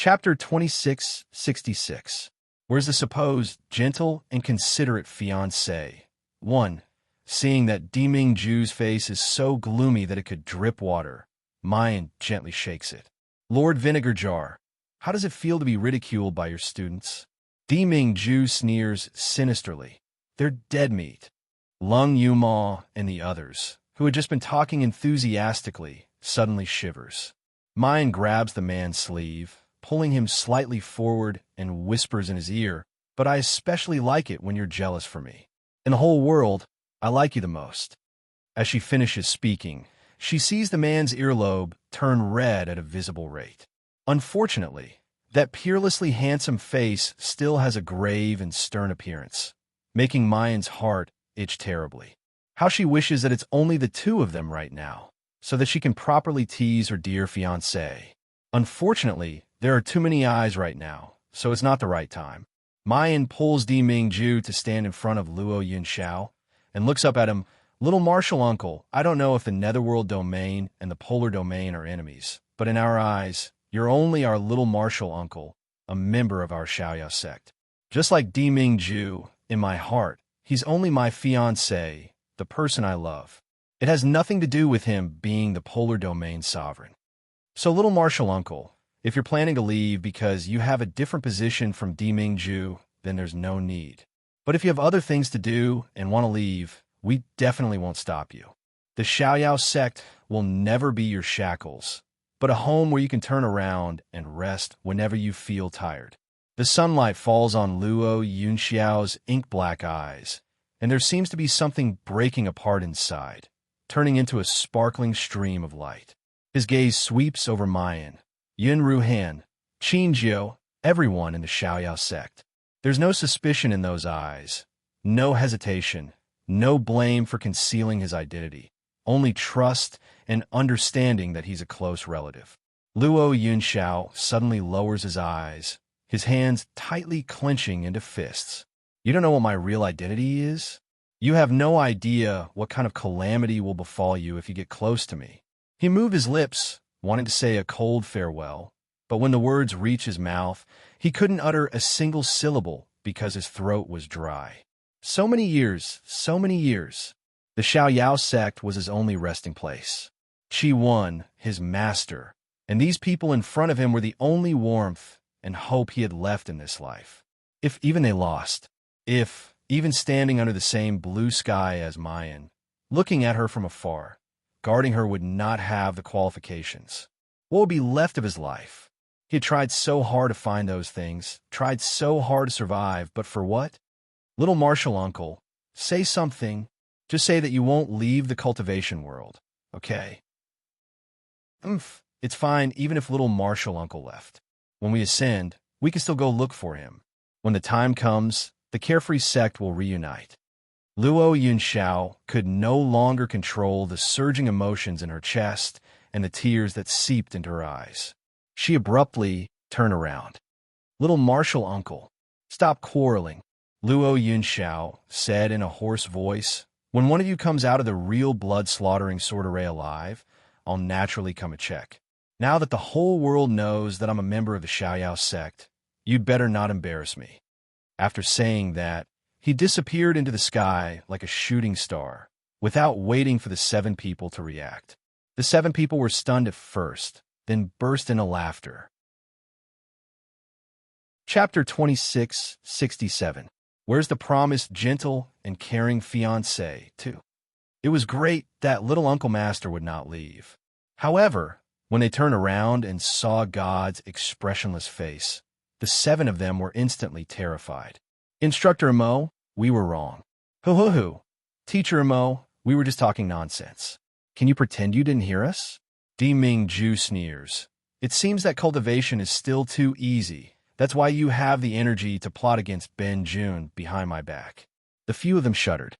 Chapter 2666. Where's the supposed gentle and considerate fiancé? 1. Seeing that Deming Ju's face is so gloomy that it could drip water, Mayan gently shakes it. Lord Vinegar Jar, how does it feel to be ridiculed by your students? Deming Ju sneers sinisterly. They're dead meat. Lung Yuma and the others, who had just been talking enthusiastically, suddenly shivers. Mayan grabs the man's sleeve, pulling him slightly forward, and whispers in his ear, "But I especially like it when you're jealous for me. In the whole world, I like you the most." As she finishes speaking, she sees the man's earlobe turn red at a visible rate. Unfortunately, that peerlessly handsome face still has a grave and stern appearance, making Mayan's heart itch terribly. How she wishes that it's only the two of them right now, so that she can properly tease her dear fiancé. Unfortunately, there are too many eyes right now, so it's not the right time. Mayan pulls Deming Ju to stand in front of Luo Yunxiao and looks up at him. "Little Martial Uncle, I don't know if the Netherworld Domain and the Polar Domain are enemies, but in our eyes, you're only our little Martial Uncle, a member of our Xiaoyao sect. Just like Deming Ju, in my heart, he's only my fiancé, the person I love. It has nothing to do with him being the Polar Domain sovereign. So, little Martial Uncle, if you're planning to leave because you have a different position from Deming Ju, then there's no need. But if you have other things to do and want to leave, we definitely won't stop you. The Xiaoyao sect will never be your shackles, but a home where you can turn around and rest whenever you feel tired." The sunlight falls on Luo Yunxiao's ink-black eyes, and there seems to be something breaking apart inside, turning into a sparkling stream of light. His gaze sweeps over Mayan, Yun Ruhan, Qin Jiu, everyone in the Xiaoyao sect. There's no suspicion in those eyes, no hesitation, no blame for concealing his identity, only trust and understanding that he's a close relative. Luo Yunxiao suddenly lowers his eyes, his hands tightly clenching into fists. "You don't know what my real identity is? You have no idea what kind of calamity will befall you if you get close to me." He moved his lips, wanting to say a cold farewell, but when the words reached his mouth, he couldn't utter a single syllable because his throat was dry. So many years, so many years. The Xiaoyao sect was his only resting place. Qi Wan, his master, and these people in front of him were the only warmth and hope he had left in this life. If even they lost, if, even standing under the same blue sky as Mayan, looking at her from afar, guarding her would not have the qualifications, what would be left of his life? He had tried so hard to find those things, tried so hard to survive, but for what? "Little Martial Uncle, say something. Just say that you won't leave the cultivation world, okay?" It's fine even if little Martial Uncle left. When we ascend, we can still go look for him. When the time comes, the carefree sect will reunite. Luo Yunxiao could no longer control the surging emotions in her chest and the tears that seeped into her eyes. She abruptly turned around. "Little Martial Uncle, stop quarreling," Luo Yunxiao said in a hoarse voice. "When one of you comes out of the real blood-slaughtering sword array alive, I'll naturally come and check. Now that the whole world knows that I'm a member of the Xiaoyao sect, you'd better not embarrass me." After saying that, he disappeared into the sky like a shooting star, without waiting for the 7 people to react. The 7 people were stunned at first, then burst into laughter. Chapter 2667. Where's the promised gentle and caring fiancé, too? It was great that little Uncle Master would not leave. However, when they turned around and saw God's expressionless face, the 7 of them were instantly terrified. "Instructor Mo, we were wrong." "Hoo-hoo-hoo. Teacher Mo, we were just talking nonsense. Can you pretend you didn't hear us?" Deming Ju sneers. "It seems that cultivation is still too easy. That's why you have the energy to plot against Ben Jun behind my back." The few of them shuddered.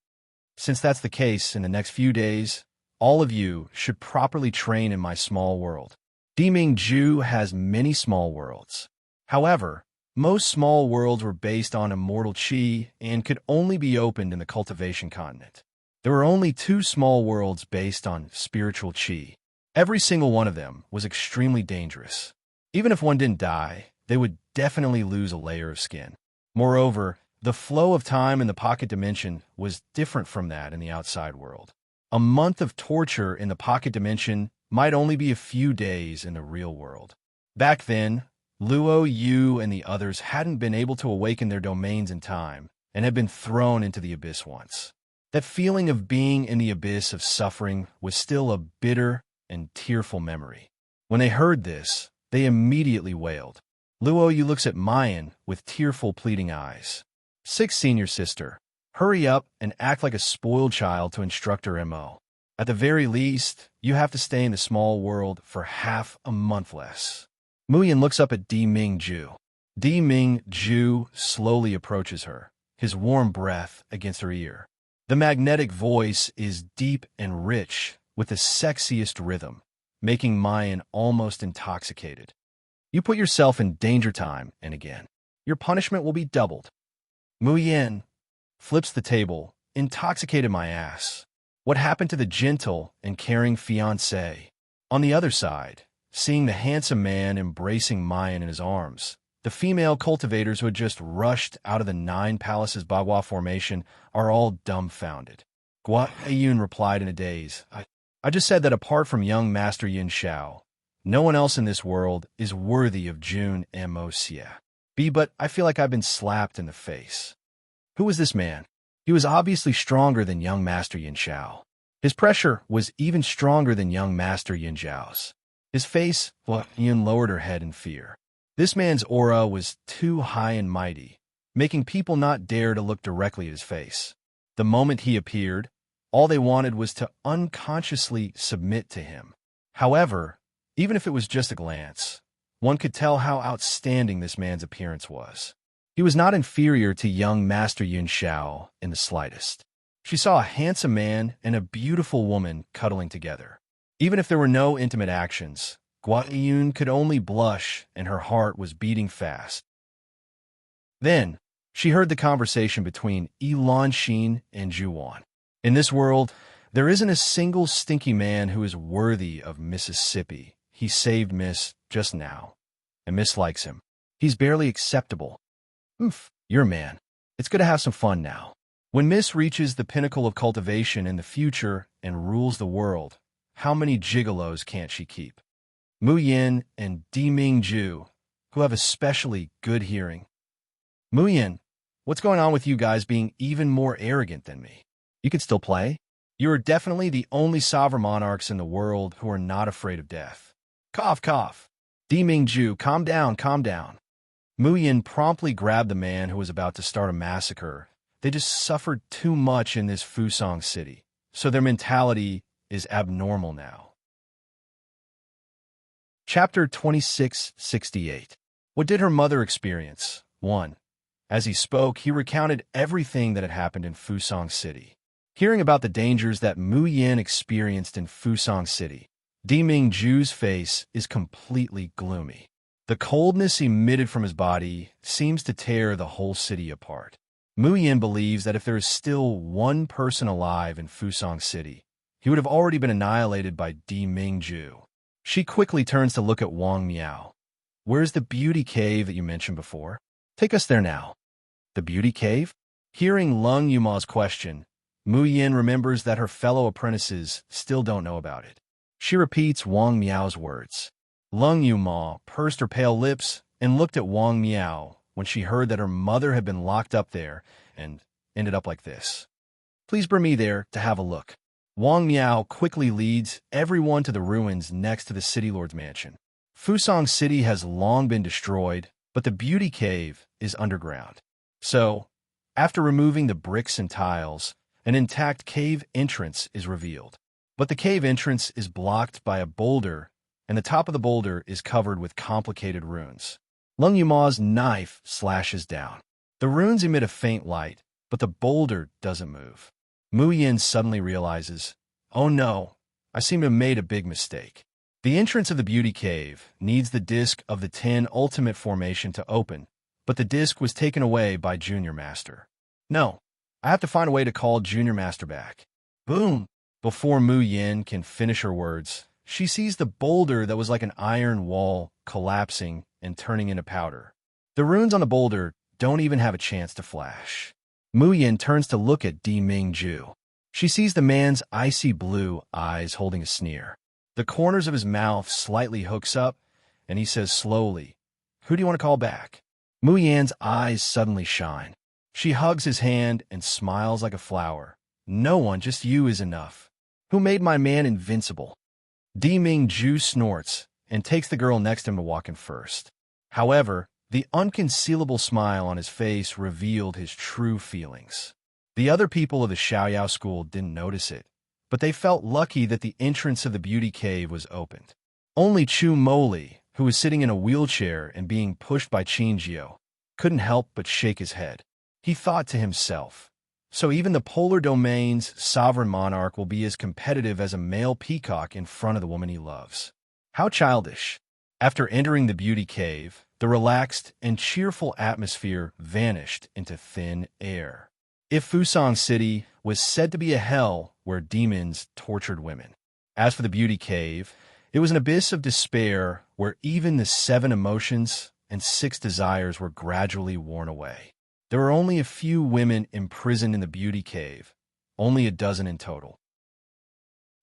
"Since that's the case, in the next few days, all of you should properly train in my small world." Deming Ju has many small worlds. However, most small worlds were based on immortal qi and could only be opened in the cultivation continent. There were only 2 small worlds based on spiritual qi. Every single one of them was extremely dangerous. Even if one didn't die, they would definitely lose a layer of skin. Moreover, the flow of time in the pocket dimension was different from that in the outside world. A month of torture in the pocket dimension might only be a few days in the real world. Back then, Luo, Yu, and the others hadn't been able to awaken their domains in time and had been thrown into the abyss once. That feeling of being in the abyss of suffering was still a bitter and tearful memory. When they heard this, they immediately wailed. Luo Yu looks at Mayan with tearful, pleading eyes. 6 senior sister, hurry up and act like a spoiled child to instruct her MO. At the very least, you have to stay in the small world for half a month less. Muyan looks up at Di Ming Ju. Di Ming Ju slowly approaches her, his warm breath against her ear. The magnetic voice is deep and rich with the sexiest rhythm, making Mayan almost intoxicated. You put yourself in danger time and again. Your punishment will be doubled. Muyan flips the table, intoxicated my ass. What happened to the gentle and caring fiancé? On the other side, seeing the handsome man embracing Mayan in his arms, the female cultivators who had just rushed out of the 9 Palaces Bagua formation are all dumbfounded. Gua Yun replied in a daze. I just said that apart from young Master Yin Xiao, no one else in this world is worthy of Jun Moxia. But I feel like I've been slapped in the face. Who was this man? He was obviously stronger than young Master Yin Xiao. His pressure was even stronger than young Master Yin Xiao's. His face, Yin lowered her head in fear. This man's aura was too high and mighty, making people not dare to look directly at his face. The moment he appeared, all they wanted was to unconsciously submit to him. However, even if it was just a glance, one could tell how outstanding this man's appearance was. He was not inferior to young Master Yin Xiao in the slightest. She saw a handsome man and a beautiful woman cuddling together. Even if there were no intimate actions, Gua Yun could only blush and her heart was beating fast. Then, she heard the conversation between Lan Xin and Zhuwan. In this world, there isn't a single stinky man who is worthy of Mississippi. He saved Miss just now, and Miss likes him. He's barely acceptable. You're a man. It's good to have some fun now. When Miss reaches the pinnacle of cultivation in the future and rules the world, how many gigolos can't she keep? Mu Yin and Di Ming Ju, who have especially good hearing. Mu Yin, what's going on with you guys being even more arrogant than me? You can still play? You are definitely the only sovereign monarchs in the world who are not afraid of death. Cough, cough. Di Ming Ju, calm down, calm down. Mu Yin promptly grabbed the man who was about to start a massacre. They just suffered too much in this Fusang city, so their mentality is abnormal now. Chapter 2668. What did her mother experience? 1. As he spoke, he recounted everything that had happened in Fusang City. Hearing about the dangers that Mu Yin experienced in Fusang City, Di Ming Ju's face is completely gloomy. The coldness emitted from his body seems to tear the whole city apart. Mu Yin believes that if there is still one person alive in Fusang City, he would have already been annihilated by Di Ming Ju. She quickly turns to look at Wang Miao. Where's the beauty cave that you mentioned before? Take us there now. The beauty cave? Hearing Lung Yuma's question, Mu Yin remembers that her fellow apprentices still don't know about it. She repeats Wang Miao's words. Lung Yuma pursed her pale lips and looked at Wang Miao when she heard that her mother had been locked up there and ended up like this. Please bring me there to have a look. Wang Miao quickly leads everyone to the ruins next to the City Lord's mansion. Fusang City has long been destroyed, but the beauty cave is underground. So, after removing the bricks and tiles, an intact cave entrance is revealed. But the cave entrance is blocked by a boulder, and the top of the boulder is covered with complicated runes. Lung Yuma's knife slashes down. The runes emit a faint light, but the boulder doesn't move. Mu Yin suddenly realizes, oh no, I seem to have made a big mistake. The entrance of the beauty cave needs the disc of the 10 ultimate formation to open, but the disc was taken away by Junior Master. No, I have to find a way to call Junior Master back. Boom! Before Mu Yin can finish her words, she sees the boulder that was like an iron wall collapsing and turning into powder. The runes on the boulder don't even have a chance to flash. Mu Yin turns to look at Di Mingju. She sees the man's icy blue eyes holding a sneer. The corners of his mouth slightly hooks up, and he says slowly, "Who do you want to call back?" Mu Yan's eyes suddenly shine. She hugs his hand and smiles like a flower. "No one, just you is enough. Who made my man invincible?" Di Mingju snorts and takes the girl next to him to walk in first. However, the unconcealable smile on his face revealed his true feelings. The other people of the Xiaoyao school didn't notice it, but they felt lucky that the entrance of the beauty cave was opened. Only Chu Moli, who was sitting in a wheelchair and being pushed by Qinjiu, couldn't help but shake his head. He thought to himself, so even the polar domain's sovereign monarch will be as competitive as a male peacock in front of the woman he loves. How childish. After entering the beauty cave, the relaxed and cheerful atmosphere vanished into thin air. If Fusang City was said to be a hell where demons tortured women, as for the beauty cave, it was an abyss of despair where even the 7 emotions and 6 desires were gradually worn away. There were only a few women imprisoned in the beauty cave, only a dozen in total.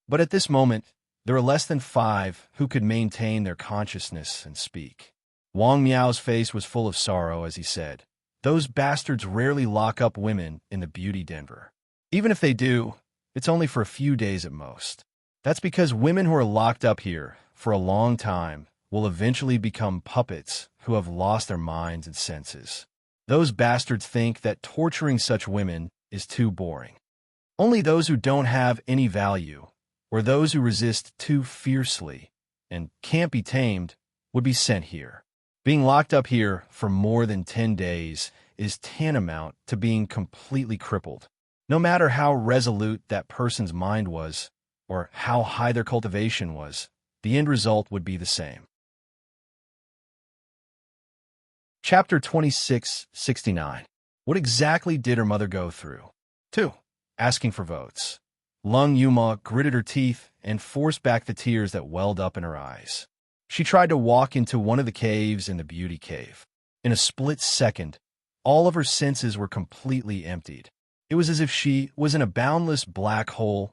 But at this moment, there were less than 5 who could maintain their consciousness and speak. Wang Miao's face was full of sorrow as he said, "Those bastards rarely lock up women in the beauty Denver. Even if they do, it's only for a few days at most. That's because women who are locked up here for a long time will eventually become puppets who have lost their minds and senses. Those bastards think that torturing such women is too boring. Only those who don't have any value, or those who resist too fiercely and can't be tamed, would be sent here. Being locked up here for more than 10 days is tantamount to being completely crippled. No matter how resolute that person's mind was, or how high their cultivation was, the end result would be the same." Chapter 2669. What exactly did her mother go through? 2. Asking for votes. Lung Yuma gritted her teeth and forced back the tears that welled up in her eyes. She tried to walk into one of the caves in the beauty cave. In a split second, all of her senses were completely emptied. It was as if she was in a boundless black hole,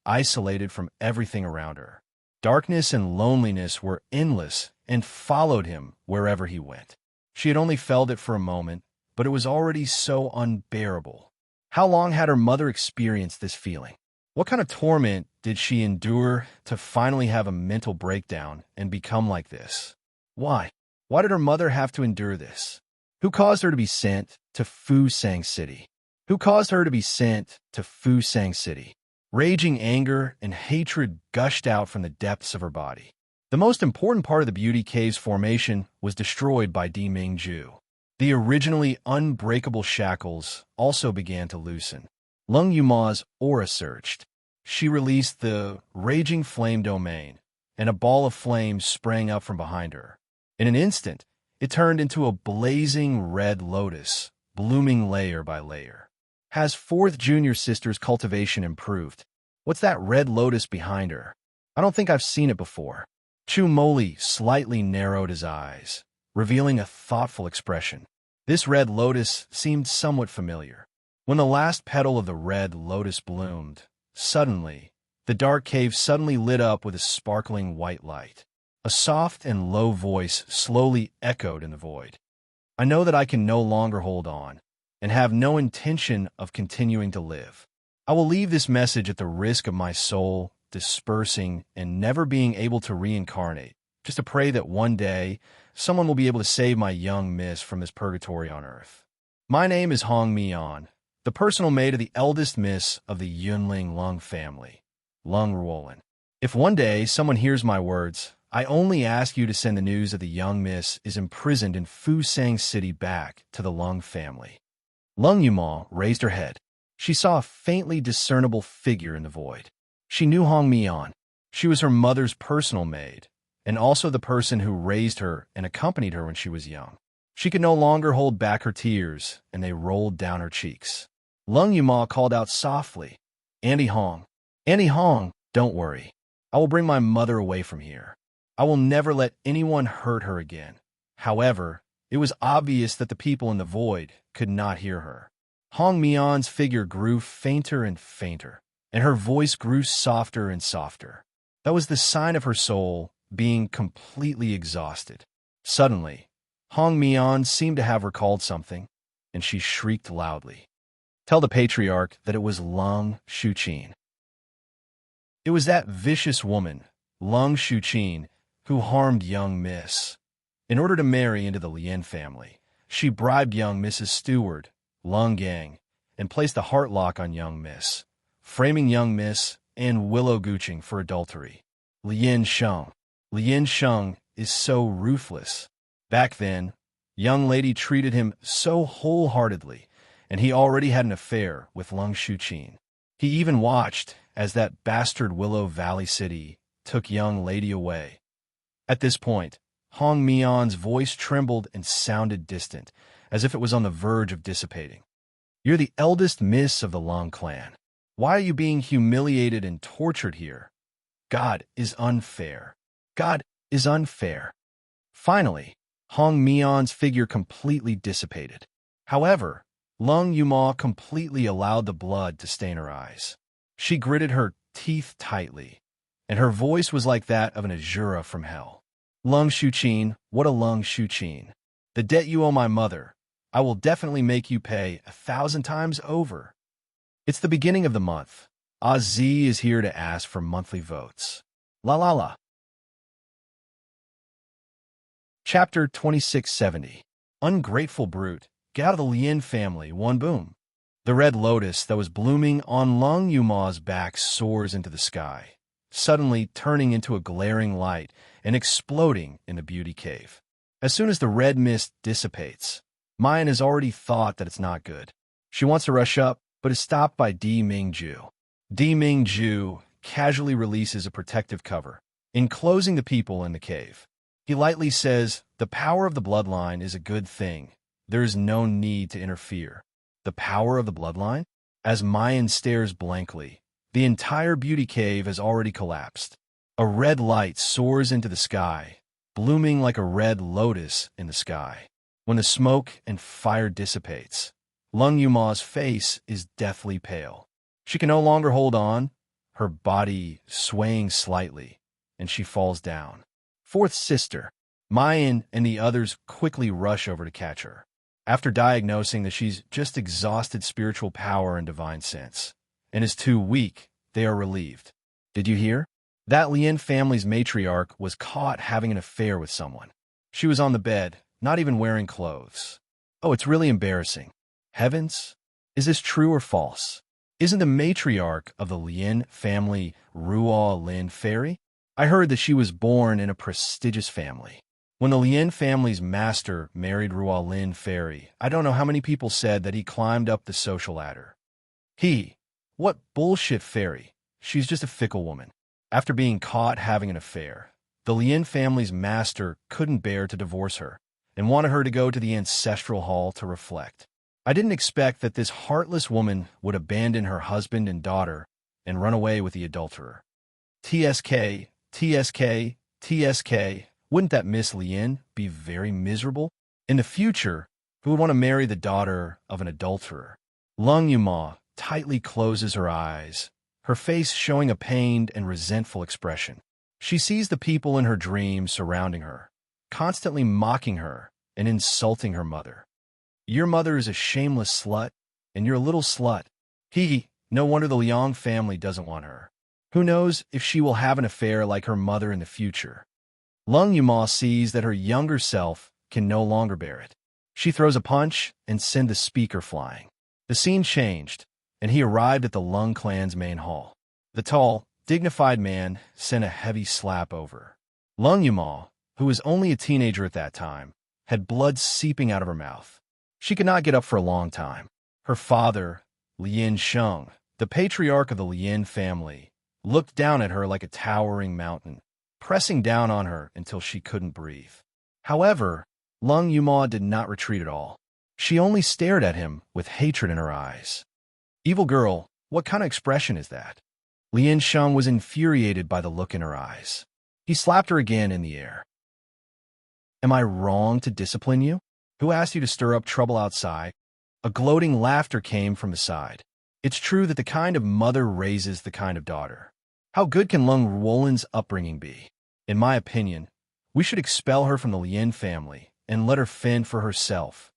isolated from everything around her. Darkness and loneliness were endless and followed him wherever he went. She had only felt it for a moment, but it was already so unbearable. How long had her mother experienced this feeling? What kind of torment did she endure to finally have a mental breakdown and become like this? Why? Why did her mother have to endure this? Who caused her to be sent to Fusang City? Who caused her to be sent to Fusang City? Raging anger and hatred gushed out from the depths of her body. The most important part of the beauty cave's formation was destroyed by Di Mingju. The originally unbreakable shackles also began to loosen. Lung Yuma's aura surged. She released the raging flame domain, and a ball of flame sprang up from behind her. In an instant, it turned into a blazing red lotus, blooming layer by layer. Has 4th junior sister's cultivation improved? What's that red lotus behind her? I don't think I've seen it before. Chu Moli slightly narrowed his eyes, revealing a thoughtful expression. This red lotus seemed somewhat familiar. When the last petal of the red lotus bloomed, suddenly, the dark cave suddenly lit up with a sparkling white light. A soft and low voice slowly echoed in the void. "I know that I can no longer hold on, and have no intention of continuing to live. I will leave this message at the risk of my soul dispersing and never being able to reincarnate, just to pray that one day someone will be able to save my young miss from this purgatory on earth. My name is Hong Mian, the personal maid of the eldest miss of the Yunling Lung family, Lung Ruolin. If one day someone hears my words, I only ask you to send the news that the young miss is imprisoned in Fusang City back to the Lung family." Lung Yuma raised her head. She saw a faintly discernible figure in the void. She knew Hong Mian. She was her mother's personal maid, and also the person who raised her and accompanied her when she was young. She could no longer hold back her tears, and they rolled down her cheeks. Lung Yuma called out softly, "Auntie Hong, Auntie Hong, don't worry. I will bring my mother away from here. I will never let anyone hurt her again. However, it was obvious that the people in the void could not hear her. Hong Mion's figure grew fainter and fainter, and her voice grew softer and softer. That was the sign of her soul being completely exhausted. Suddenly, Hong Mion seemed to have recalled something, and she shrieked loudly. Tell the patriarch that it was Lung Shuqin. It was that vicious woman, Lung Shuqin, who harmed young Miss. In order to marry into the Lien family, she bribed young Mrs. Steward, Lung Gang, and placed a heart lock on young Miss, framing young Miss and Willow Guching for adultery. Lien Sheng. Lien Sheng is so ruthless. Back then, young lady treated him so wholeheartedly, and he already had an affair with Lung Shuqin. He even watched as that bastard Willow Valley City took young lady away. At this point, Hong Mion's voice trembled and sounded distant, as if it was on the verge of dissipating. You're the eldest miss of the Lung clan. Why are you being humiliated and tortured here? God is unfair. God is unfair. Finally, Hong Mion's figure completely dissipated. However, Lung Yuma completely allowed the blood to stain her eyes. She gritted her teeth tightly, and her voice was like that of an Azura from hell. Lung Shuqin, what a Lung Shuqin. The debt you owe my mother, I will definitely make you pay 1,000 times over. It's the beginning of the month. Oz is here to ask for monthly votes. La la la. Chapter 2670. Ungrateful brute, get out of the Lien family, one boom. The red lotus that was blooming on Lung Yuma's back soars into the sky, suddenly turning into a glaring light and exploding in the beauty cave. As soon as the red mist dissipates, Mayan has already thought that it's not good. She wants to rush up, but is stopped by Di Mingju. Di Mingju casually releases a protective cover, enclosing the people in the cave. He lightly says, the power of the bloodline is a good thing. There is no need to interfere. The power of the bloodline? As Mayan stares blankly, the entire beauty cave has already collapsed. A red light soars into the sky, blooming like a red lotus in the sky. When the smoke and fire dissipates, Lung Yuma's face is deathly pale. She can no longer hold on, her body swaying slightly, and she falls down. Fourth sister, Mayan and the others quickly rush over to catch her. After diagnosing that she's just exhausted spiritual power and divine sense, and is too weak, they are relieved. Did you hear? That Lien family's matriarch was caught having an affair with someone. She was on the bed, not even wearing clothes. Oh, it's really embarrassing. Heavens? Is this true or false? Isn't the matriarch of the Lien family Ruo Lin Fairy? I heard that she was born in a prestigious family. When the Lien family's master married Ruo Lin Fairy, I don't know how many people said that he climbed up the social ladder. What bullshit fairy? She's just a fickle woman. After being caught having an affair, the Lien family's master couldn't bear to divorce her and wanted her to go to the ancestral hall to reflect. I didn't expect that this heartless woman would abandon her husband and daughter and run away with the adulterer. TSK, TSK, TSK, wouldn't that Miss Lien be very miserable? In the future, who would want to marry the daughter of an adulterer? Lung Yuma tightly closes her eyes, her face showing a pained and resentful expression. She sees the people in her dreams surrounding her, constantly mocking her and insulting her mother. Your mother is a shameless slut, and you're a little slut. No wonder the Liang family doesn't want her. Who knows if she will have an affair like her mother in the future? Lung Yuma sees that her younger self can no longer bear it. She throws a punch and sends the speaker flying. The scene changed, and he arrived at the Lung clan's main hall. The tall, dignified man sent a heavy slap over. Lung Yuma, who was only a teenager at that time, had blood seeping out of her mouth. She could not get up for a long time. Her father, Lien Sheng, the patriarch of the Lien family, looked down at her like a towering mountain, pressing down on her until she couldn't breathe. However, Lung Yuma did not retreat at all. She only stared at him with hatred in her eyes. Evil girl, what kind of expression is that? Lien Sheng was infuriated by the look in her eyes. He slapped her again in the air. Am I wrong to discipline you? Who asked you to stir up trouble outside? A gloating laughter came from the side. It's true that the kind of mother raises the kind of daughter. How good can Lung Wolin's upbringing be? In my opinion, we should expel her from the Lien family and let her fend for herself.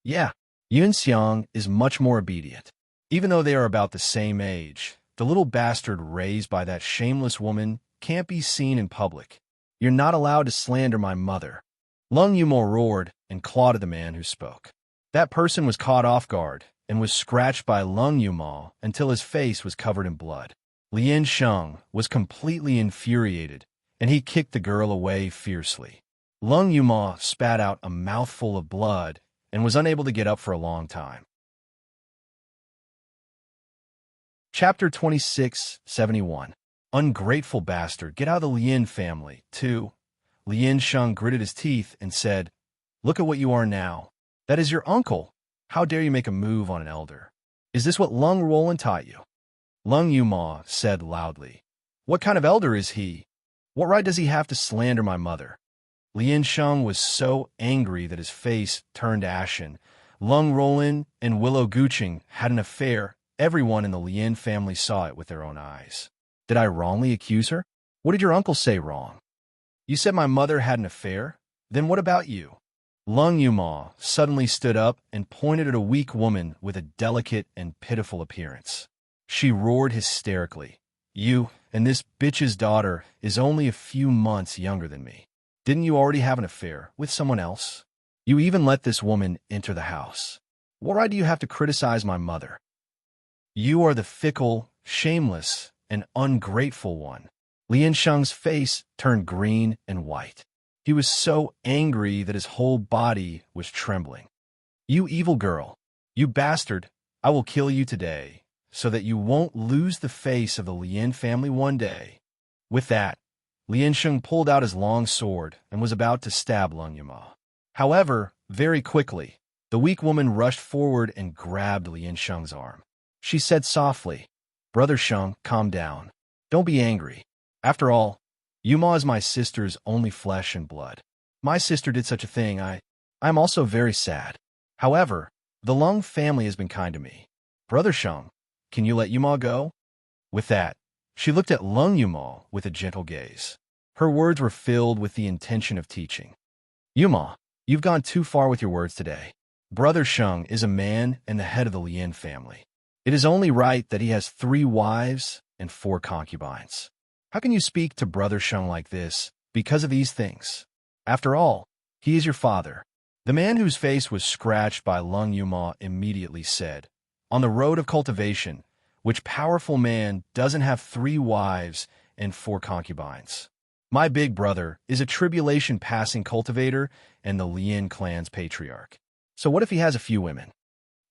Yeah, Yun Xiang is much more obedient. Even though they are about the same age, the little bastard raised by that shameless woman can't be seen in public. You're not allowed to slander my mother. Lung Yumo roared and clawed at the man who spoke. That person was caught off guard and was scratched by Lung Yumo until his face was covered in blood. Lien Sheng was completely infuriated, and he kicked the girl away fiercely. Lung Yumo spat out a mouthful of blood and was unable to get up for a long time. Chapter 2671. Ungrateful bastard, get out of the Lien family. 2. Lien Sheng gritted his teeth and said, "Look at what you are now. That is your uncle. How dare you make a move on an elder? Is this what Lung Wolin taught you?" Lung Yumo said loudly, "What kind of elder is he? What right does he have to slander my mother?" Lien Sheng was so angry that his face turned ashen. Lung Rolin and Willow Guching had an affair. Everyone in the Lien family saw it with their own eyes. Did I wrongly accuse her? What did your uncle say wrong? You said my mother had an affair? Then what about you? Lung Yumo suddenly stood up and pointed at a weak woman with a delicate and pitiful appearance. She roared hysterically. You and this bitch's daughter is only a few months younger than me. Didn't you already have an affair with someone else? You even let this woman enter the house. What right do you have to criticize my mother? You are the fickle, shameless, and ungrateful one. Lien Sheng's face turned green and white. He was so angry that his whole body was trembling. You evil girl, you bastard, I will kill you today, so that you won't lose the face of the Lien family one day. With that, Lien Sheng pulled out his long sword and was about to stab Lung Yumo. However, very quickly, the weak woman rushed forward and grabbed Lien Sheng's arm. She said softly, "Brother Sheng, calm down. Don't be angry. After all, Yumo is my sister's only flesh and blood. My sister did such a thing. I'm also very sad. However, the Lung family has been kind to me. Brother Sheng, can you let Yumo go?" With that, she looked at Lung Yumo with a gentle gaze. Her words were filled with the intention of teaching. "Yumo, you've gone too far with your words today. Brother Sheng is a man and the head of the Lien family. It is only right that he has 3 wives and 4 concubines. How can you speak to Brother Sheng like this because of these things? After all, he is your father." The man whose face was scratched by Lung Yumo immediately said, "On the road of cultivation, which powerful man doesn't have 3 wives and 4 concubines? My big brother is a tribulation-passing cultivator and the Lien clan's patriarch. So what if he has a few women?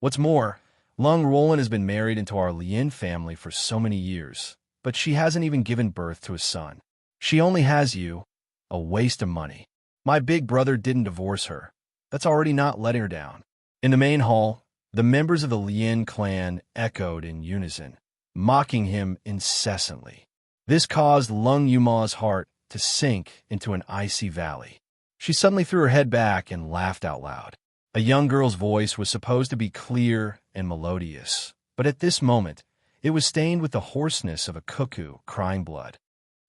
What's more, Lung Rolin has been married into our Lien family for so many years, but she hasn't even given birth to a son. She only has you, a waste of money. My big brother didn't divorce her. That's already not letting her down." In the main hall, the members of the Lien clan echoed in unison, mocking him incessantly. This caused Lung Yumo's heart to sink into an icy valley. She suddenly threw her head back and laughed out loud. A young girl's voice was supposed to be clear and melodious, but at this moment, it was stained with the hoarseness of a cuckoo crying blood.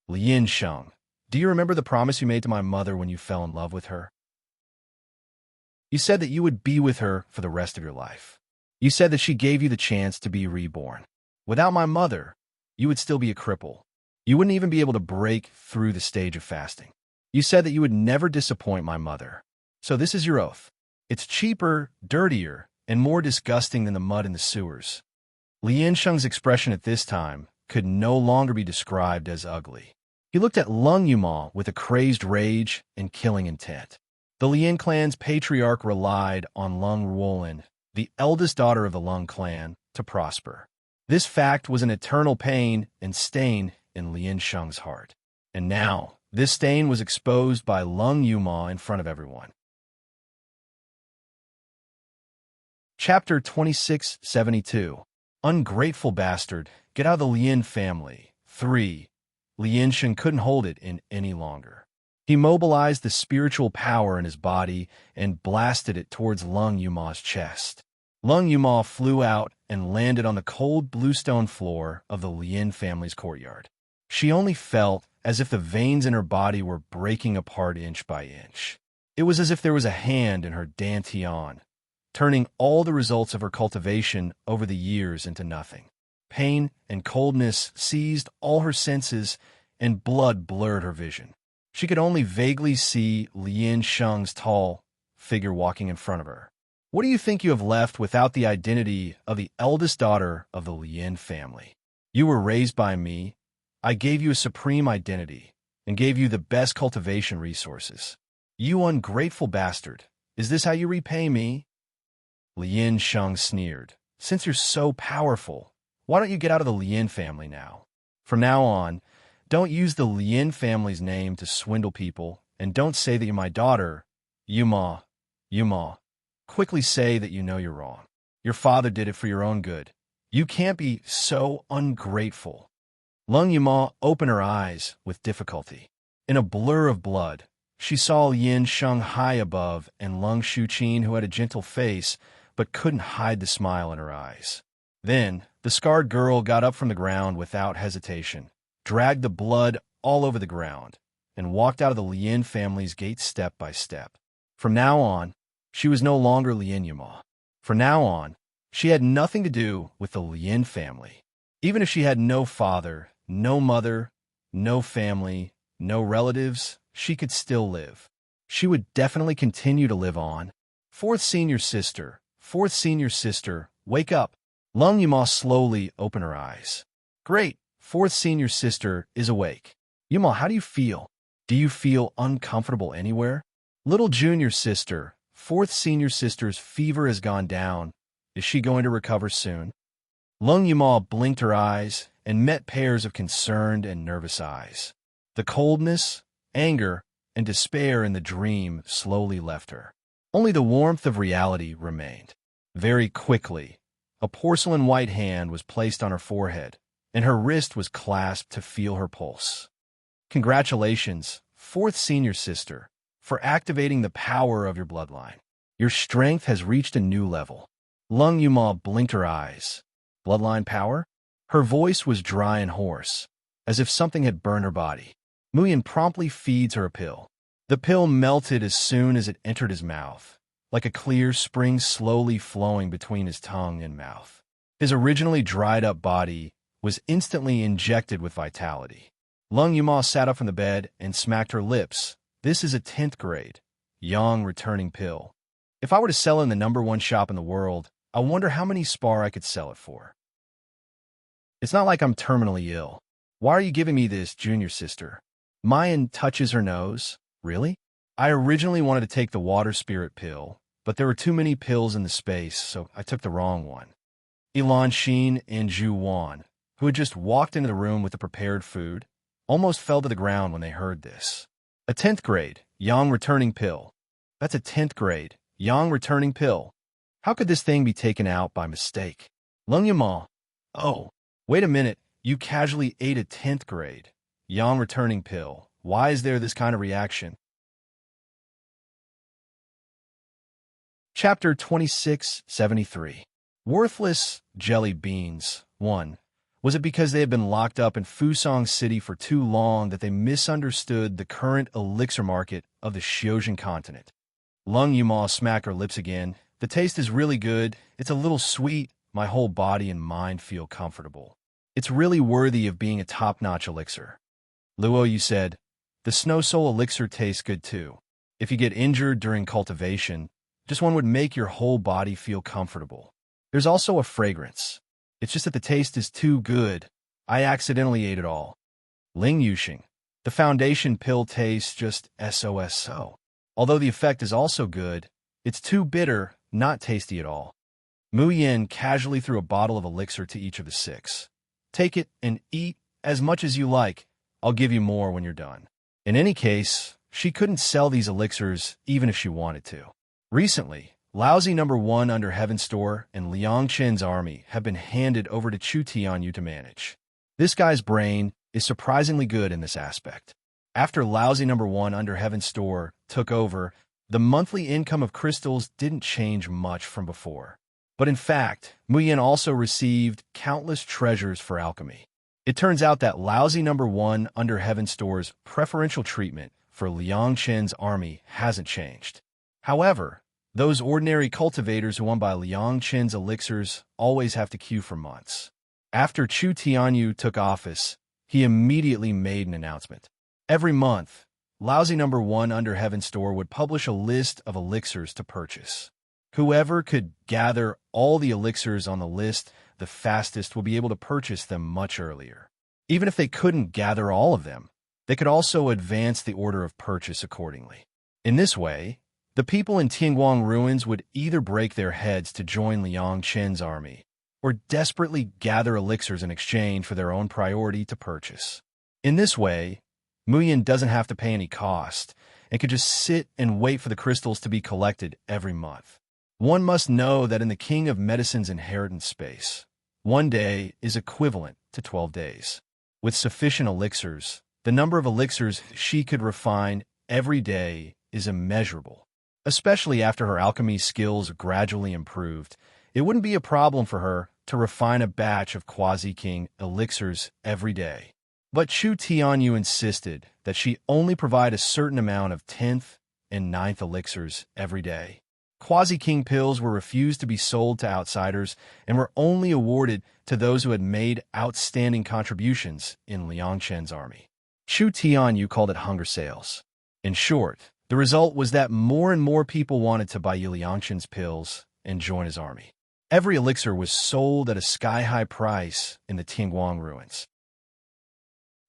"Lien Sheng, do you remember the promise you made to my mother when you fell in love with her? You said that you would be with her for the rest of your life. You said that she gave you the chance to be reborn. Without my mother, you would still be a cripple. You wouldn't even be able to break through the stage of fasting. You said that you would never disappoint my mother. So this is your oath. It's cheaper, dirtier, and more disgusting than the mud in the sewers." Lien Sheng's expression at this time could no longer be described as ugly. He looked at Lung Yumo with a crazed rage and killing intent. The Lien clan's patriarch relied on Lung Rolin, the eldest daughter of the Lung clan, to prosper. This fact was an eternal pain and stain in Lien Sheng's heart. And now, this stain was exposed by Lung Yumo in front of everyone. Chapter 2672. Ungrateful bastard, get out of the Lien family. 3. Lien Sheng couldn't hold it in any longer. He mobilized the spiritual power in his body and blasted it towards Lung Yuma's chest. Lung Yuma flew out and landed on the cold bluestone floor of the Lien family's courtyard. She only felt as if the veins in her body were breaking apart inch by inch. It was as if there was a hand in her dantian, turning all the results of her cultivation over the years into nothing. Pain and coldness seized all her senses, and blood blurred her vision. She could only vaguely see Lien Sheng's tall figure walking in front of her. What do you think you have left without the identity of the eldest daughter of the Lien family? You were raised by me. I gave you a supreme identity and gave you the best cultivation resources. You ungrateful bastard. Is this how you repay me? Lien Sheng sneered. Since you're so powerful, why don't you get out of the Lien family now? From now on, don't use the Lien family's name to swindle people, and don't say that you're my daughter. Yuma. Quickly say that you know you're wrong. Your father did it for your own good. You can't be so ungrateful. Lung Yuma opened her eyes with difficulty. In a blur of blood, she saw Lien Sheng high above and Lung Shuqin, who had a gentle face but couldn't hide the smile in her eyes. Then, the scarred girl got up from the ground without hesitation, dragged the blood all over the ground, and walked out of the Lien family's gate step by step. From now on, she was no longer Lien Yuma. From now on, she had nothing to do with the Lien family. Even if she had no father, no mother, no family, no relatives, she could still live. She would definitely continue to live on. Fourth senior sister, wake up. Lung Yuma slowly opened her eyes. Great, fourth senior sister is awake. Yuma, how do you feel? Do you feel uncomfortable anywhere? Little junior sister, fourth senior sister's fever has gone down. Is she going to recover soon? Lung Yuma blinked her eyes and met pairs of concerned and nervous eyes. The coldness, anger, and despair in the dream slowly left her. Only the warmth of reality remained. Very quickly, a porcelain white hand was placed on her forehead, and her wrist was clasped to feel her pulse. Congratulations, fourth senior sister, for activating the power of your bloodline. Your strength has reached a new level. Lung Yuma blinked her eyes. Bloodline power? Her voice was dry and hoarse, as if something had burned her body. Muyin promptly feeds her a pill. The pill melted as soon as it entered his mouth, like a clear spring slowly flowing between his tongue and mouth. His originally dried-up body was instantly injected with vitality. Lung Yuma sat up from the bed and smacked her lips. This is a 10th grade, young returning pill. If I were to sell it in the #1 shop in the world, I wonder how many spar I could sell it for. It's not like I'm terminally ill. Why are you giving me this, junior sister? Mayan touches her nose. Really? I originally wanted to take the water spirit pill, but there were too many pills in the space, so I took the wrong one. Ilan Xin and Zhu Wan, who had just walked into the room with the prepared food, almost fell to the ground when they heard this. A 10th grade, yang returning pill. That's a 10th grade, yang returning pill. How could this thing be taken out by mistake? Lung Yuma. Oh, wait a minute, you casually ate a 10th grade, yang returning pill. Why is there this kind of reaction? Chapter 2673. Worthless jelly beans. 1. Was it because they had been locked up in Fusong City for too long that they misunderstood the current elixir market of the Xiojin continent? Lung Yuma smacked her lips again. The taste is really good. It's a little sweet. My whole body and mind feel comfortable. It's really worthy of being a top-notch elixir. Luo, you said, the Snow Soul elixir tastes good too. If you get injured during cultivation, just one would make your whole body feel comfortable. There's also a fragrance. It's just that the taste is too good. I accidentally ate it all. Ling Yuxing. The foundation pill tastes just so. Although the effect is also good, it's too bitter, not tasty at all. Mu Yin casually threw a bottle of elixir to each of the 6. Take it and eat as much as you like. I'll give you more when you're done. In any case, she couldn't sell these elixirs even if she wanted to. Recently, Lousy #1 Under Heaven Store and Liang Chen's army have been handed over to Chu Tianyu to manage. This guy's brain is surprisingly good in this aspect. After lousy number one under Heaven's Store took over, the monthly income of crystals didn't change much from before. But in fact, Muyin also received countless treasures for alchemy. It turns out that lousy number one under Heaven's Store's preferential treatment for Liang Qin's army hasn't changed. However, those ordinary cultivators who won by Liang Qin's elixirs always have to queue for months. After Chu Tianyu took office, he immediately made an announcement. Every month, lousy number one under Heaven's Store would publish a list of elixirs to purchase. Whoever could gather all the elixirs on the list the fastest will be able to purchase them much earlier. Even if they couldn't gather all of them, they could also advance the order of purchase accordingly. In this way, the people in Tianguang ruins would either break their heads to join Liang Qin's army, or desperately gather elixirs in exchange for their own priority to purchase. In this way, Muyin doesn't have to pay any cost, and could just sit and wait for the crystals to be collected every month. One must know that in the King of Medicine's inheritance space, 1 day is equivalent to 12 days. With sufficient elixirs, the number of elixirs she could refine every day is immeasurable. Especially after her alchemy skills gradually improved, it wouldn't be a problem for her to refine a batch of Quasi-King elixirs every day. But Chu Tianyu insisted that she only provide a certain amount of 10th and 9th elixirs every day. Quasi-King pills were refused to be sold to outsiders and were only awarded to those who had made outstanding contributions in Liang Qin's army. Chu Tianyu called it hunger sales. In short, the result was that more and more people wanted to buy Liang Qin's pills and join his army. Every elixir was sold at a sky-high price in the Tianguang ruins.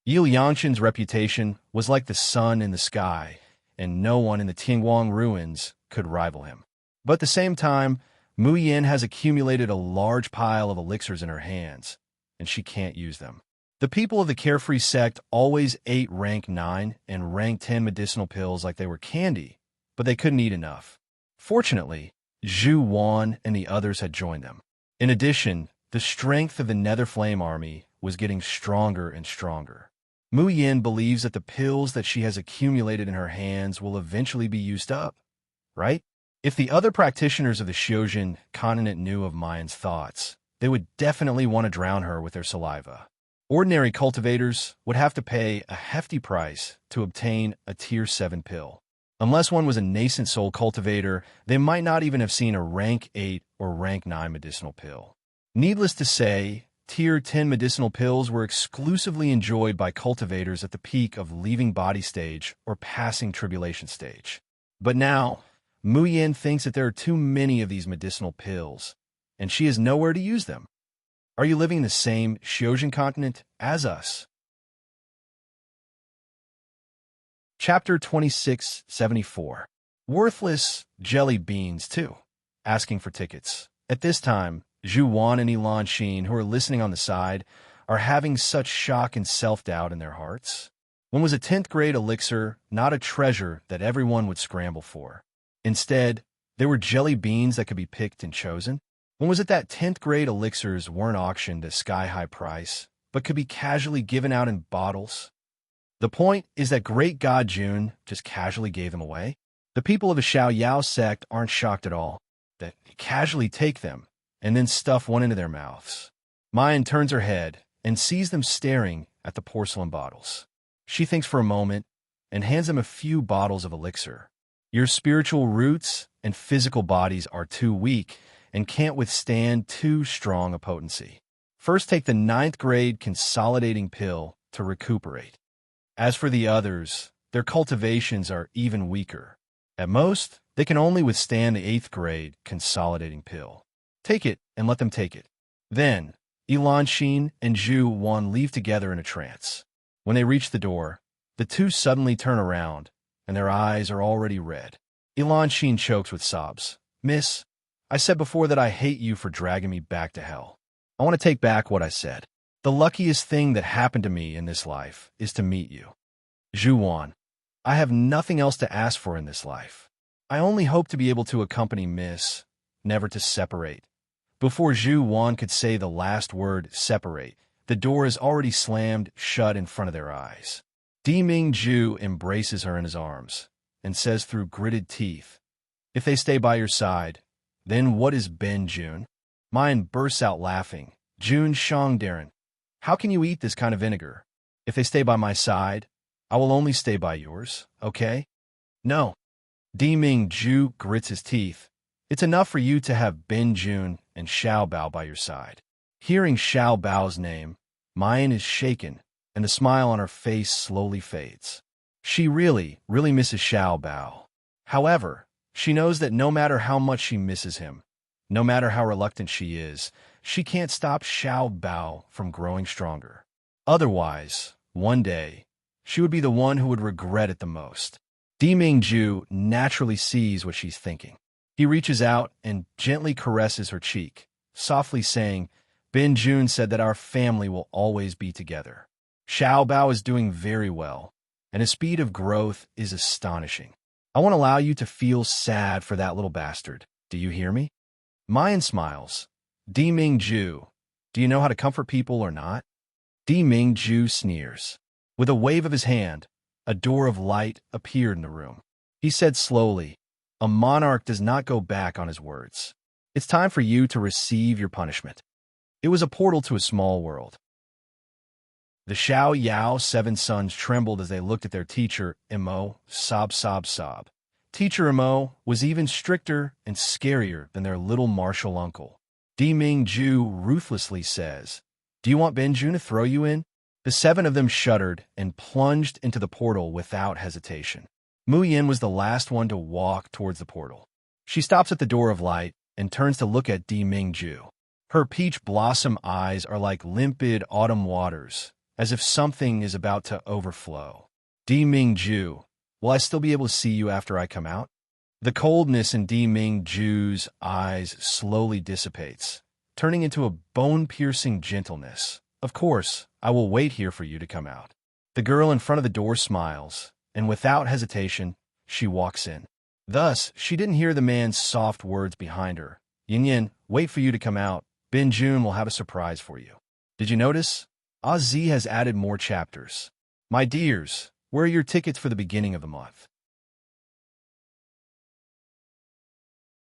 Liang Qin's reputation was like the sun in the sky, and no one in the Tianguang ruins could rival him. But at the same time, Muyin has accumulated a large pile of elixirs in her hands, and she can't use them. The people of the Carefree sect always ate rank 9 and rank 10 medicinal pills like they were candy, but they couldn't eat enough. Fortunately, Zhu Wan and the others had joined them. In addition, the strength of the Nether Flame army was getting stronger and stronger. Muyin believes that the pills that she has accumulated in her hands will eventually be used up, right? If the other practitioners of the Xiojin continent knew of Muyin's thoughts, they would definitely want to drown her with their saliva. Ordinary cultivators would have to pay a hefty price to obtain a Tier 7 pill. Unless one was a nascent soul cultivator, they might not even have seen a rank 8 or rank 9 medicinal pill. Needless to say, Tier 10 medicinal pills were exclusively enjoyed by cultivators at the peak of leaving body stage or passing tribulation stage. But now, Muyin thinks that there are too many of these medicinal pills, and she has nowhere to use them. Are you living in the same Xiojin continent as us? Chapter 2674. Worthless jelly beans, too. Asking for tickets. At this time, Zhu Wan and Ilan Xin, who are listening on the side, are having such shock and self-doubt in their hearts. When was a 10th grade elixir not a treasure that everyone would scramble for? Instead, there were jelly beans that could be picked and chosen. When was it that 10th grade elixirs weren't auctioned at sky-high price, but could be casually given out in bottles? The point is that Great God Jun just casually gave them away. The people of the Xiaoyao sect aren't shocked at all that they casually take them and then stuff one into their mouths. Mayan turns her head and sees them staring at the porcelain bottles. She thinks for a moment and hands them a few bottles of elixir. Your spiritual roots and physical bodies are too weak and can't withstand too strong a potency. First, take the 9th grade consolidating pill to recuperate. As for the others, their cultivations are even weaker. At most, they can only withstand the 8th grade consolidating pill. Take it and let them take it. Then, Ilan Xin and Zhu Wan leave together in a trance. When they reach the door, the two suddenly turn around, and their eyes are already red. Ilan Xin chokes with sobs. Miss, I said before that I hate you for dragging me back to hell. I want to take back what I said. The luckiest thing that happened to me in this life is to meet you. Zhu Wan, I have nothing else to ask for in this life. I only hope to be able to accompany Miss, never to separate. Before Zhu Wan could say the last word, separate, the door is already slammed shut in front of their eyes. Ming-ju embraces her in his arms and says through gritted teeth, "If they stay by your side, then what is Ben Jun?" Mayan bursts out laughing. "Jun Shangdarin, how can you eat this kind of vinegar? If they stay by my side, I will only stay by yours, okay?" "No." Ming-ju grits his teeth. "It's enough for you to have Ben Jun and Xiao Bao by your side." Hearing Xiao Bao's name, Mayan is shaken, and the smile on her face slowly fades. She really misses Xiao Bao. However, she knows that no matter how much she misses him, no matter how reluctant she is, she can't stop Xiao Bao from growing stronger. Otherwise, one day, she would be the one who would regret it the most. Ming-ju naturally sees what she's thinking. He reaches out and gently caresses her cheek, softly saying, "Ben Jun said that our family will always be together. Xiao Bao is doing very well, and his speed of growth is astonishing. I won't allow you to feel sad for that little bastard. Do you hear me?" Mayan smiles. Ming-ju, do you know how to comfort people or not?" Ming-ju sneers. With a wave of his hand, a door of light appeared in the room. He said slowly, "A monarch does not go back on his words. It's time for you to receive your punishment." It was a portal to a small world. The Xiao Yao 7 sons trembled as they looked at their teacher, Imo, sob, sob, sob. Teacher Imo was even stricter and scarier than their little martial uncle. Ming-ju ruthlessly says, "Do you want Ben Jun to throw you in?" The 7 of them shuddered and plunged into the portal without hesitation. Mu Yin was the last one to walk towards the portal. She stops at the door of light and turns to look at Ming-ju. Her peach blossom eyes are like limpid autumn waters, as if something is about to overflow. Ming-ju, will I still be able to see you after I come out?" The coldness in Ming-ju's eyes slowly dissipates, turning into a bone-piercing gentleness. "Of course, I will wait here for you to come out." The girl in front of the door smiles, and without hesitation, she walks in. Thus, she didn't hear the man's soft words behind her. "Yin Yin, wait for you to come out. Ben Jun will have a surprise for you." Did you notice? Oz has added more chapters. My dears, where are your tickets for the beginning of the month?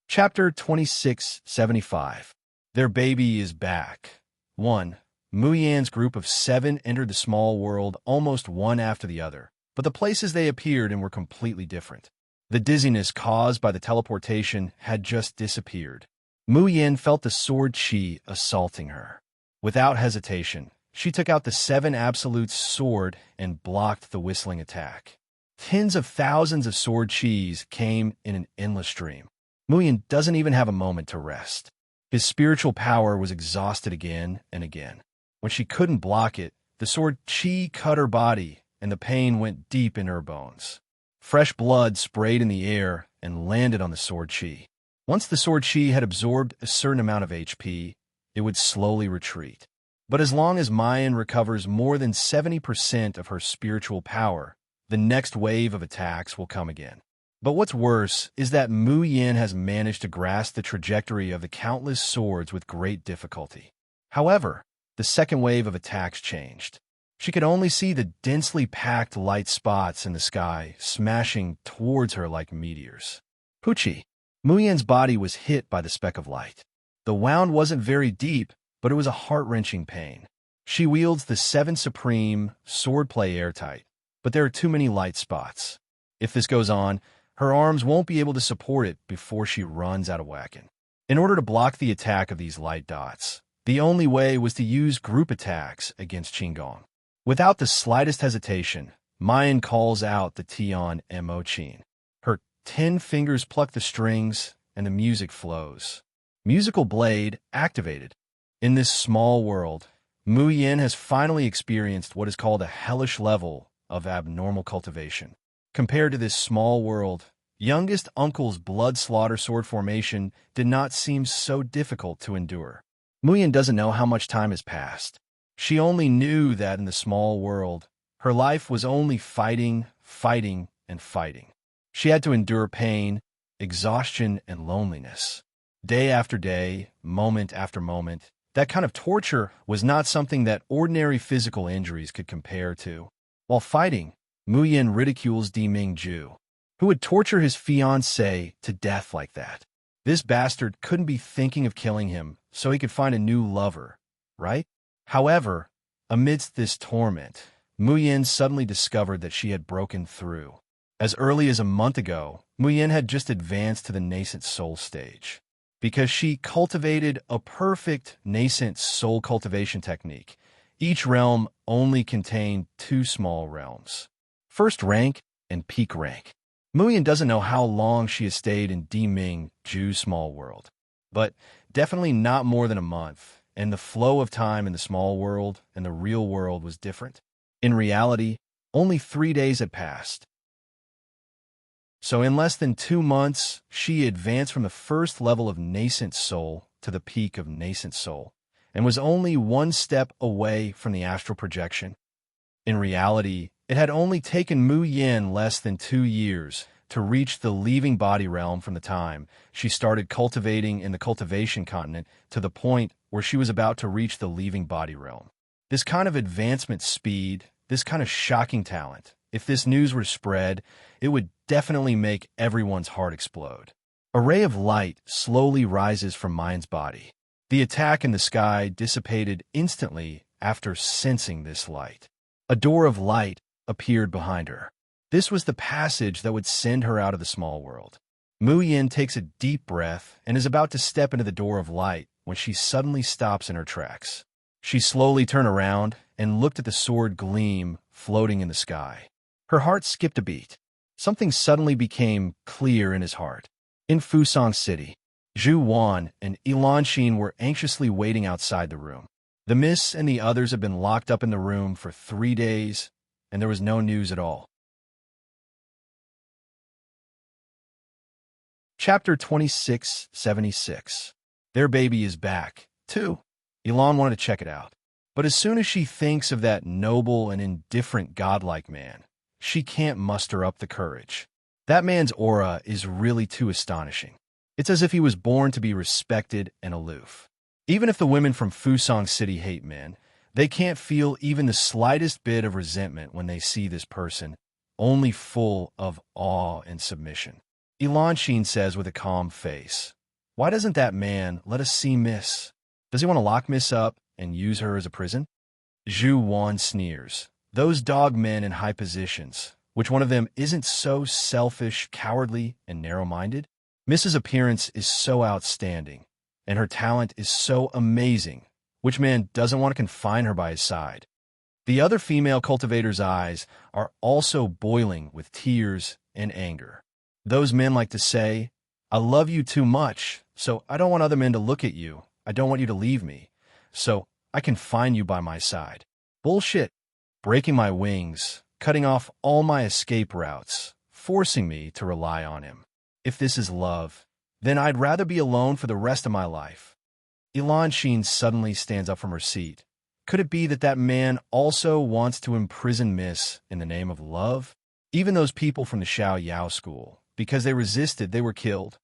Chapter 2675. Their baby is back. 1. Mu Yan's group of 7 entered the small world almost one after the other, but the places they appeared in were completely different. The dizziness caused by the teleportation had just disappeared. Mu Yan felt the sword chi assaulting her. Without hesitation, she took out the 7 Absolute's sword and blocked the whistling attack. Tens of thousands of sword chis came in an endless stream. Mu Yan doesn't even have a moment to rest. His spiritual power was exhausted again and again. When she couldn't block it, the sword chi cut her body, and the pain went deep in her bones. Fresh blood sprayed in the air and landed on the sword chi. Once the sword chi had absorbed a certain amount of HP, it would slowly retreat. But as long as Mayan recovers more than 70% of her spiritual power, the next wave of attacks will come again. But what's worse is that Mu Yin has managed to grasp the trajectory of the countless swords with great difficulty. However, the second wave of attacks changed. She could only see the densely packed light spots in the sky smashing towards her like meteors. Pucci. Mu Yan's body was hit by the speck of light. The wound wasn't very deep, but it was a heart-wrenching pain. She wields the 7 Supreme swordplay airtight, but there are too many light spots. If this goes on, her arms won't be able to support it before she runs out of whacking. In order to block the attack of these light dots, the only way was to use group attacks against Qinggong. Without the slightest hesitation, Mayan calls out the Tian Mo Qin. Her 10 fingers pluck the strings, and the music flows. Musical blade activated. In this small world, Mu Yin has finally experienced what is called a hellish level of abnormal cultivation. Compared to this small world, youngest uncle's blood slaughter sword formation did not seem so difficult to endure. Mu Yin doesn't know how much time has passed. She only knew that in the small world, her life was only fighting, fighting, and fighting. She had to endure pain, exhaustion, and loneliness. Day after day, moment after moment, that kind of torture was not something that ordinary physical injuries could compare to. While fighting, Muyin ridicules Diming Ju. Who would torture his fiancée to death like that? This bastard couldn't be thinking of killing him so he could find a new lover, right? However, amidst this torment, Muyin suddenly discovered that she had broken through. As early as a month ago, Muyin had just advanced to the nascent soul stage. Because she cultivated a perfect nascent soul cultivation technique, each realm only contained 2 small realms. First rank and peak rank. Muyin doesn't know how long she has stayed in Diming Ju's small world, but definitely not more than a month, and the flow of time in the small world and the real world was different. In reality, only 3 days had passed. So in less than 2 months, she advanced from the first level of nascent soul to the peak of nascent soul, and was only 1 step away from the astral projection. In reality, it had only taken Muyin less than 2 years to reach the leaving body realm from the time she started cultivating in the cultivation continent to the point where she was about to reach the leaving body realm. This kind of advancement speed, this kind of shocking talent, if this news were spread, it would definitely make everyone's heart explode. A ray of light slowly rises from Muyin's body. The attack in the sky dissipated instantly after sensing this light. A door of light appeared behind her. This was the passage that would send her out of the small world. Muyin takes a deep breath and is about to step into the door of light when she suddenly stops in her tracks. She slowly turned around and looked at the sword gleam floating in the sky. Her heart skipped a beat. Something suddenly became clear in his heart. In Fusang City, Zhu Wan and Elanxin were anxiously waiting outside the room. The miss and the others had been locked up in the room for 3 days, and there was no news at all. Chapter 2676. Their baby is back, too. Elan wanted to check it out. But as soon as she thinks of that noble and indifferent godlike man, she can't muster up the courage. That man's aura is really too astonishing. It's as if he was born to be respected and aloof. Even if the women from Fusang City hate men, they can't feel even the slightest bit of resentment when they see this person, only full of awe and submission. Elanxin says with a calm face, "Why doesn't that man let us see Miss? Does he want to lock Miss up and use her as a prison?" Zhu Wan sneers. Those dog men in high positions, which one of them isn't so selfish, cowardly, and narrow-minded? Miss's appearance is so outstanding, and her talent is so amazing. Which man doesn't want to confine her by his side? The other female cultivator's eyes are also boiling with tears and anger. Those men like to say, "I love you too much, so I don't want other men to look at you. I don't want you to leave me, so I confine you by my side." Bullshit. Breaking my wings, cutting off all my escape routes, forcing me to rely on him. If this is love, then I'd rather be alone for the rest of my life. Elanxin suddenly stands up from her seat. Could it be that that man also wants to imprison Miss in the name of love? Even those people from the Xiao Yao school, because they resisted, they were killed.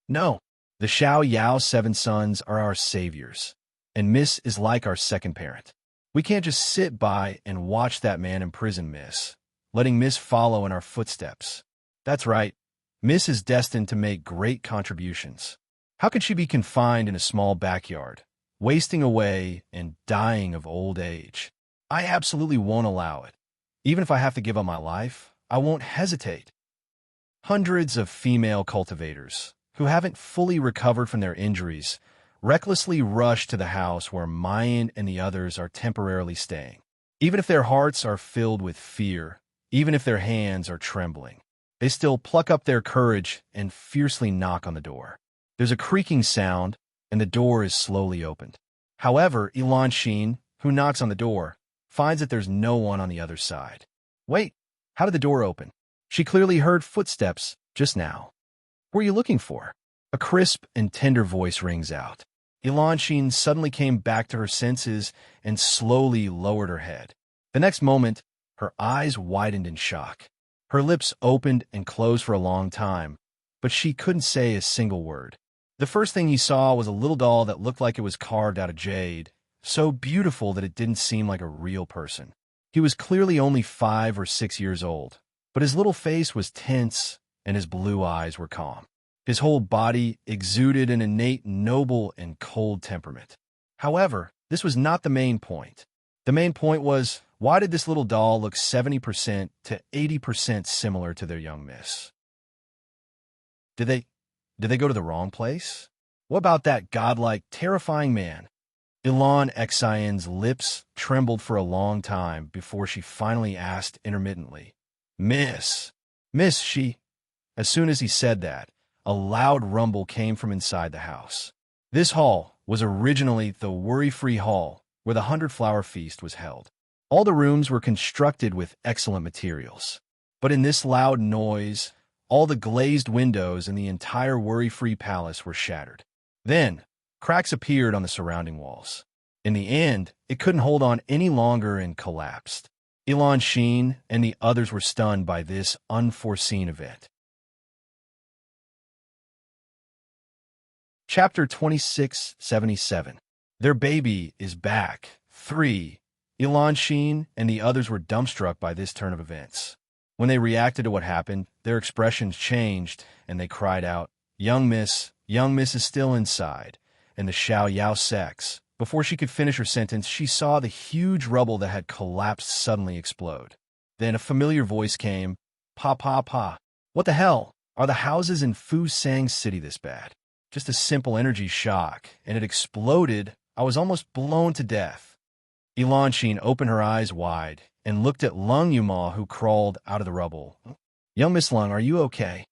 No, the Xiao Yao 7 sons are our saviors, and Miss is like our second parent. We can't just sit by and watch that man imprison Miss, letting Miss follow in our footsteps. That's right, Miss is destined to make great contributions. How could she be confined in a small backyard, wasting away and dying of old age? I absolutely won't allow it. Even if I have to give up my life, I won't hesitate. Hundreds of female cultivators, who haven't fully recovered from their injuries, recklessly rush to the house where Muyin and the others are temporarily staying. Even if their hearts are filled with fear, even if their hands are trembling, they still pluck up their courage and fiercely knock on the door. There's a creaking sound, and the door is slowly opened. However, Elanxin, who knocks on the door, finds that there's no one on the other side. Wait, how did the door open? She clearly heard footsteps just now. What were you looking for? A crisp and tender voice rings out. Elanxin suddenly came back to her senses and slowly lowered her head. The next moment, her eyes widened in shock. Her lips opened and closed for a long time, but she couldn't say a single word. The first thing he saw was a little doll that looked like it was carved out of jade, so beautiful that it didn't seem like a real person. He was clearly only 5 or 6 years old, but his little face was tense and his blue eyes were calm. His whole body exuded an innate noble and cold temperament. However, this was not the main point. The main point was, why did this little doll look 70% to 80% similar to their young miss? Did they go to the wrong place? What about that godlike, terrifying man? Ilan Exian's lips trembled for a long time before she finally asked intermittently, Miss, she. As soon as he said that, a loud rumble came from inside the house. This hall was originally the worry-free hall where the 100-flower feast was held. All the rooms were constructed with excellent materials. But in this loud noise, all the glazed windows in the entire worry-free palace were shattered. Then, cracks appeared on the surrounding walls. In the end, it couldn't hold on any longer and collapsed. Ilan Sheen and the others were stunned by this unforeseen event. Chapter 2677. Their baby is back. 3. Ilan Sheen and the others were dumbstruck by this turn of events. When they reacted to what happened, their expressions changed, and they cried out, Young Miss is still inside, and the Xiao Yao sex. Before she could finish her sentence, she saw the huge rubble that had collapsed suddenly explode. Then a familiar voice came, Pa pa pa. What the hell? Are the houses in Fu Sang City this bad? Just a simple energy shock, and it exploded. I was almost blown to death. Ilan Sheen opened her eyes wide and looked at Lung Yuma, who crawled out of the rubble. Young Miss Lung, are you okay?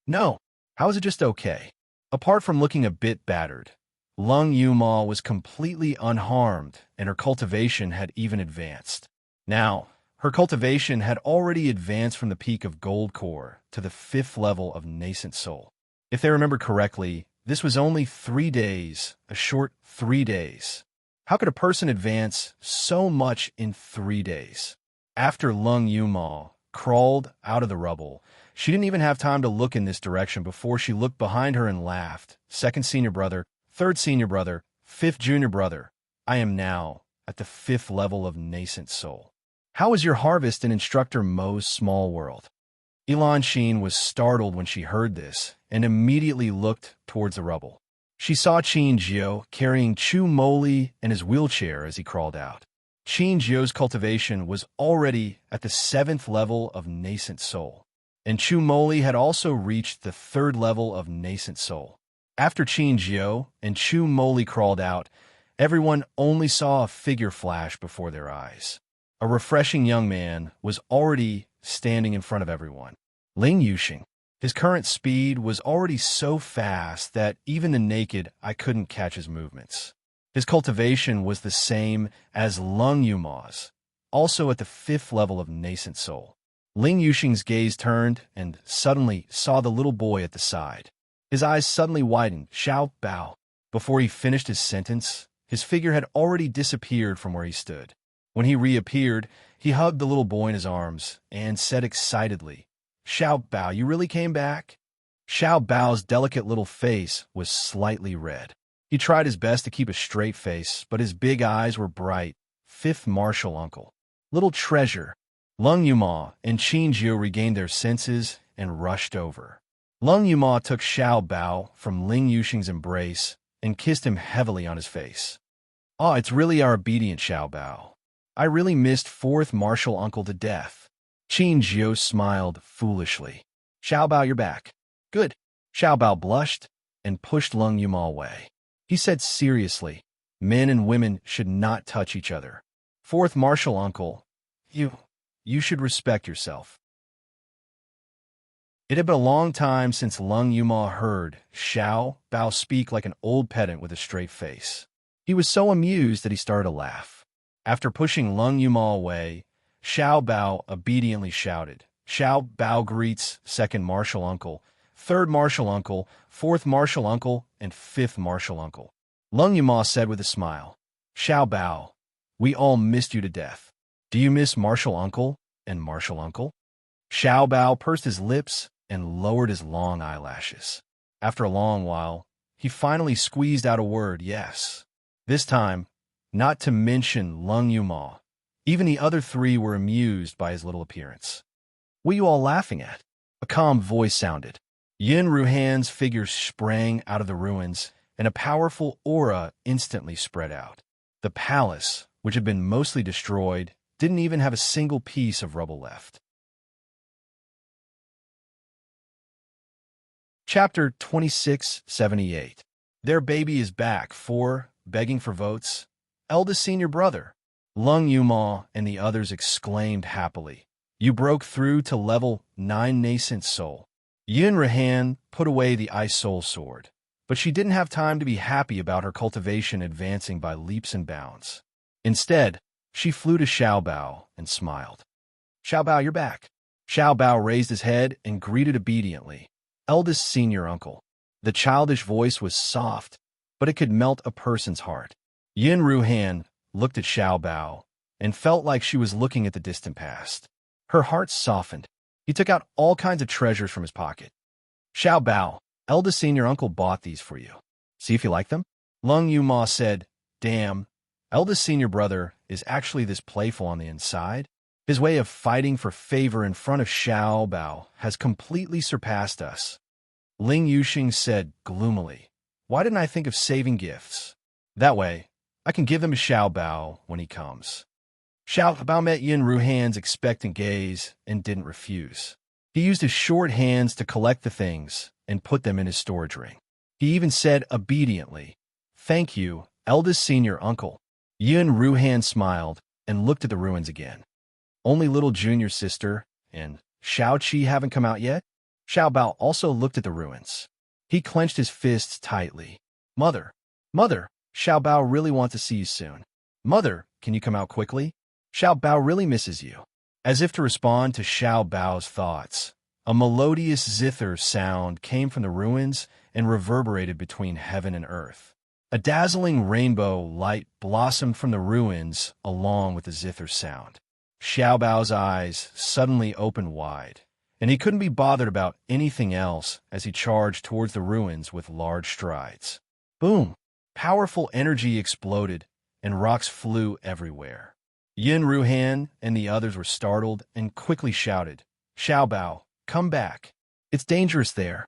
No. How is it just okay? Apart from looking a bit battered, Lung Yuma was completely unharmed, and her cultivation had even advanced. Now, her cultivation had already advanced from the peak of Gold Core to the 5th level of Nascent Soul. If they remember correctly, this was only 3 days, a short 3 days. How could a person advance so much in 3 days? After Lung Yuma crawled out of the rubble, she didn't even have time to look in this direction before she looked behind her and laughed. 2nd senior brother, 3rd senior brother, 5th junior brother. I am now at the 5th level of Nascent Soul. How is your harvest in Instructor Mo's small world? Ilan Sheen was startled when she heard this and immediately looked towards the rubble. She saw Qin Jiao carrying Chu Moli and his wheelchair as he crawled out. Qin Jiao's cultivation was already at the 7th level of Nascent Soul, and Chu Moli had also reached the 3rd level of Nascent Soul. After Qin Jiao and Chu Moli crawled out, everyone only saw a figure flash before their eyes. A refreshing young man was already standing in front of everyone. Ling Yuxing. His current speed was already so fast that even the naked eye couldn't catch his movements. His cultivation was the same as Lung Yuma's, also at the 5th level of Nascent Soul. Ling Yuxing's gaze turned and suddenly saw the little boy at the side. His eyes suddenly widened. Xiao Bao. Before he finished his sentence, his figure had already disappeared from where he stood. When he reappeared, he hugged the little boy in his arms and said excitedly, Xiao Bao, you really came back? Xiao Bao's delicate little face was slightly red. He tried his best to keep a straight face, but his big eyes were bright. 5th martial uncle. Little treasure. Lung Yuma and Qin Jiao regained their senses and rushed over. Lung Yuma took Xiao Bao from Ling Yuxing's embrace and kissed him heavily on his face. Oh, it's really our obedient Xiao Bao. I really missed 4th martial uncle to death. Qin Jiao smiled foolishly. Xiao Bao, you're back. Good. Xiao Bao blushed and pushed Lung Yuma away. He said seriously, men and women should not touch each other. 4th martial uncle, you should respect yourself. It had been a long time since Lung Yuma heard Xiao Bao speak like an old pedant with a straight face. He was so amused that he started to laugh. After pushing Lung Yuma away, Xiao Bao obediently shouted, Xiao Bao greets 2nd martial uncle, 3rd martial uncle, 4th martial uncle, and 5th martial uncle. Lung Yuma said with a smile, Xiao Bao, we all missed you to death. Do you miss martial uncle and martial uncle? Xiao Bao pursed his lips and lowered his long eyelashes. After a long while, he finally squeezed out a word, yes. This time, not to mention Lung Yuma, Even the other three were amused by his little appearance. "What are you all laughing at?" A calm voice sounded. Yin Ruhan's figure sprang out of the ruins, and a powerful aura instantly spread out. The palace, which had been mostly destroyed, didn't even have a single piece of rubble left. Chapter 2678. Their baby is back. 4. Begging for votes. Eldest senior brother. Lung Yuma and the others exclaimed happily. You broke through to level 9 nascent soul. Yin Rahan put away the ice soul sword, but she didn't have time to be happy about her cultivation advancing by leaps and bounds. Instead, she flew to Xiao Bao and smiled. Xiao Bao, you're back. Xiao Bao raised his head and greeted obediently. Eldest senior uncle. The childish voice was soft, but it could melt a person's heart. Yin Ruhan looked at Xiao Bao and felt like she was looking at the distant past. Her heart softened. He took out all kinds of treasures from his pocket. Xiao Bao, eldest senior uncle bought these for you. See if you like them? Lung Yuma said, Damn, eldest senior brother is actually this playful on the inside. His way of fighting for favor in front of Xiao Bao has completely surpassed us. Ling Yuxing said gloomily, Why didn't I think of saving gifts? That way, I can give them to Xiao Bao when he comes. Xiao Bao met Yin Ruhan's expectant gaze and didn't refuse. He used his short hands to collect the things and put them in his storage ring. He even said obediently, Thank you, eldest senior uncle. Yin Ruhan smiled and looked at the ruins again. Only little junior sister and Xiao Qi haven't come out yet? Xiao Bao also looked at the ruins. He clenched his fists tightly. Mother, Xiao Bao really wants to see you soon. Mother, can you come out quickly? Xiao Bao really misses you. As if to respond to Xiao Bao's thoughts, a melodious zither sound came from the ruins and reverberated between heaven and earth. A dazzling rainbow light blossomed from the ruins along with the zither sound. Xiao Bao's eyes suddenly opened wide, and he couldn't be bothered about anything else as he charged towards the ruins with large strides. Boom! Powerful energy exploded, and rocks flew everywhere. Yin Ruhan and the others were startled and quickly shouted, Xiao Bao, come back. It's dangerous there.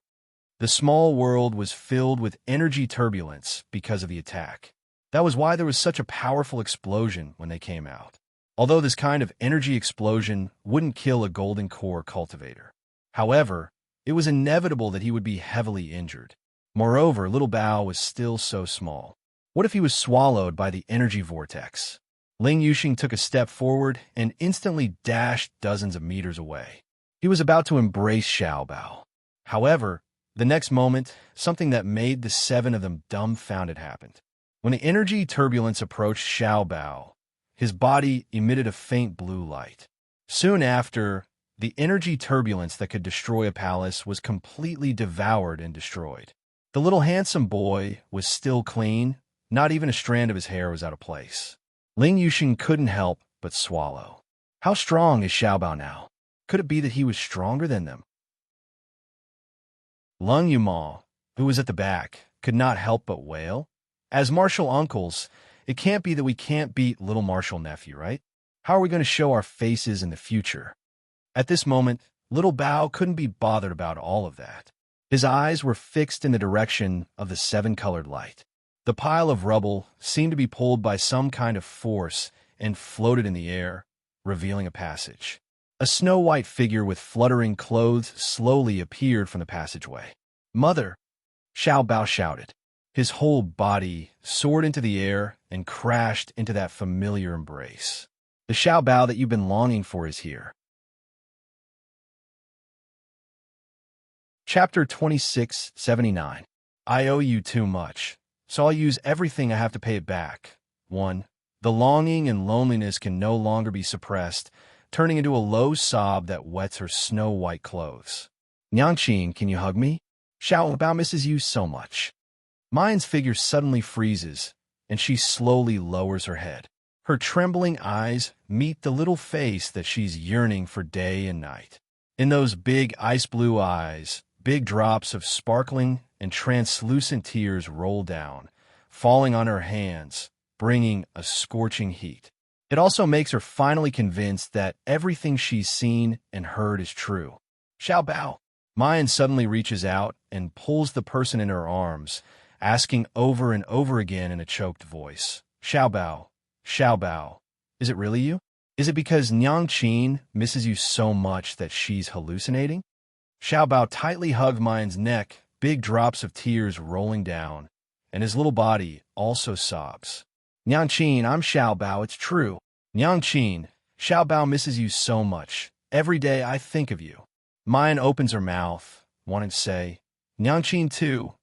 The small world was filled with energy turbulence because of the attack. That was why there was such a powerful explosion when they came out. Although this kind of energy explosion wouldn't kill a golden core cultivator. However, it was inevitable that he would be heavily injured. Moreover, little Bao was still so small. What if he was swallowed by the energy vortex? Ling Yuxing took a step forward and instantly dashed dozens of meters away. He was about to embrace Xiao Bao. However, the next moment, something that made the 7 of them dumbfounded happened. When the energy turbulence approached Xiao Bao, his body emitted a faint blue light. Soon after, the energy turbulence that could destroy a palace was completely devoured and destroyed. The little handsome boy was still clean, not even a strand of his hair was out of place. Ling Yuxing couldn't help but swallow. How strong is Xiao Bao now? Could it be that he was stronger than them? Lung Yuma, who was at the back, could not help but wail. As martial uncles, it can't be that we can't beat little martial nephew, right? How are we going to show our faces in the future? At this moment, little Bao couldn't be bothered about all of that. His eyes were fixed in the direction of the 7-colored light. The pile of rubble seemed to be pulled by some kind of force and floated in the air, revealing a passage. A snow-white figure with fluttering clothes slowly appeared from the passageway. Mother! Xiao Bao shouted. His whole body soared into the air and crashed into that familiar embrace. The Xiao Bao that you've been longing for is here. Chapter 2679. I owe you too much, so I'll use everything I have to pay it back. 1. The longing and loneliness can no longer be suppressed, turning into a low sob that wets her snow-white clothes. Nyangqing, can you hug me? Xiao Bao misses you so much. Mine's figure suddenly freezes, and she slowly lowers her head. Her trembling eyes meet the little face that she's yearning for day and night. In those big ice-blue eyes, big drops of sparkling and translucent tears roll down, falling on her hands, bringing a scorching heat. It also makes her finally convinced that everything she's seen and heard is true. Xiao Bao. Mayan suddenly reaches out and pulls the person in her arms, asking over and over again in a choked voice, Xiao Bao, Xiao Bao, is it really you? Is it because Nyang Qin misses you so much that she's hallucinating? Xiao Bao tightly hugged Mayan's neck, big drops of tears rolling down, and his little body also sobs. Nyang Qin, I'm Xiao Bao, it's true. Nyang Qin, Xiao Bao misses you so much. Every day I think of you. Mayan opens her mouth, wanting to say, Nyang Qin too,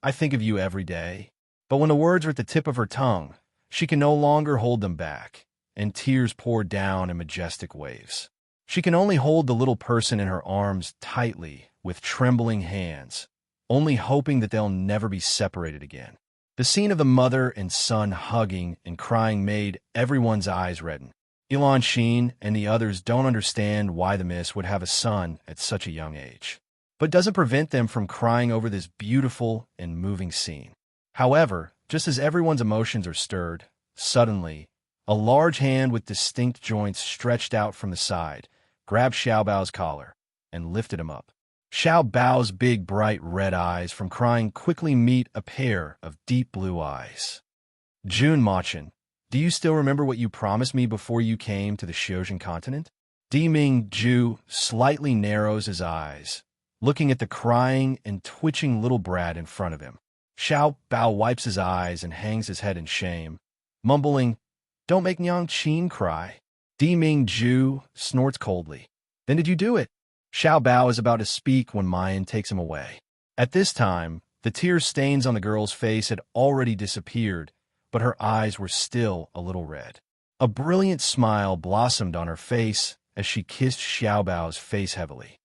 I think of you every day. But when the words are at the tip of her tongue, she can no longer hold them back, and tears pour down in majestic waves. She can only hold the little person in her arms tightly with trembling hands, only hoping that they'll never be separated again. The scene of the mother and son hugging and crying made everyone's eyes redden. Ilan Sheen and the others don't understand why the miss would have a son at such a young age, but doesn't prevent them from crying over this beautiful and moving scene. However, just as everyone's emotions are stirred, suddenly, a large hand with distinct joints stretched out from the side grabbed Xiao Bao's collar and lifted him up. Xiao Bao's big, bright red eyes from crying quickly meet a pair of deep blue eyes. Jun Machin, do you still remember what you promised me before you came to the Xiozhen continent? Di Ming Ju slightly narrows his eyes, looking at the crying and twitching little brat in front of him. Xiao Bao wipes his eyes and hangs his head in shame, mumbling, Don't make Nyang Qin cry. Di Ming Ju snorts coldly. Then did you do it? Xiao Bao is about to speak when Mayan takes him away. At this time, the tear stains on the girl's face had already disappeared, but her eyes were still a little red. A brilliant smile blossomed on her face as she kissed Xiao Bao's face heavily.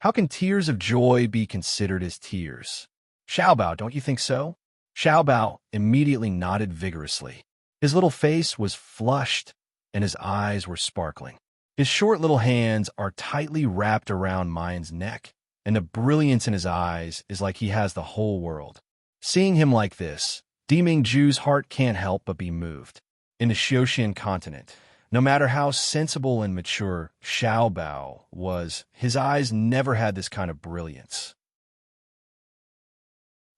How can tears of joy be considered as tears? Xiao Bao, don't you think so? Xiao Bao immediately nodded vigorously. His little face was flushed, and his eyes were sparkling. His short little hands are tightly wrapped around Mayan's neck, and the brilliance in his eyes is like he has the whole world. Seeing him like this, Di Mingju's heart can't help but be moved. In the Xioshan continent, no matter how sensible and mature Xiao Bao was, his eyes never had this kind of brilliance.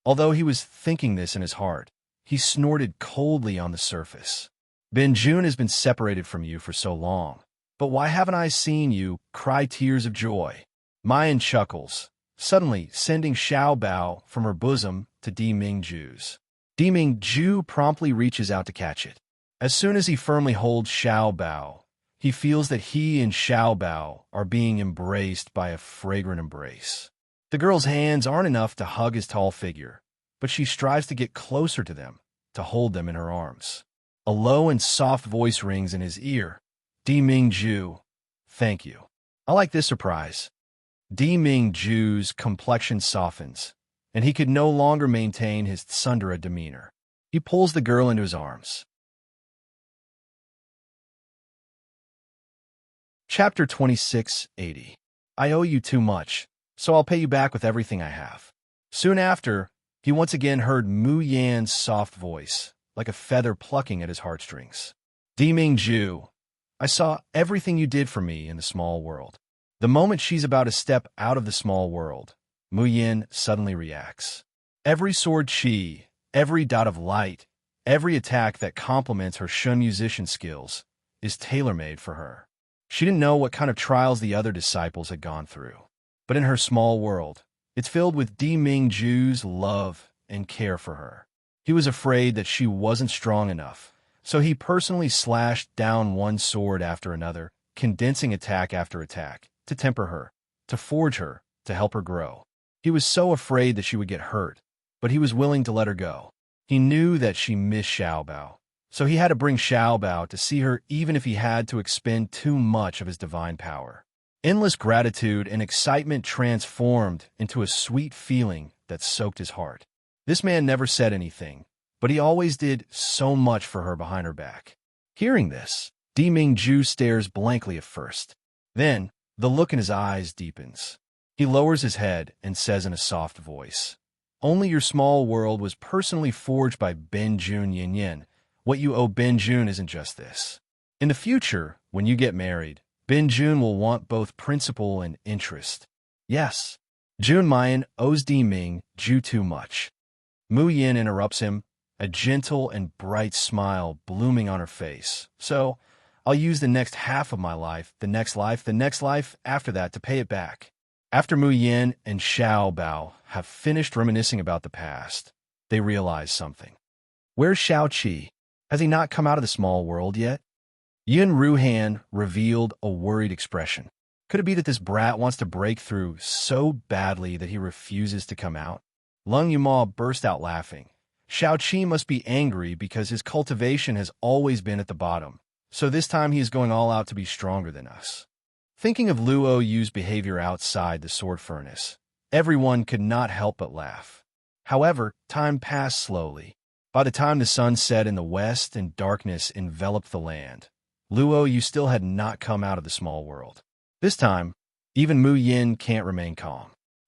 Although he was thinking this in his heart, he snorted coldly on the surface. Benjun has been separated from you for so long, but why haven't I seen you cry tears of joy? Mayan chuckles, suddenly sending Xiao Bao from her bosom to Di Mingju's. Di Mingju promptly reaches out to catch it. As soon as he firmly holds Xiao Bao, he feels that he and Xiao Bao are being embraced by a fragrant embrace. The girl's hands aren't enough to hug his tall figure, but she strives to get closer to them, to hold them in her arms. A low and soft voice rings in his ear. Di Mingju, thank you. I like this surprise. Di Mingju's complexion softens, and he could no longer maintain his tsundere demeanor. He pulls the girl into his arms. Chapter 2680. I owe you too much, so I'll pay you back with everything I have. Soon after, he once again heard Mu Yan's soft voice, like a feather plucking at his heartstrings. Di Mingju, I saw everything you did for me in the small world. The moment she's about to step out of the small world, Mu Yan suddenly reacts. Every sword chi, every dot of light, every attack that complements her Shun musician skills is tailor-made for her. She didn't know what kind of trials the other disciples had gone through, but in her small world, it's filled with Di Mingju's love and care for her. He was afraid that she wasn't strong enough, so he personally slashed down one sword after another, condensing attack after attack, to temper her, to forge her, to help her grow. He was so afraid that she would get hurt, but he was willing to let her go. He knew that she missed Xiao Bao, so he had to bring Xiao Bao to see her even if he had to expend too much of his divine power. Endless gratitude and excitement transformed into a sweet feeling that soaked his heart. This man never said anything, but he always did so much for her behind her back. Hearing this, Di Mingju stares blankly at first. Then, the look in his eyes deepens. He lowers his head and says in a soft voice, Only your small world was personally forged by Benjun Yin Yin. What you owe Benjun isn't just this. In the future, when you get married, Ben Jun will want both principal and interest. Yes, Jun Mayan owes Di Ming Ju too much. Mu Yin interrupts him, a gentle and bright smile blooming on her face. So, I'll use the next half of my life, the next life after that to pay it back. After Mu Yin and Xiao Bao have finished reminiscing about the past, they realize something. Where's Xiao Qi? Has he not come out of the small world yet? Yin Ruhan revealed a worried expression. Could it be that this brat wants to break through so badly that he refuses to come out? Lung Yuma burst out laughing. Xiao Qi must be angry because his cultivation has always been at the bottom, so this time he is going all out to be stronger than us. Thinking of Luo Yu's behavior outside the sword furnace, everyone could not help but laugh. However, time passed slowly. By the time the sun set in the west and darkness enveloped the land, Luo Yu still had not come out of the small world. This time, even Mu Yin can't remain calm.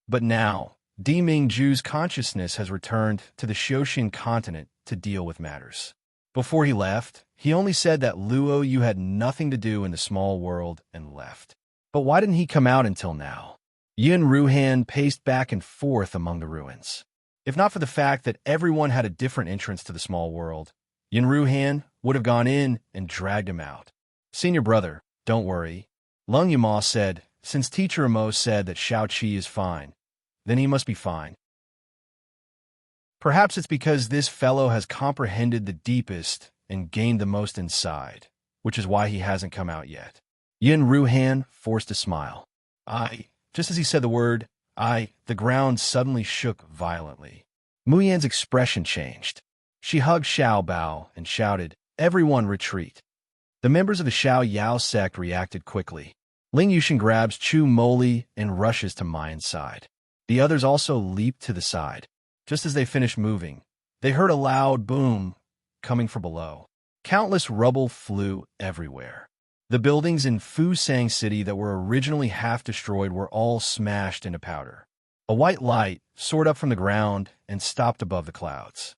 But now, Di Mingju's consciousness has returned to the Xiaoxin continent to deal with matters. Before he left, he only said that Luo Yu had nothing to do in the small world and left. But why didn't he come out until now? Yin Ruhan paced back and forth among the ruins. If not for the fact that everyone had a different entrance to the small world, Yin Ruhan would have gone in and dragged him out. Senior brother, don't worry. Lung Yuma said, since Teacher Amo said that Xiao Qi is fine, then he must be fine. Perhaps it's because this fellow has comprehended the deepest and gained the most inside, which is why he hasn't come out yet. Yin Ruhan forced a smile. Just as he said the word, the ground suddenly shook violently. Mu Yan's expression changed. She hugged Xiao Bao and shouted, everyone retreat. The members of the Xiao Yao sect reacted quickly. Ling Yushin grabs Chu Moli and rushes to Mayan's side. The others also leaped to the side. Just as they finished moving, they heard a loud boom coming from below. Countless rubble flew everywhere. The buildings in Fusang City that were originally half destroyed were all smashed into powder. A white light soared up from the ground and stopped above the clouds.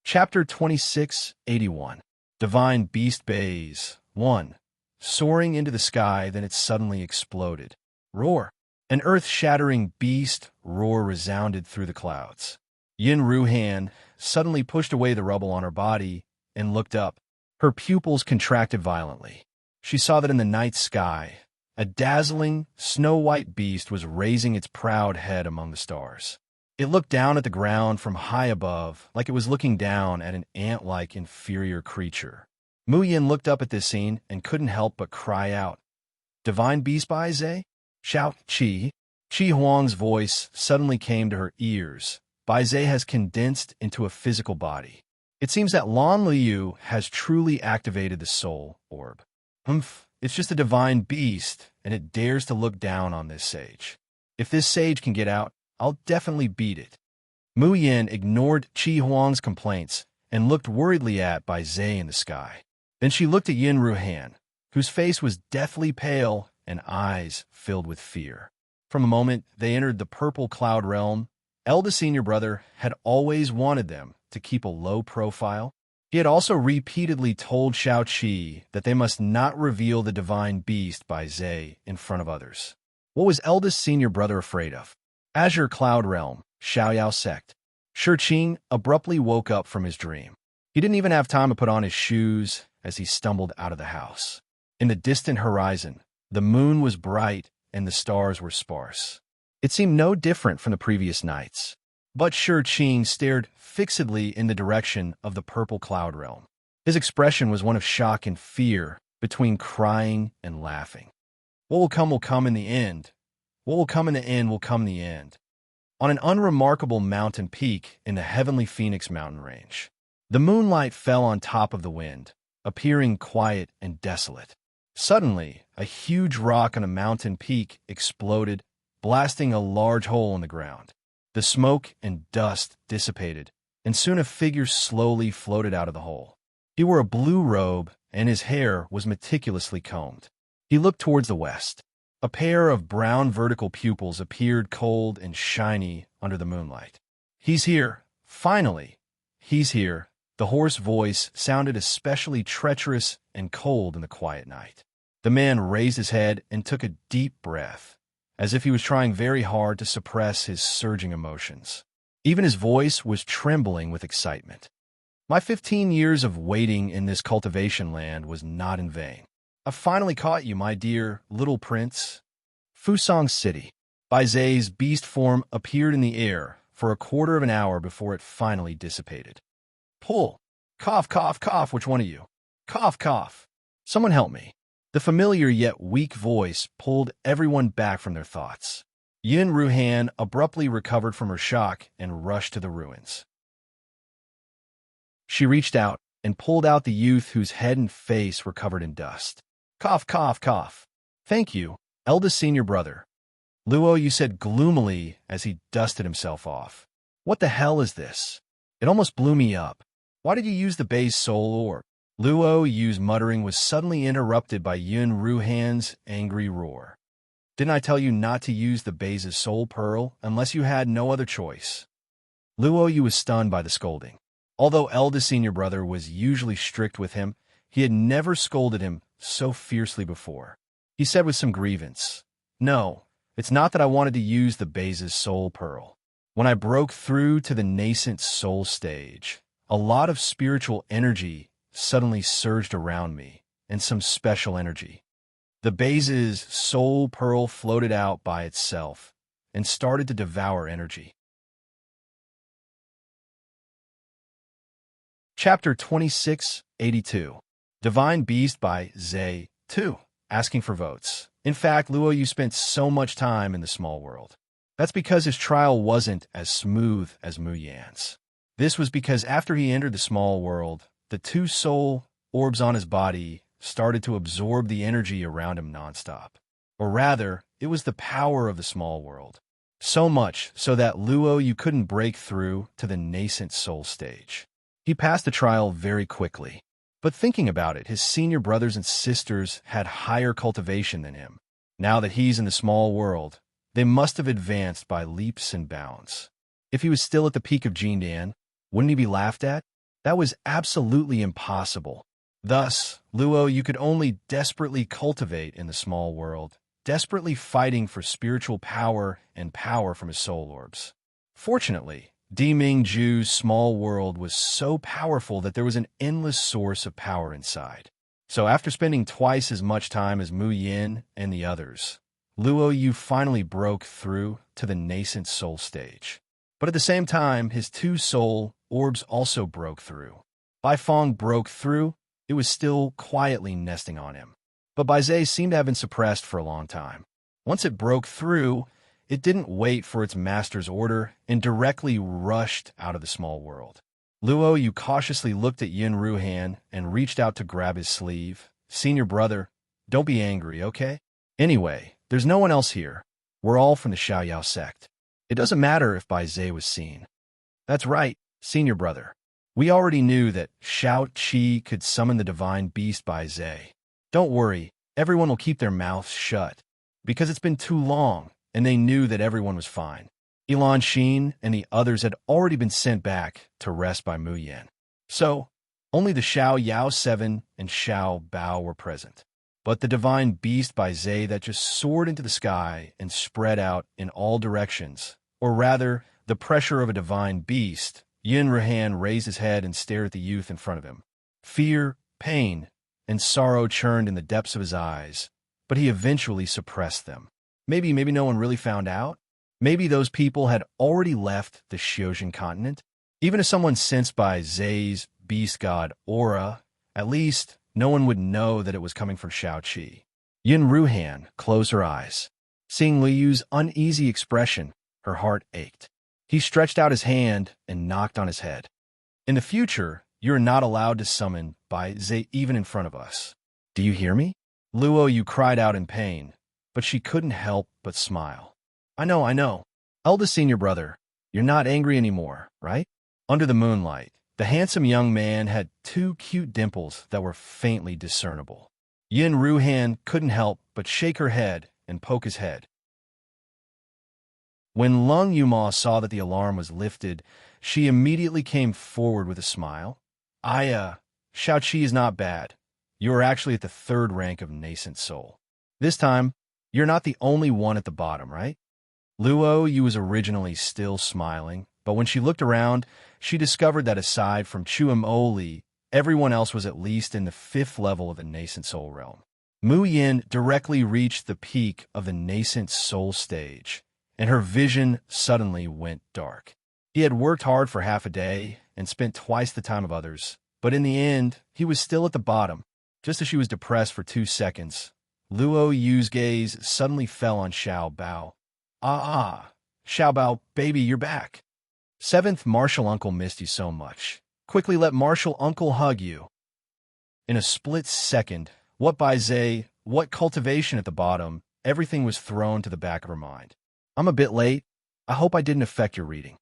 Chapter 2681. Divine Beast Bays 1. Soaring into the sky, then it suddenly exploded. Roar! An earth-shattering beast roar resounded through the clouds. Yin Ruhan suddenly pushed away the rubble on her body and looked up. Her pupils contracted violently. She saw that in the night sky, a dazzling, snow-white beast was raising its proud head among the stars. It looked down at the ground from high above, like it was looking down at an ant-like inferior creature. Mu Yin looked up at this scene and couldn't help but cry out, Divine Beast by Zhe? Xiao Qi. Qi Huang's voice suddenly came to her ears. Bai Zhe has condensed into a physical body. It seems that Lan Liu has truly activated the soul orb. It's just a divine beast, and it dares to look down on this sage. If this sage can get out, I'll definitely beat it. Mu Yin ignored Qi Huang's complaints and looked worriedly at Bai Zhe in the sky. Then she looked at Yin Ruhan, whose face was deathly pale and eyes filled with fear. From the moment they entered the purple cloud realm, eldest senior brother had always wanted them to keep a low profile. He had also repeatedly told Xiao Qi that they must not reveal the divine beast by Zhe in front of others. What was eldest senior brother afraid of? Azure Cloud Realm, Xiaoyao Sect. Shiqing abruptly woke up from his dream. He didn't even have time to put on his shoes as he stumbled out of the house. In the distant horizon, the moon was bright and the stars were sparse. It seemed no different from the previous nights. But Shiqing stared fixedly in the direction of the purple cloud realm. His expression was one of shock and fear, between crying and laughing. What will come in the end. What will come in the end will come in the end. On an unremarkable mountain peak in the heavenly Phoenix mountain range, the moonlight fell on top of the wind, appearing quiet and desolate. Suddenly, a huge rock on a mountain peak exploded, blasting a large hole in the ground. The smoke and dust dissipated, and soon a figure slowly floated out of the hole. He wore a blue robe, and his hair was meticulously combed. He looked towards the west. A pair of brown vertical pupils appeared cold and shiny under the moonlight. He's here. Finally. He's here. The hoarse voice sounded especially treacherous and cold in the quiet night. The man raised his head and took a deep breath, as if he was trying very hard to suppress his surging emotions. Even his voice was trembling with excitement. My 15 years of waiting in this cultivation land was not in vain. I finally caught you, my dear little prince. Fusong City. Baize's beast form appeared in the air for a quarter of an hour before it finally dissipated. Pull. Cough, cough, cough, which one of you? Cough, cough. Someone help me. The familiar yet weak voice pulled everyone back from their thoughts. Yin Ruhan abruptly recovered from her shock and rushed to the ruins. She reached out and pulled out the youth whose head and face were covered in dust. Cough, cough, cough. Thank you, eldest senior brother. Luo, you said gloomily as he dusted himself off. What the hell is this? It almost blew me up. Why did you use the base soul orb? Luo Yu's muttering was suddenly interrupted by Yun Ruhan's angry roar. Didn't I tell you not to use the base's soul pearl unless you had no other choice? Luo Yu was stunned by the scolding. Although eldest senior brother was usually strict with him, he had never scolded him so fiercely before. He said with some grievance, No, it's not that I wanted to use the base's soul pearl. When I broke through to the nascent soul stage, a lot of spiritual energy suddenly surged around me, and some special energy. The base's soul pearl floated out by itself and started to devour energy. Chapter 2682. Divine Beast by Zhe 2. Asking for votes. In fact, Luo Yu spent so much time in the small world. That's because his trial wasn't as smooth as Mu Yan's. This was because after he entered the small world, the two soul orbs on his body started to absorb the energy around him nonstop. Or rather, it was the power of the small world. So much so that Luo Yu couldn't break through to the nascent soul stage. He passed the trial very quickly. But thinking about it, his senior brothers and sisters had higher cultivation than him. Now that he's in the small world, they must have advanced by leaps and bounds. If he was still at the peak of Jindan, wouldn't he be laughed at? That was absolutely impossible. Thus, Luo Yu could only desperately cultivate in the small world, desperately fighting for spiritual power and power from his soul orbs. Fortunately, Diming Ju's small world was so powerful that there was an endless source of power inside. So after spending twice as much time as Mu Yin and the others, Luo Yu finally broke through to the nascent soul stage. But at the same time, his two soul orbs also broke through. Baifeng broke through. It was still quietly nesting on him. But Baize seemed to have been suppressed for a long time. Once it broke through, it didn't wait for its master's order and directly rushed out of the small world. Luo Yu cautiously looked at Yin Ruhan and reached out to grab his sleeve. Senior brother, don't be angry, okay? Anyway, there's no one else here. We're all from the Xiaoyao sect. It doesn't matter if Baize was seen. That's right, senior brother. We already knew that Xiao Qi could summon the divine beast Baize. Don't worry, everyone will keep their mouths shut, because it's been too long, and they knew that everyone was fine. Ilan Xin and the others had already been sent back to rest by Mu Yan. So, only the Xiao Yao 7 and Xiao Bao were present. But the divine beast Baize that just soared into the sky and spread out in all directions, or rather, the pressure of a divine beast, Yin Ruhan raised his head and stared at the youth in front of him. Fear, pain, and sorrow churned in the depths of his eyes, but he eventually suppressed them. Maybe no one really found out. Maybe those people had already left the Xiojin continent. Even if someone sensed by Baize's beast god aura, at least no one would know that it was coming from Xiao Qi. Yin Ruhan closed her eyes. Seeing Liyu's uneasy expression, her heart ached. He stretched out his hand and knocked on his head. In the future, you're not allowed to summon Baize even in front of us. Do you hear me? Luo Yu cried out in pain, but she couldn't help but smile. I know. Eldest senior brother, you're not angry anymore, right? Under the moonlight, the handsome young man had two cute dimples that were faintly discernible. Yin Ruhan couldn't help but shake her head and poke his head. When Lung Yuma saw that the alarm was lifted, she immediately came forward with a smile. Shao-Chi is not bad. You are actually at the third rank of nascent soul. This time, you're not the only one at the bottom, right? Luo Yu was originally still smiling, but when she looked around, she discovered that aside from Chuam Oli, everyone else was at least in the fifth level of the nascent soul realm. Mu Yin directly reached the peak of the nascent soul stage, and her vision suddenly went dark. He had worked hard for half a day and spent twice the time of others, but in the end, he was still at the bottom. Just as she was depressed for 2 seconds, Luo Yu's gaze suddenly fell on Xiao Bao. Xiao Bao, baby, you're back. Seventh Martial Uncle missed you so much. Quickly let Martial Uncle hug you. In a split second, what Bai Zhe, what cultivation at the bottom, everything was thrown to the back of her mind. I'm a bit late. I hope I didn't affect your reading.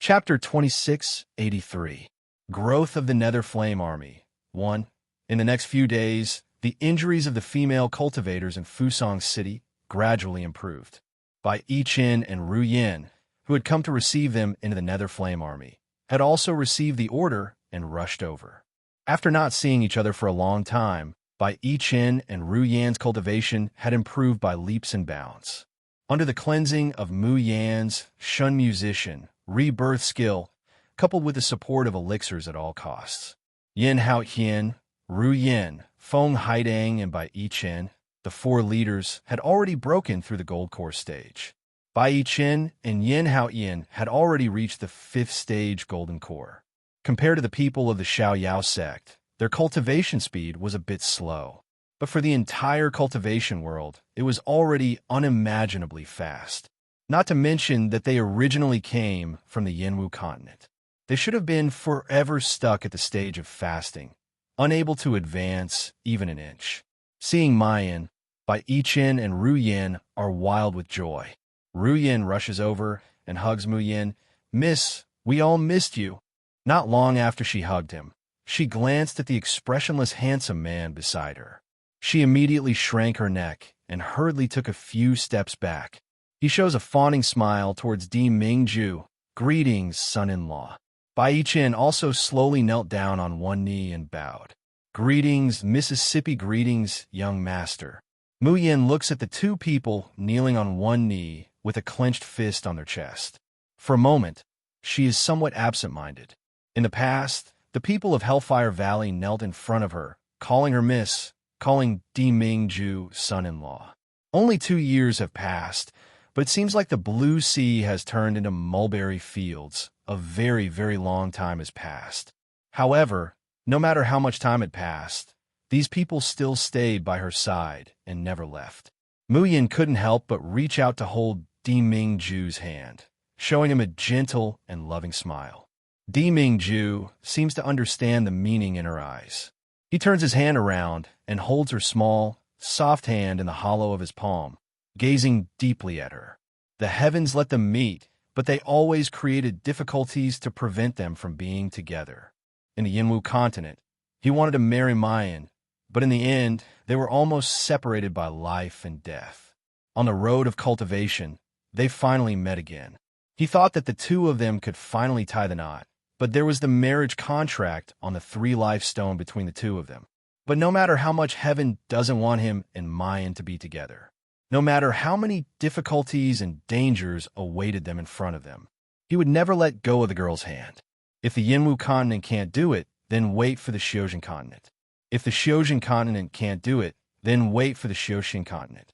Chapter 2683. Growth of the Nether Flame Army. 1. In the next few days, the injuries of the female cultivators in Fusong City gradually improved. Bai Yiqin and Ru Yin, who had come to receive them into the Nether Flame Army, had also received the order and rushed over. After not seeing each other for a long time, Bai Yiqin and Ru Yan's cultivation had improved by leaps and bounds. Under the cleansing of Mu Yan's Shun Musician, rebirth skill, coupled with the support of elixirs at all costs, Yin Haotian, Ru Yin, Feng Haidang, and Bai Yiqin, the 4 leaders, had already broken through the Gold Core stage. Bai Yiqin and Yin Haotian had already reached the 5th stage Golden Core. Compared to the people of the Xiaoyao sect, their cultivation speed was a bit slow. But for the entire cultivation world, it was already unimaginably fast. Not to mention that they originally came from the Yinwu continent. They should have been forever stuck at the stage of fasting, unable to advance even an inch. Seeing Mayan, Bai Yiqin and Ru Yin are wild with joy. Ru Yin rushes over and hugs Mu Yin. Miss, we all missed you. Not long after she hugged him, she glanced at the expressionless handsome man beside her. She immediately shrank her neck and hurriedly took a few steps back. He shows a fawning smile towards Di Mingju. Greetings, son-in-law. Bai Yiqin also slowly knelt down on one knee and bowed. Greetings, Mississippi, greetings, young master. Mu Yin looks at the 2 people kneeling on one knee with a clenched fist on their chest. For a moment, she is somewhat absent-minded. In the past, the people of Hellfire Valley knelt in front of her, calling her miss, calling Di Mingju son-in-law. Only 2 years have passed, but it seems like the blue sea has turned into mulberry fields. A very, very long time has passed. However, no matter how much time had passed, these people still stayed by her side and never left. Mu Yin couldn't help but reach out to hold Di Mingju's hand, showing him a gentle and loving smile. Di Mingju seems to understand the meaning in her eyes. He turns his hand around and holds her small, soft hand in the hollow of his palm, gazing deeply at her. The heavens let them meet, but they always created difficulties to prevent them from being together. In the Yinwu continent, he wanted to marry Mayan, but in the end, they were almost separated by life and death. On the road of cultivation, they finally met again. He thought that the 2 of them could finally tie the knot, but there was the marriage contract on the 3-life stone between the 2 of them. But no matter how much heaven doesn't want him and Mayan to be together, no matter how many difficulties and dangers awaited them in front of them, he would never let go of the girl's hand. If the Yinwu continent can't do it, then wait for the Xiojin continent. If the Xiojin continent can't do it, then wait for the Xiojin continent.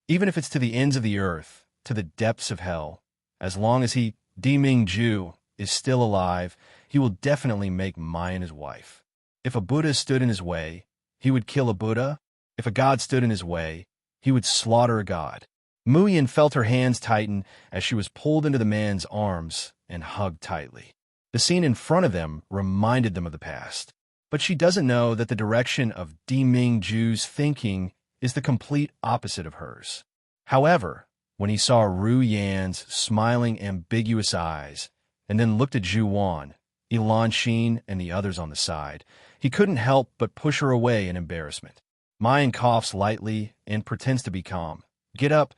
Even if it's to the ends of the earth, to the depths of hell, as long as Di Mingju is still alive, he will definitely make Mayan his wife. If a Buddha stood in his way, he would kill a Buddha. If a god stood in his way, he would slaughter a god. Mu Yin felt her hands tighten as she was pulled into the man's arms and hugged tightly. The scene in front of them reminded them of the past, but she doesn't know that the direction of Di Mingju's thinking is the complete opposite of hers. However, when he saw Ru Yan's smiling, ambiguous eyes, and then looked at Zhu Wan, Ilan Xin, and the others on the side, he couldn't help but push her away in embarrassment. Mayan coughs lightly and pretends to be calm. Get up,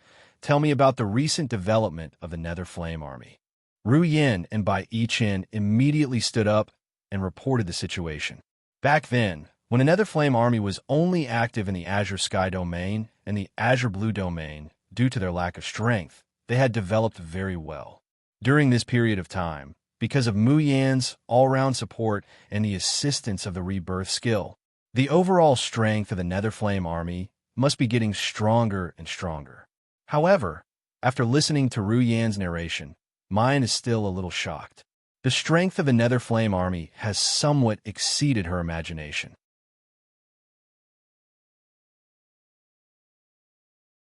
tell me about the recent development of the Nether Flame Army. Ru Yin and Bai Yichen immediately stood up and reported the situation. Back then, when the Nether Flame Army was only active in the Azure Sky domain and the Azure Blue domain due to their lack of strength, they had developed very well. During this period of time, because of Mu Yan's all-round support and the assistance of the rebirth skill, the overall strength of the Nether Flame Army must be getting stronger and stronger. However, after listening to Ru Yan's narration, mine is still a little shocked. The strength of the Nether Flame Army has somewhat exceeded her imagination.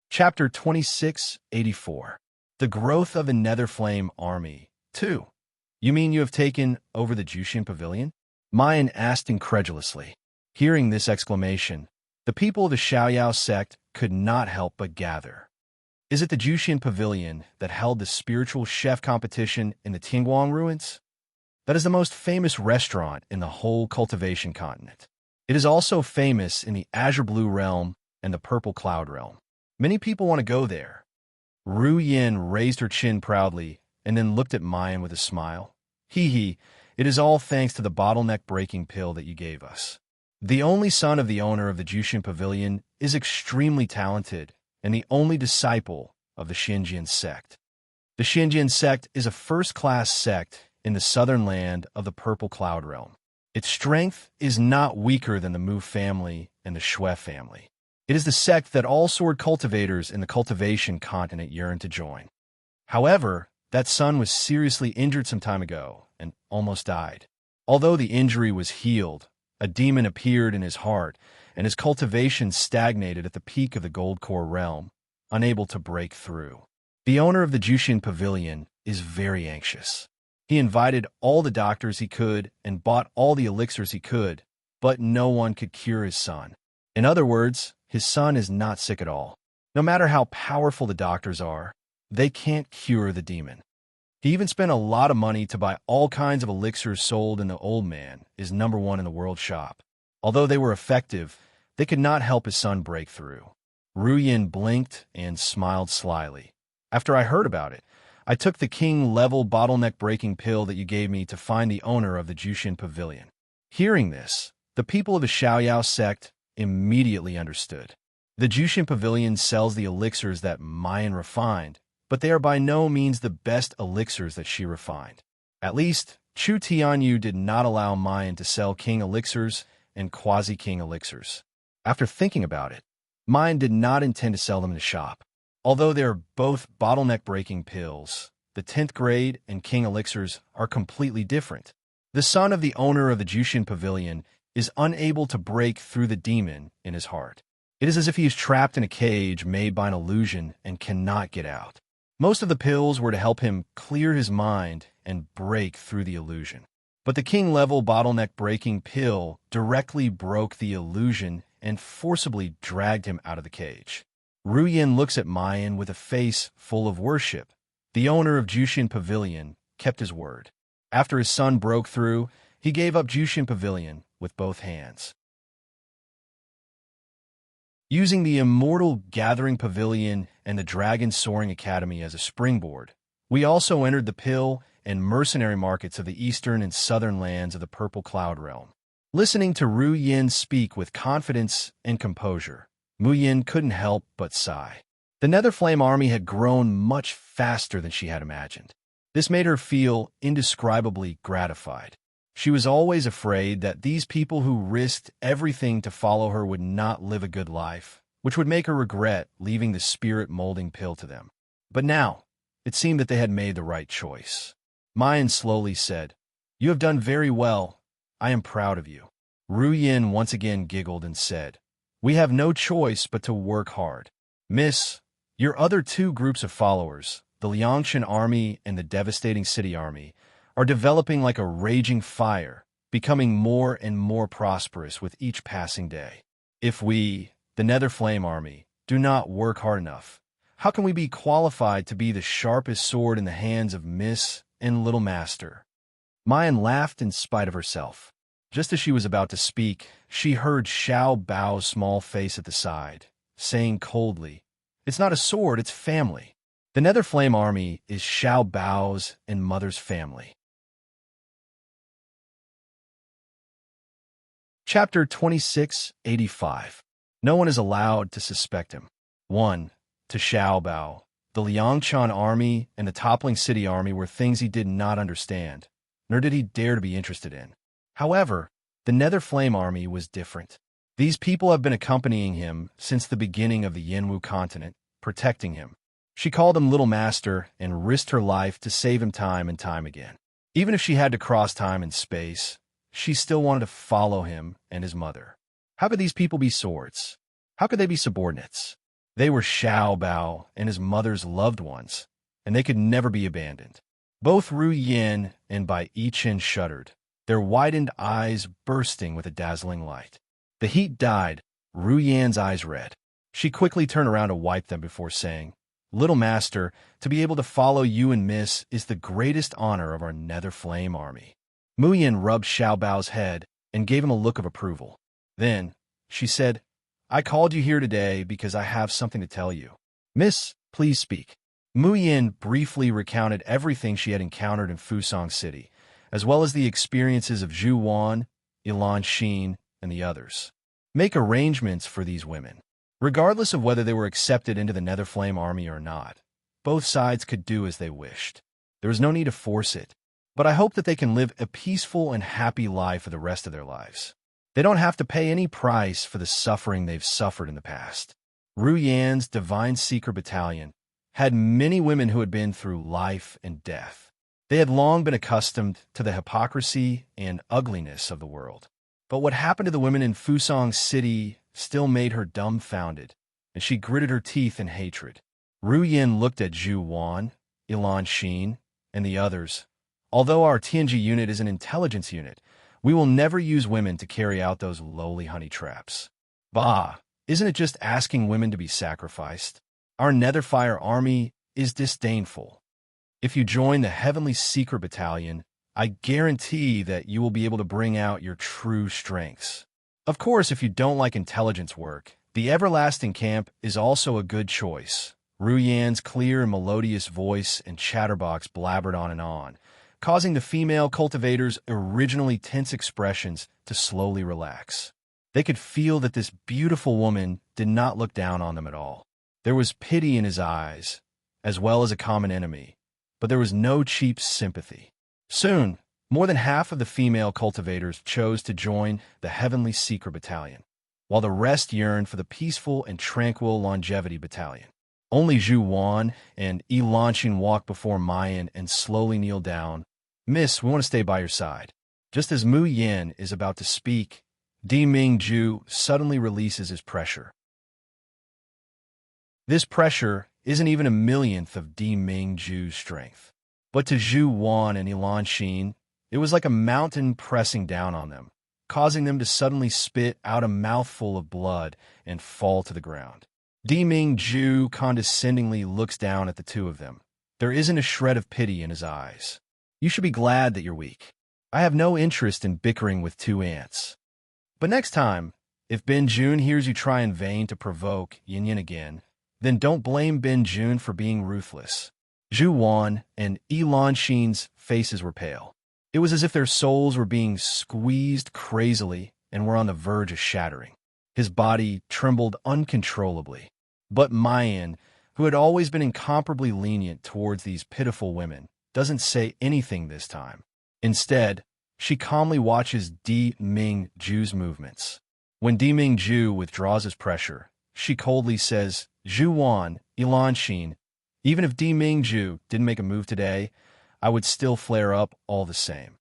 Chapter 2684. The Growth of the Nether Flame Army 2. You mean you have taken over the Jushin Pavilion? Mayan asked incredulously. Hearing this exclamation, the people of the Xiaoyao sect could not help but gather. Is it the Jushin Pavilion that held the spiritual chef competition in the Tingguang ruins? That is the most famous restaurant in the whole cultivation continent. It is also famous in the Azure Blue realm and the Purple Cloud realm. Many people want to go there. Ru Yin raised her chin proudly and then looked at Mayan with a smile. Hee, it is all thanks to the bottleneck-breaking pill that you gave us. The only son of the owner of the Jushin Pavilion is extremely talented and the only disciple of the Xinjian sect. The Xinjian sect is a first-class sect in the southern land of the Purple Cloud realm. Its strength is not weaker than the Mu family and the Shui family. It is the sect that all sword cultivators in the cultivation continent yearn to join. However, that son was seriously injured some time ago and almost died. Although the injury was healed, a demon appeared in his heart, and his cultivation stagnated at the peak of the Gold Core realm, unable to break through. The owner of the Jushin Pavilion is very anxious. He invited all the doctors he could and bought all the elixirs he could, but no one could cure his son. In other words, his son is not sick at all. No matter how powerful the doctors are, they can't cure the demon. He even spent a lot of money to buy all kinds of elixirs sold in the Old Man is #1 in the world shop. Although they were effective, they could not help his son break through. Ru Yin blinked and smiled slyly. After I heard about it, I took the king-level bottleneck-breaking pill that you gave me to find the owner of the Jushin Pavilion. Hearing this, the people of the Xiaoyao sect immediately understood. The Jushin Pavilion sells the elixirs that Mayan refined, but they are by no means the best elixirs that she refined. At least, Chu Tianyu did not allow Mayan to sell king elixirs and quasi-king elixirs. After thinking about it, Mayan did not intend to sell them in the shop. Although they are both bottleneck-breaking pills, the 10th grade and king elixirs are completely different. The son of the owner of the Jushin Pavilion is unable to break through the demon in his heart. It is as if he is trapped in a cage made by an illusion and cannot get out. Most of the pills were to help him clear his mind and break through the illusion. But the king-level bottleneck-breaking pill directly broke the illusion and forcibly dragged him out of the cage. Ru Yin looks at Mayan with a face full of worship. The owner of Jushin Pavilion kept his word. After his son broke through, he gave up Jushin Pavilion with both hands. Using the Immortal Gathering Pavilion and the Dragon Soaring Academy as a springboard, we also entered the pill and mercenary markets of the eastern and southern lands of the Purple Cloud realm. Listening to Ru Yin speak with confidence and composure, Mu Yin couldn't help but sigh. The Nether Flame Army had grown much faster than she had imagined. This made her feel indescribably gratified. She was always afraid that these people who risked everything to follow her would not live a good life, which would make her regret leaving the spirit-molding pill to them. But now, it seemed that they had made the right choice. Mayan slowly said, "You have done very well. I am proud of you." Ru Yin once again giggled and said, "We have no choice but to work hard. Miss, your other two groups of followers, the Liangshan Army and the Devastating City Army, are developing like a raging fire, becoming more and more prosperous with each passing day. If we, the Nether Flame Army, do not work hard enough, how can we be qualified to be the sharpest sword in the hands of Miss and Little Master?" Mayan laughed in spite of herself. Just as she was about to speak, she heard Xiao Bao's small face at the side, saying coldly, It's not a sword, it's family. The Nether Flame Army is Xiao Bao's and Mother's family. Chapter 2685. No one is allowed to suspect him. 1. To Xiao Bao. The Liangchan army and the Toppling City army were things he did not understand, nor did he dare to be interested in. However, the Nether Flame army was different. These people have been accompanying him since the beginning of the Yanwu continent, protecting him. She called him Little Master and risked her life to save him time and time again. Even if she had to cross time and space, she still wanted to follow him and his mother. How could these people be swords? How could they be subordinates? They were Xiao Bao and his mother's loved ones, and they could never be abandoned. Both Ru Yin and Bai Yichen shuddered, their widened eyes bursting with a dazzling light. The heat died, Ru Yan's eyes red. She quickly turned around to wipe them before saying, "Little Master, to be able to follow you and Miss is the greatest honor of our Nether Flame army." Mu Yin rubbed Xiao Bao's head and gave him a look of approval. Then, she said, "I called you here today because I have something to tell you. Miss, please speak." Mu Yin briefly recounted everything she had encountered in Fusong City, as well as the experiences of Zhu Wan, Ilan Xin, and the others. Make arrangements for these women. Regardless of whether they were accepted into the Nether Flame army or not, both sides could do as they wished. There was no need to force it, but I hope that they can live a peaceful and happy life for the rest of their lives. They don't have to pay any price for the suffering they've suffered in the past. Ru Yan's Divine Seeker Battalion had many women who had been through life and death. They had long been accustomed to the hypocrisy and ugliness of the world. But what happened to the women in Fusong City still made her dumbfounded, and she gritted her teeth in hatred. Ru Yin looked at Zhu Wan, Ilan Xin, and the others. Although our Tianji unit is an intelligence unit, we will never use women to carry out those lowly honey traps. Bah, isn't it just asking women to be sacrificed? Our Netherfire army is disdainful. If you join the Heavenly Seeker Battalion, I guarantee that you will be able to bring out your true strengths. Of course, if you don't like intelligence work, the Everlasting Camp is also a good choice. Ru Yan's clear and melodious voice and chatterbox blabbered on, causing the female cultivators' originally tense expressions to slowly relax. They could feel that this beautiful woman did not look down on them at all. There was pity in his eyes, as well as a common enemy, but there was no cheap sympathy. Soon, more than half of the female cultivators chose to join the Heavenly Seeker Battalion, while the rest yearned for the peaceful and tranquil Longevity Battalion. Only Zhu Wan and Ilan Xin walked before Mayan and slowly kneeled down. "Miss, we want to stay by your side." Just as Mu Yin is about to speak, Di Ming Ju suddenly releases his pressure. This pressure isn't even a millionth of Di Ming Ju's strength. But to Zhu Wan and Ilan Xin, it was like a mountain pressing down on them, causing them to suddenly spit out a mouthful of blood and fall to the ground. Di Ming Ju condescendingly looks down at the two of them. There isn't a shred of pity in his eyes. "You should be glad that you're weak. I have no interest in bickering with two ants. But next time, if Ben Jun hears you try in vain to provoke Yin Yin again, then don't blame Ben Jun for being ruthless." Zhu Wan and Ilan Xin's faces were pale. It was as if their souls were being squeezed crazily and were on the verge of shattering. His body trembled uncontrollably. But Mayan, who had always been incomparably lenient towards these pitiful women, doesn't say anything this time. Instead, she calmly watches Di Ming Ju's movements. When Di Ming Ju withdraws his pressure, she coldly says, "Zhu Wan, Ilan Xin, even if Di Ming Ju didn't make a move today, I would still flare up all the same."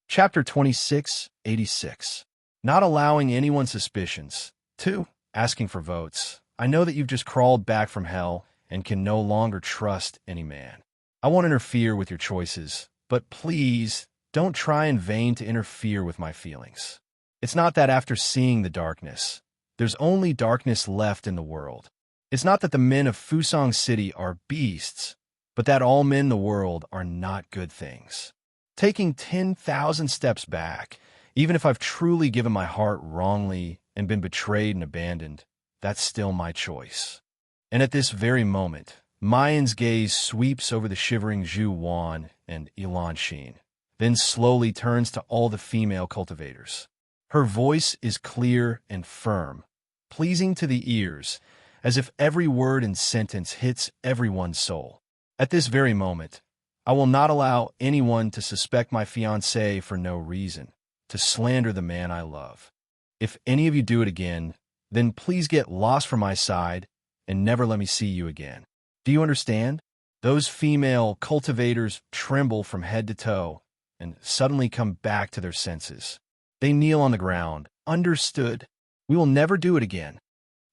Chapter 2686. Not allowing anyone's suspicions. 2. Asking for votes. I know that you've just crawled back from hell and can no longer trust any man. I won't interfere with your choices, but please don't try in vain to interfere with my feelings. It's not that after seeing the darkness, there's only darkness left in the world. It's not that the men of Fusong City are beasts, but that all men in the world are not good things. Taking 10,000 steps back, even if I've truly given my heart wrongly and been betrayed and abandoned, that's still my choice. And at this very moment, Mayan's gaze sweeps over the shivering Zhu Wan and Enchantress, then slowly turns to all the female cultivators. Her voice is clear and firm, pleasing to the ears, as if every word and sentence hits everyone's soul. At this very moment, I will not allow anyone to suspect my fiancé for no reason, to slander the man I love. If any of you do it again, then please get lost from my side and never let me see you again. Do you understand? Those female cultivators tremble from head to toe and suddenly come back to their senses. They kneel on the ground. Understood. We will never do it again.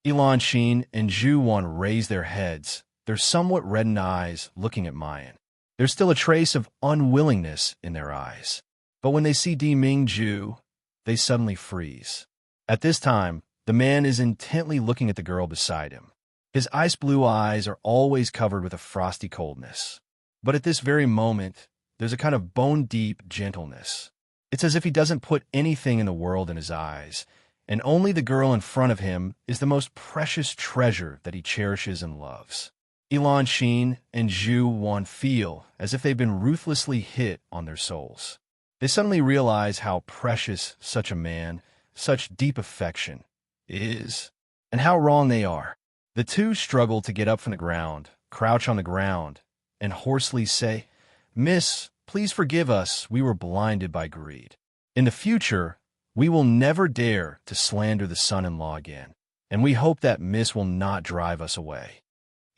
Enchantress and Zhu Wan raise their heads, their somewhat reddened eyes looking at Mayan. There's still a trace of unwillingness in their eyes. But when they see Deming Zhu, they suddenly freeze. At this time, the man is intently looking at the girl beside him. His ice-blue eyes are always covered with a frosty coldness. But at this very moment, there's a kind of bone-deep gentleness. It's as if he doesn't put anything in the world in his eyes, and only the girl in front of him is the most precious treasure that he cherishes and loves. Enchantress and Zhu Wan feel as if they've been ruthlessly hit on their souls. They suddenly realize how precious such a man, such deep affection, is, and how wrong they are. The two struggle to get up from the ground, crouch on the ground, and hoarsely say, "Miss, please forgive us, we were blinded by greed. In the future, we will never dare to slander the son-in-law again, and we hope that Miss will not drive us away."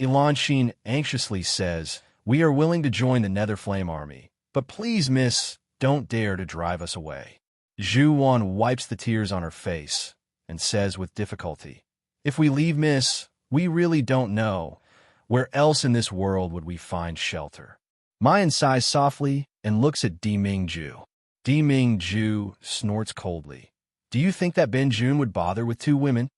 Enchantress anxiously says, "We are willing to join the Netherflame army, but please, Miss, don't dare to drive us away." Zhu Wan wipes the tears on her face and says with difficulty, "If we leave, Miss, we really don't know. Where else in this world would we find shelter?" Mayan sighs softly and looks at Deming Zhu. Deming Zhu snorts coldly. "Do you think that Ben Jun would bother with two women?"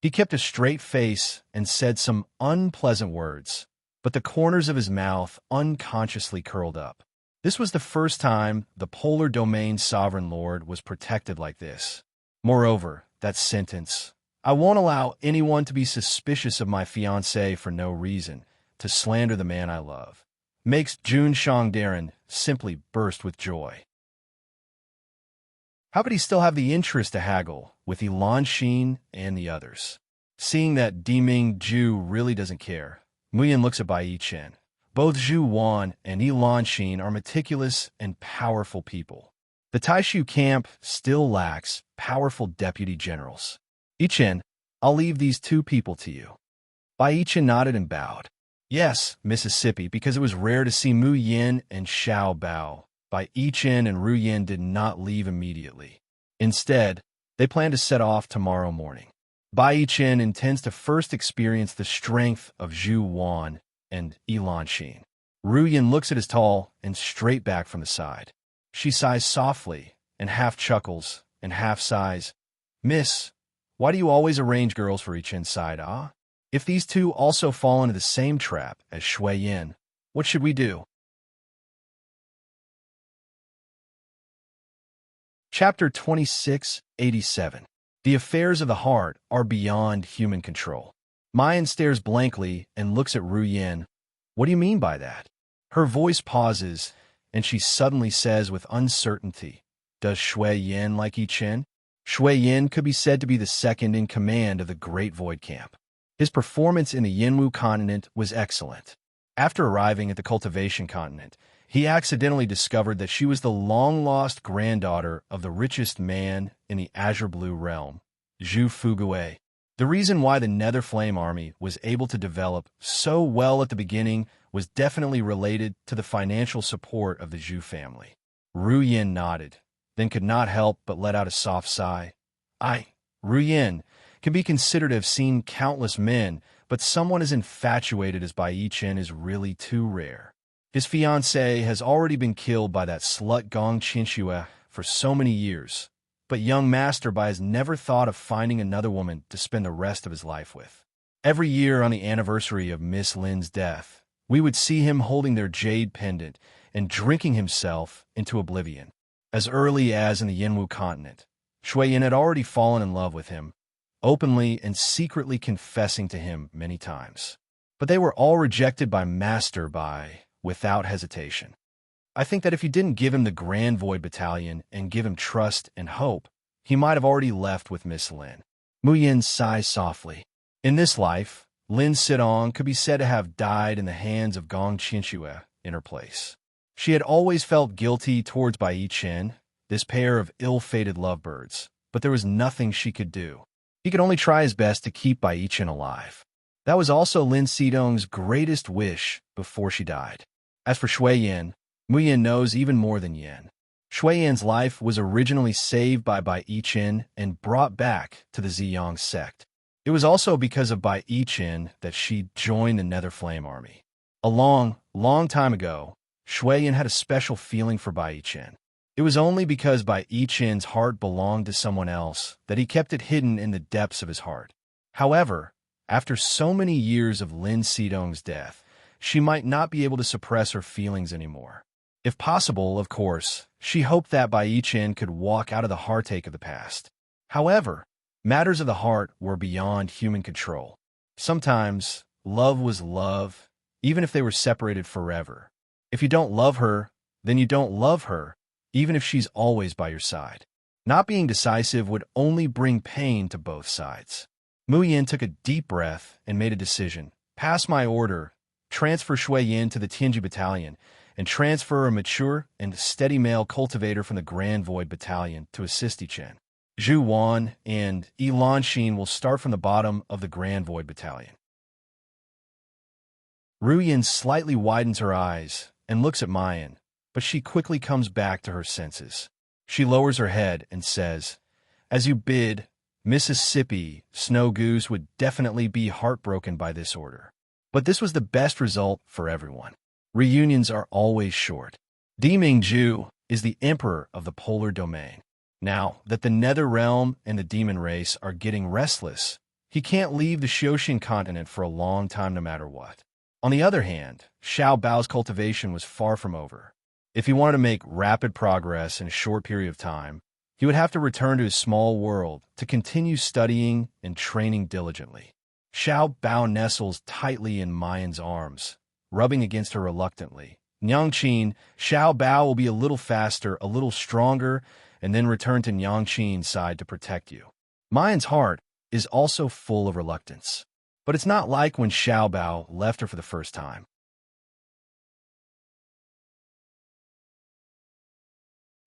He kept a straight face and said some unpleasant words, but the corners of his mouth unconsciously curled up. This was the first time the Polar Domain's sovereign lord was protected like this. Moreover, that sentence, "I won't allow anyone to be suspicious of my fiancé for no reason, to slander the man I love," makes Jun Shangdarin simply burst with joy. How could he still have the interest to haggle with Enchantress and the others? Seeing that Deming Zhu really doesn't care, Muyan looks at Bai Chen. Both Zhu Wan and Enchantress are meticulous and powerful people. The Taishu camp still lacks powerful deputy generals. Chen, I'll leave these two people to you. Bai Chen nodded and bowed. Yes, Mississippi, because it was rare to see Mu Yin and Xiao bow. Bai Chen and Ru Yin did not leave immediately. Instead, they plan to set off tomorrow morning. Bai Chen intends to first experience the strength of Zhu Wan and Enchantress. Ru Yin looks at his tall and straight back from the side. She sighs softly and half chuckles and half sighs. "Miss, why do you always arrange girls for each inside, ah? If these two also fall into the same trap as Shui Yin, what should we do?" Chapter 2687. The affairs of the heart are beyond human control. Mayan stares blankly and looks at Ru Yin. "What do you mean by that?" Her voice pauses, and she suddenly says with uncertainty, "Does Shui Yin like Yi Chen?" Shui Yin could be said to be the second in command of the Great Void Camp. His performance in the Yinwu continent was excellent. After arriving at the Cultivation continent, he accidentally discovered that she was the long-lost granddaughter of the richest man in the Azure Blue realm, Zhu Fugue. The reason why the Netherflame army was able to develop so well at the beginning was definitely related to the financial support of the Zhu family. Ru Yin nodded, then could not help but let out a soft sigh. Ru Yin, can be considered to have seen countless men, but someone as infatuated as Bai Chen is really too rare. His fiancée has already been killed by that slut Gong Qinxue for so many years, but young Master Bai has never thought of finding another woman to spend the rest of his life with. Every year on the anniversary of Miss Lin's death, we would see him holding their jade pendant and drinking himself into oblivion. As early as in the Yinwu continent, Shui Yin had already fallen in love with him, openly and secretly confessing to him many times. But they were all rejected by Master without hesitation. I think that if you didn't give him the Grand Void Battalion and give him trust and hope, he might have already left with Miss Lin. Mu Yin sighs softly. In this life, Lin Sidong could be said to have died in the hands of Gong Qinxue in her place. She had always felt guilty towards Bai Yichen, this pair of ill-fated lovebirds, but there was nothing she could do. He could only try his best to keep Bai Yichen alive. That was also Lin Sidong's greatest wish before she died. As for Shui Yin, Mu Yin knows even more than Yin. Shui Yin's life was originally saved by Bai Yichen and brought back to the Ziyang sect. It was also because of Bai Yichen that she joined the Nether Flame Army. A long, long time ago, Shui Yin had a special feeling for Bai Yichen. It was only because Bai Yichen's heart belonged to someone else that he kept it hidden in the depths of his heart. However, after so many years of Lin Sidong's death, she might not be able to suppress her feelings anymore. If possible, of course, she hoped that Bai Yichen could walk out of the heartache of the past. However, matters of the heart were beyond human control. Sometimes, love was love, even if they were separated forever. If you don't love her, then you don't love her, even if she's always by your side. Not being decisive would only bring pain to both sides. Mu Yin took a deep breath and made a decision. Pass my order, transfer Shui Yin to the Tianji Battalion, and transfer a mature and steady male cultivator from the Grand Void Battalion to assist Yichen. Zhu Wan and Yi Lanxin will start from the bottom of the Grand Void Battalion. Ru Yin slightly widens her eyes and looks at Mayan, but she quickly comes back to her senses. She lowers her head and says, "As you bid, Mississippi Snow Goose would definitely be heartbroken by this order. But this was the best result for everyone. Reunions are always short. Deming Ju is the emperor of the polar domain. Now that the Nether Realm and the demon race are getting restless, he can't leave the Xioshin continent for a long time no matter what. On the other hand, Xiao Bao's cultivation was far from over. If he wanted to make rapid progress in a short period of time, he would have to return to his small world to continue studying and training diligently. Xiao Bao nestles tightly in Mayan's arms, rubbing against her reluctantly. Nyangqin, Xiao Bao will be a little faster, a little stronger, and then return to Nyangqin's side to protect you. Mayan's heart is also full of reluctance, but it's not like when Xiao Bao left her for the first time.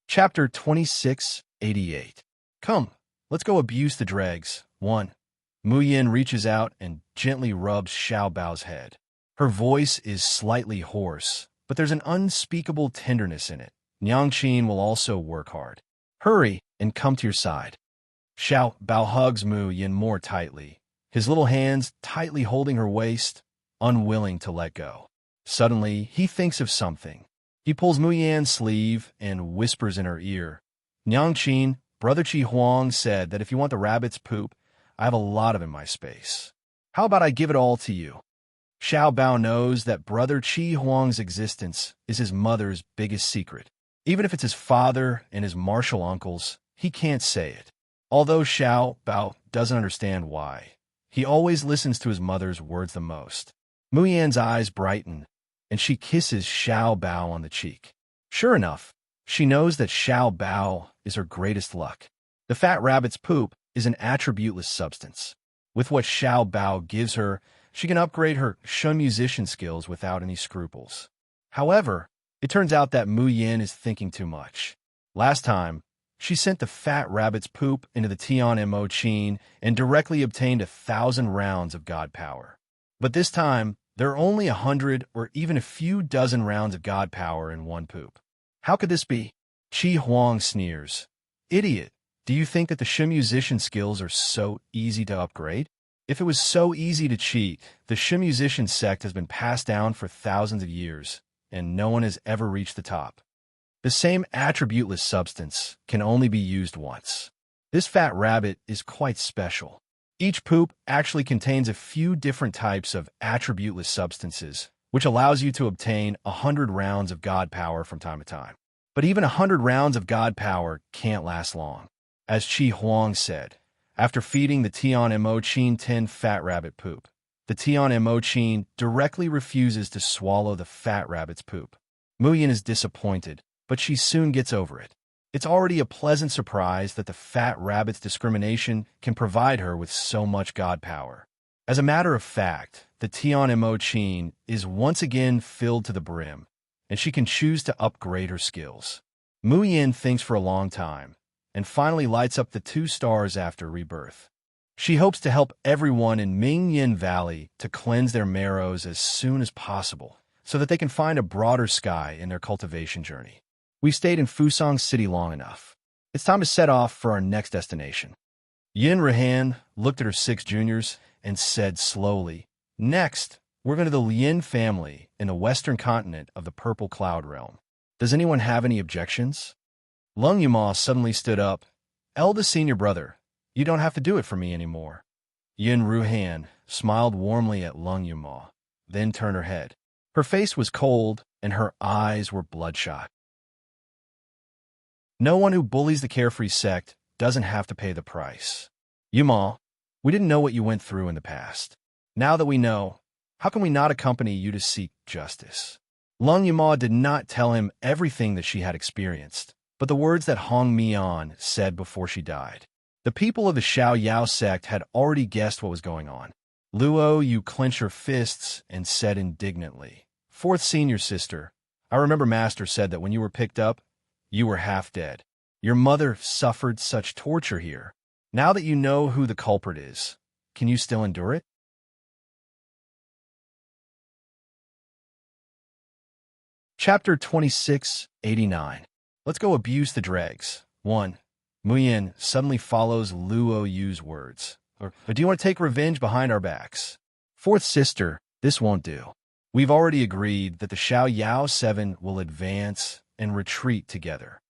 Chapter 2688. Come, let's go abuse the dregs. 1. Mu Yin reaches out and gently rubs Xiao Bao's head. Her voice is slightly hoarse, but there's an unspeakable tenderness in it. Nyangqin will also work hard. Hurry and come to your side. Xiao Bao hugs Mu Yin more tightly, his little hands tightly holding her waist, unwilling to let go. Suddenly, he thinks of something. He pulls Mu Yan's sleeve and whispers in her ear. Nyangqin, Brother Qi Huang said that if you want the rabbit's poop, I have a lot of it in my space. How about I give it all to you? Xiao Bao knows that Brother Qi Huang's existence is his mother's biggest secret. Even if it's his father and his martial uncles, he can't say it. Although Xiao Bao doesn't understand why, he always listens to his mother's words the most. Mu Yan's eyes brighten, and she kisses Xiao Bao on the cheek. Sure enough, she knows that Xiao Bao is her greatest luck. The fat rabbit's poop is an attributeless substance. With what Xiao Bao gives her, she can upgrade her shun musician skills without any scruples. However, it turns out that Mu Yin is thinking too much. Last time, she sent the fat rabbit's poop into the Tian Mo Qin and directly obtained 1,000 rounds of god power. But this time, there are only 100 or even a few dozen rounds of god power in one poop. How could this be? Qi Huang sneers. Idiot, do you think that the Shu musician skills are so easy to upgrade? If it was so easy to cheat, the Shu musician sect has been passed down for thousands of years, and no one has ever reached the top. The same attributeless substance can only be used once. This fat rabbit is quite special. Each poop actually contains a few different types of attributeless substances, which allows you to obtain 100 rounds of god power from time to time. But even 100 rounds of god power can't last long. As Qi Huang said, After feeding the Tian Emochin 10 fat rabbit poop, the Tian Emochin directly refuses to swallow the fat rabbit's poop. Muyin is disappointed, but she soon gets over it. It's already a pleasant surprise that the fat rabbit's discrimination can provide her with so much god power. As a matter of fact, the Tian Emochin is once again filled to the brim, and she can choose to upgrade her skills. Muyin thinks for a long time, and finally lights up the 2 stars after rebirth. She hopes to help everyone in Mingyan Valley to cleanse their marrows as soon as possible, so that they can find a broader sky in their cultivation journey. We've stayed in Fusang City long enough. It's time to set off for our next destination. Yin Rehan looked at her 6 juniors and said slowly, "Next, we're going to the Lin family in the western continent of the Purple Cloud Realm. Does anyone have any objections?" Lung Yuma suddenly stood up. "Eldest senior brother, you don't have to do it for me anymore." Yin Ruhan smiled warmly at Lung Yuma, then turned her head. Her face was cold and her eyes were bloodshot. No one who bullies the carefree sect doesn't have to pay the price. Yuma, we didn't know what you went through in the past. Now that we know, how can we not accompany you to seek justice? Lung Yuma did not tell him everything that she had experienced, but the words that Hong Mian said before she died. The people of the Xiao Yao sect had already guessed what was going on. Luo, you clenched your fists and said indignantly, "Fourth senior sister, I remember Master said that when you were picked up, you were half dead. Your mother suffered such torture here. Now that you know who the culprit is, can you still endure it?" Chapter 2689. Let's go abuse the dregs. 1. Muyin suddenly follows Luo Yu's words. Or do you want to take revenge behind our backs? Fourth sister, this won't do. We've already agreed that the Xiao Yao 7 will advance and retreat together.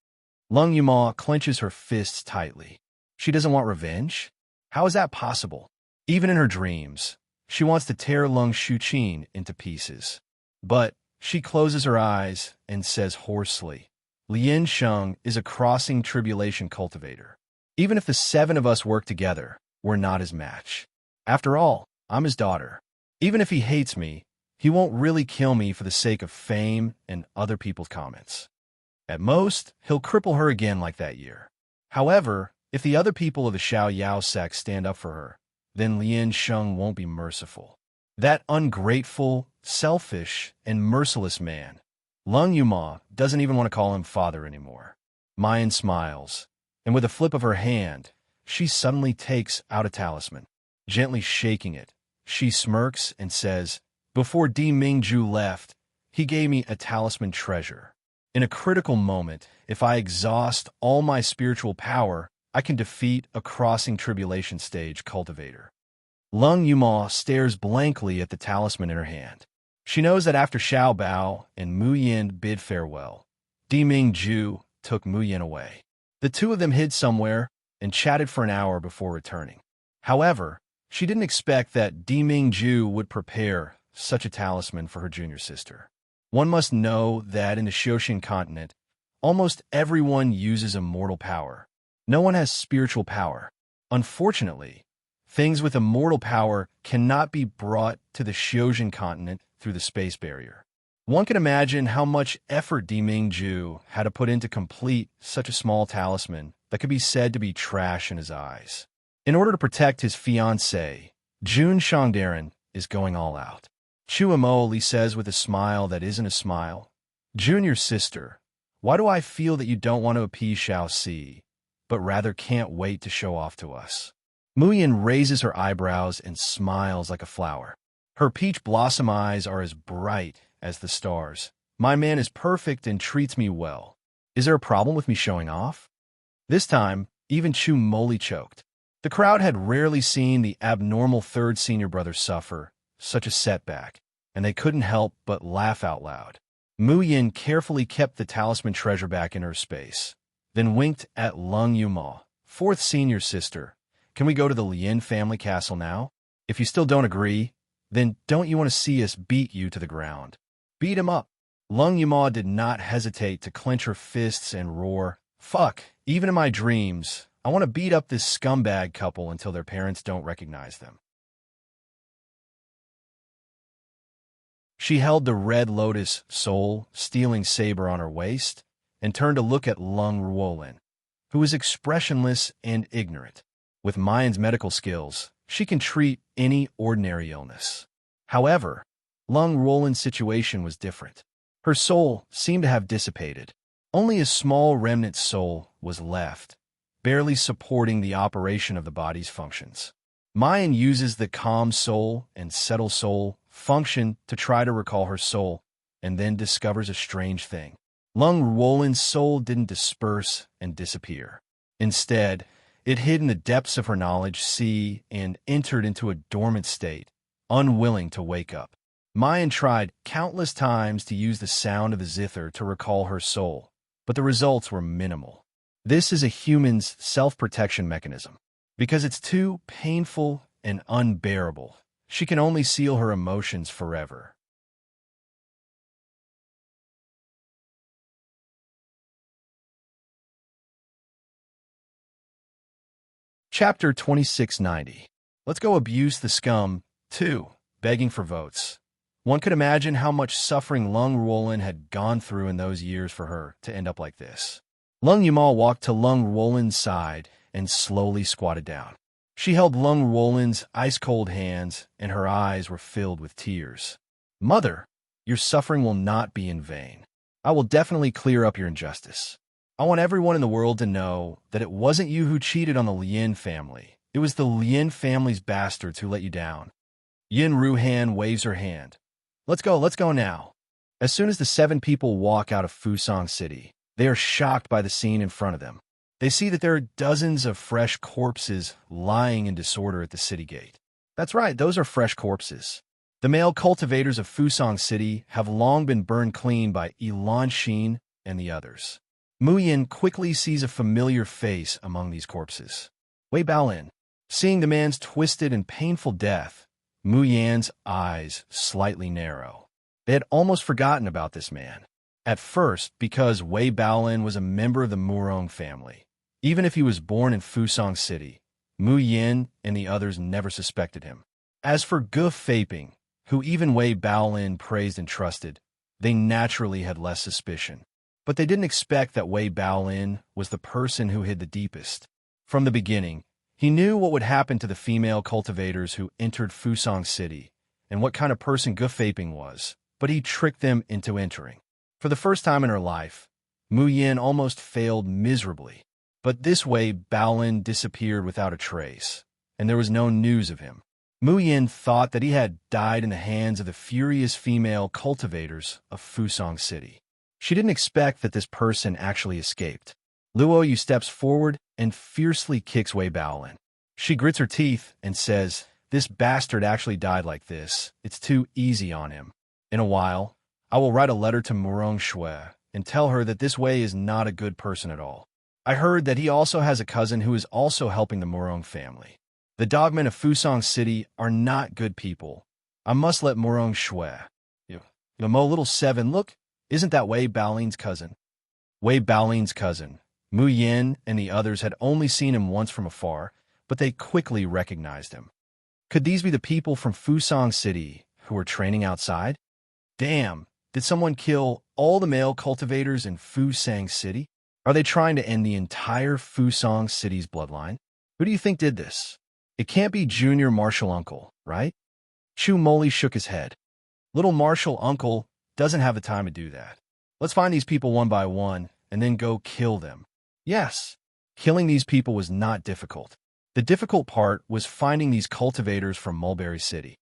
Lung Yuma clenches her fists tightly. She doesn't want revenge? How is that possible? Even in her dreams, she wants to tear Lung Shuqin into pieces. But she closes her eyes and says hoarsely, "Lien Sheng is a crossing tribulation cultivator. Even if the 7 of us work together, we're not his match. After all, I'm his daughter. Even if he hates me, he won't really kill me for the sake of fame and other people's comments. At most, he'll cripple her again like that year. However, if the other people of the Xiao Yao sect stand up for her, then Lien Sheng won't be merciful. That ungrateful, selfish, and merciless man. Lung Yuma doesn't even want to call him father anymore." Mayan smiles, and with a flip of her hand, she suddenly takes out a talisman. Gently shaking it, she smirks and says, "Before Di Mingju left, he gave me a talisman treasure. In a critical moment, if I exhaust all my spiritual power, I can defeat a crossing tribulation stage cultivator." Lung Yuma stares blankly at the talisman in her hand. She knows that after Xiao Bao and Mu Yin bid farewell, Di Mingju took Mu Yin away. The 2 of them hid somewhere and chatted for an hour before returning. However, she didn't expect that Di Mingju would prepare such a talisman for her junior sister. One must know that in the Xiaoxin continent, almost everyone uses immortal power. No one has spiritual power. Unfortunately, things with immortal power cannot be brought to the Xiaoxin continent through the space barrier. One can imagine how much effort Di Mingju had to put in to complete such a small talisman that could be said to be trash in his eyes. In order to protect his fiancée, Jun Shangdaran is going all out. Chu Amoli says with a smile that isn't a smile, "Junior sister, why do I feel that you don't want to appease Xiao Si, but rather can't wait to show off to us?" Muyin raises her eyebrows and smiles like a flower. Her peach blossom eyes are as bright as the stars. "My man is perfect and treats me well. Is there a problem with me showing off?" This time, even Chu Moli choked. The crowd had rarely seen the abnormal 3rd senior brother suffer such a setback, and they couldn't help but laugh out loud. Muyin carefully kept the talisman treasure back in her space, then winked at Lung Yuma. "4th senior sister, can we go to the Lin family castle now? If you still don't agree, then don't you want to see us beat you to the ground?" "Beat him up." Lung Yuma did not hesitate to clench her fists and roar, "Fuck, even in my dreams, I want to beat up this scumbag couple until their parents don't recognize them. She held the red lotus soul-stealing saber on her waist and turned to look at Lung Ruolin, who was expressionless and ignorant. With Mayan's medical skills, she can treat any ordinary illness. However, Lung Ruolin's situation was different. Her soul seemed to have dissipated. Only a small remnant soul was left, barely supporting the operation of the body's functions. Mayan uses the calm soul and settle soul function to try to recall her soul, and then discovers a strange thing. Lung Ruolin's soul didn't disperse and disappear. Instead, it hid in the depths of her knowledge sea and entered into a dormant state, unwilling to wake up. Mayan tried countless times to use the sound of the zither to recall her soul, but the results were minimal. This is a human's self-protection mechanism. Because it's too painful and unbearable, she can only seal her emotions forever. Chapter 2690. Let's go abuse the scum, too, begging for votes. One could imagine how much suffering Lung Ruolin had gone through in those years for her to end up like this. Lung Yumal walked to Lung Ruolin's side and slowly squatted down. She held Lung Ruolin's ice-cold hands, and her eyes were filled with tears. "Mother, your suffering will not be in vain. I will definitely clear up your injustice. I want everyone in the world to know that it wasn't you who cheated on the Lin family. It was the Lin family's bastards who let you down." Yin Ruhan waves her hand. Let's go now." As soon as the 7 people walk out of Fusang City, they are shocked by the scene in front of them. They see that there are dozens of fresh corpses lying in disorder at the city gate. That's right, those are fresh corpses. The male cultivators of Fusang City have long been burned clean by Ilan Xin and the others. Mu Yin quickly sees a familiar face among these corpses. Wei Baolin. Seeing the man's twisted and painful death, Mu Yan's eyes slightly narrow. They had almost forgotten about this man. At first, because Wei Baolin was a member of the Murong family. Even if he was born in Fusang City, Mu Yin and the others never suspected him. As for Gu Feiping, who even Wei Baolin praised and trusted, they naturally had less suspicion. But they didn't expect that Wei Baolin was the person who hid the deepest. From the beginning, he knew what would happen to the female cultivators who entered Fusang City and what kind of person Gu Feiping was, but he tricked them into entering. For the first time in her life, Mu Yin almost failed miserably. But this way, Baolin disappeared without a trace, and there was no news of him. Mu Yin thought that he had died in the hands of the furious female cultivators of Fusang City. She didn't expect that this person actually escaped. Luo Yu steps forward and fiercely kicks Wei Baolin. She grits her teeth and says, "This bastard actually died like this. It's too easy on him. In a while, I will write a letter to Murong Shui and tell her that this Wei is not a good person at all. I heard that he also has a cousin who is also helping the Murong family. The dogmen of Fusang City are not good people. I must let Murong Shui. Mo little 7, look, isn't that Wei Baolin's cousin?" Wei Baolin's cousin. Mu Yin and the others had only seen him once from afar, but they quickly recognized him. Could these be the people from Fusang City who were training outside? Damn, did someone kill all the male cultivators in Fusang City? Are they trying to end the entire Fusang City's bloodline? Who do you think did this? It can't be Junior Martial Uncle, right? Chu Moli shook his head. Little Martial Uncle doesn't have the time to do that. Let's find these people one by one and then go kill them. Yes, killing these people was not difficult. The difficult part was finding these cultivators from Mulberry City.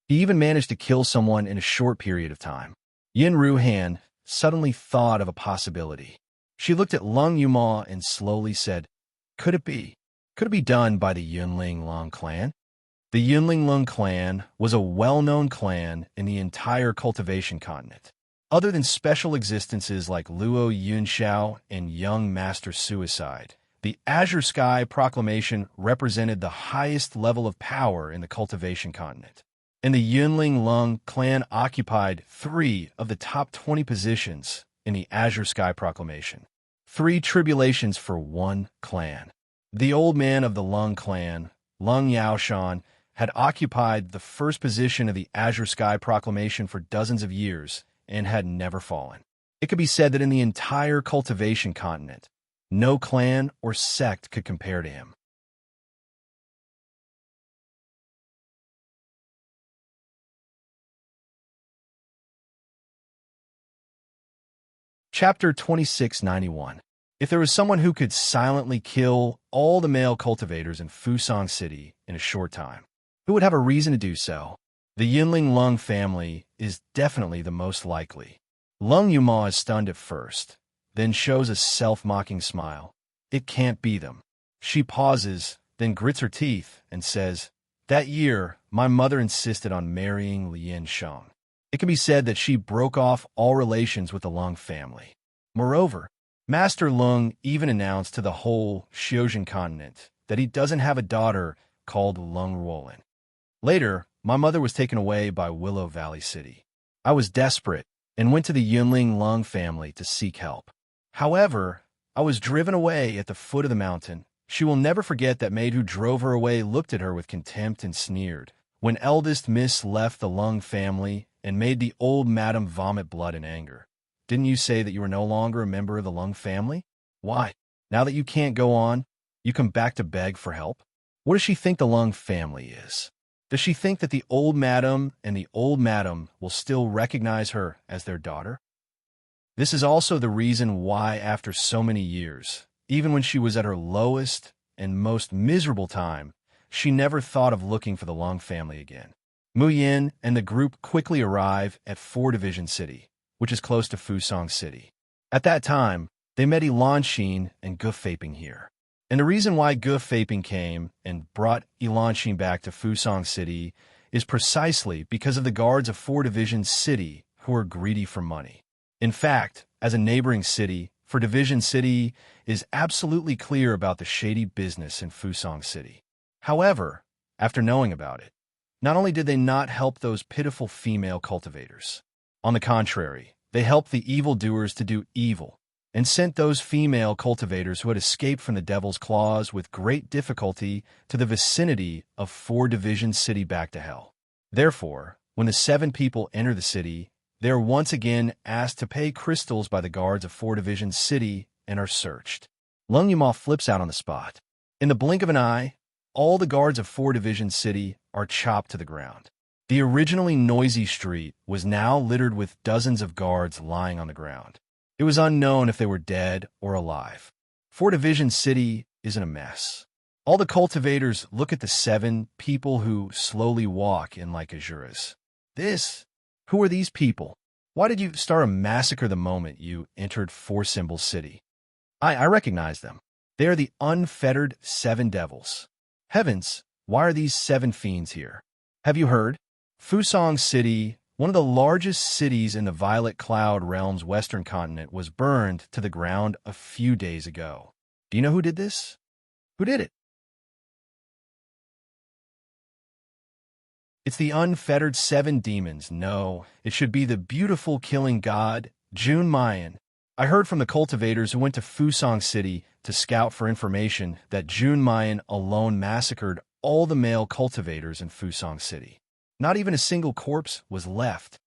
He even managed to kill someone in a short period of time. Yin Ruhan suddenly thought of a possibility. She looked at Lung Yuma and slowly said, Could it be done by the Yunling Lung clan? The Yunling Lung clan was a well-known clan in the entire cultivation continent. Other than special existences like Luo Yunxiao and Young Master Suicide, the Azure Sky Proclamation represented the highest level of power in the cultivation continent. And the Yunling Lung clan occupied 3 of the top 20 positions in the Azure Sky Proclamation. Three tribulations for one clan. The old man of the Lung clan, Lung Yaoshan, had occupied the first position of the Azure Sky Proclamation for dozens of years and had never fallen. It could be said that in the entire cultivation continent, no clan or sect could compare to him. Chapter 2691. If there was someone who could silently kill all the male cultivators in Fusang City in a short time, who would have a reason to do so? The Yinling Lung family is definitely the most likely. Lung Yuma is stunned at first, then shows a self-mocking smile. It can't be them. She pauses, then grits her teeth and says, "That year, my mother insisted on marrying Lien Sheng." It can be said that she broke off all relations with the Lung family. Moreover, Master Lung even announced to the whole Xiuzhen continent that he doesn't have a daughter called Lung Ruolin. Later, my mother was taken away by Willow Valley City. I was desperate and went to the Yunling Lung family to seek help. However, I was driven away at the foot of the mountain. She will never forget that maid who drove her away looked at her with contempt and sneered. When eldest Miss left the Lung family and made the old madam vomit blood in anger. Didn't you say that you were no longer a member of the Lung family? Why? Now that you can't go on, you come back to beg for help? What does she think the Lung family is? Does she think that the old madam and the old madam will still recognize her as their daughter? This is also the reason why, after so many years, even when she was at her lowest and most miserable time, she never thought of looking for the Lung family again. Mu Yin and the group quickly arrive at 4 Division City, which is close to Fusang City. At that time, they met Elanxin and Gufaping here. And the reason why Gufaping came and brought Elanxin back to Fusang City is precisely because of the guards of 4 Division City who are greedy for money. In fact, as a neighboring city, 4 Division City is absolutely clear about the shady business in Fusang City. However, after knowing about it, not only did they not help those pitiful female cultivators, on the contrary, they helped the evildoers to do evil and sent those female cultivators who had escaped from the devil's claws with great difficulty to the vicinity of 4 Division City back to hell. Therefore, when the 7 people enter the city, they are once again asked to pay crystals by the guards of 4 Division City and are searched. Lung Yuma flips out on the spot. In the blink of an eye, all the guards of 4 Division City are chopped to the ground. The originally noisy street was now littered with dozens of guards lying on the ground. It was unknown if they were dead or alive. 4 Division City is in a mess. All the cultivators look at the 7 people who slowly walk in like Azuras. Who are these people? Why did you start a massacre the moment you entered 4 Symbol City? I recognize them. They are the unfettered 7 devils. Heavens, why are these 7 fiends here? Have you heard? Fusang City, one of the largest cities in the Violet Cloud Realm's western continent, was burned to the ground a few days ago. Do you know who did this? Who did it? It's the unfettered 7 demons. No, it should be the beautiful killing god, Jun Mayan. I heard from the cultivators who went to Fusang City to scout for information that Jun Mayan alone massacred all the male cultivators in Fusang City. Not even a single corpse was left.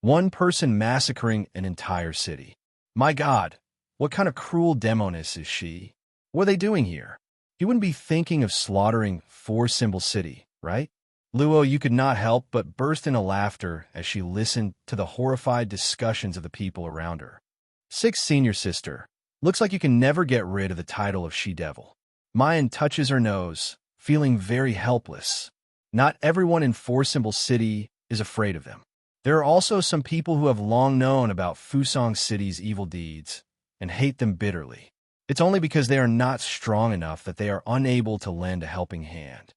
One person massacring an entire city. My God, what kind of cruel demoness is she? What are they doing here? You wouldn't be thinking of slaughtering 4 Symbol City, right? Luo, you could not help but burst into laughter as she listened to the horrified discussions of the people around her. 6th senior sister, looks like you can never get rid of the title of she-devil. Mayan touches her nose, feeling very helpless. Not everyone in 4 Symbol City is afraid of them. There are also some people who have long known about Fusang City's evil deeds and hate them bitterly. It's only because they are not strong enough that they are unable to lend a helping hand.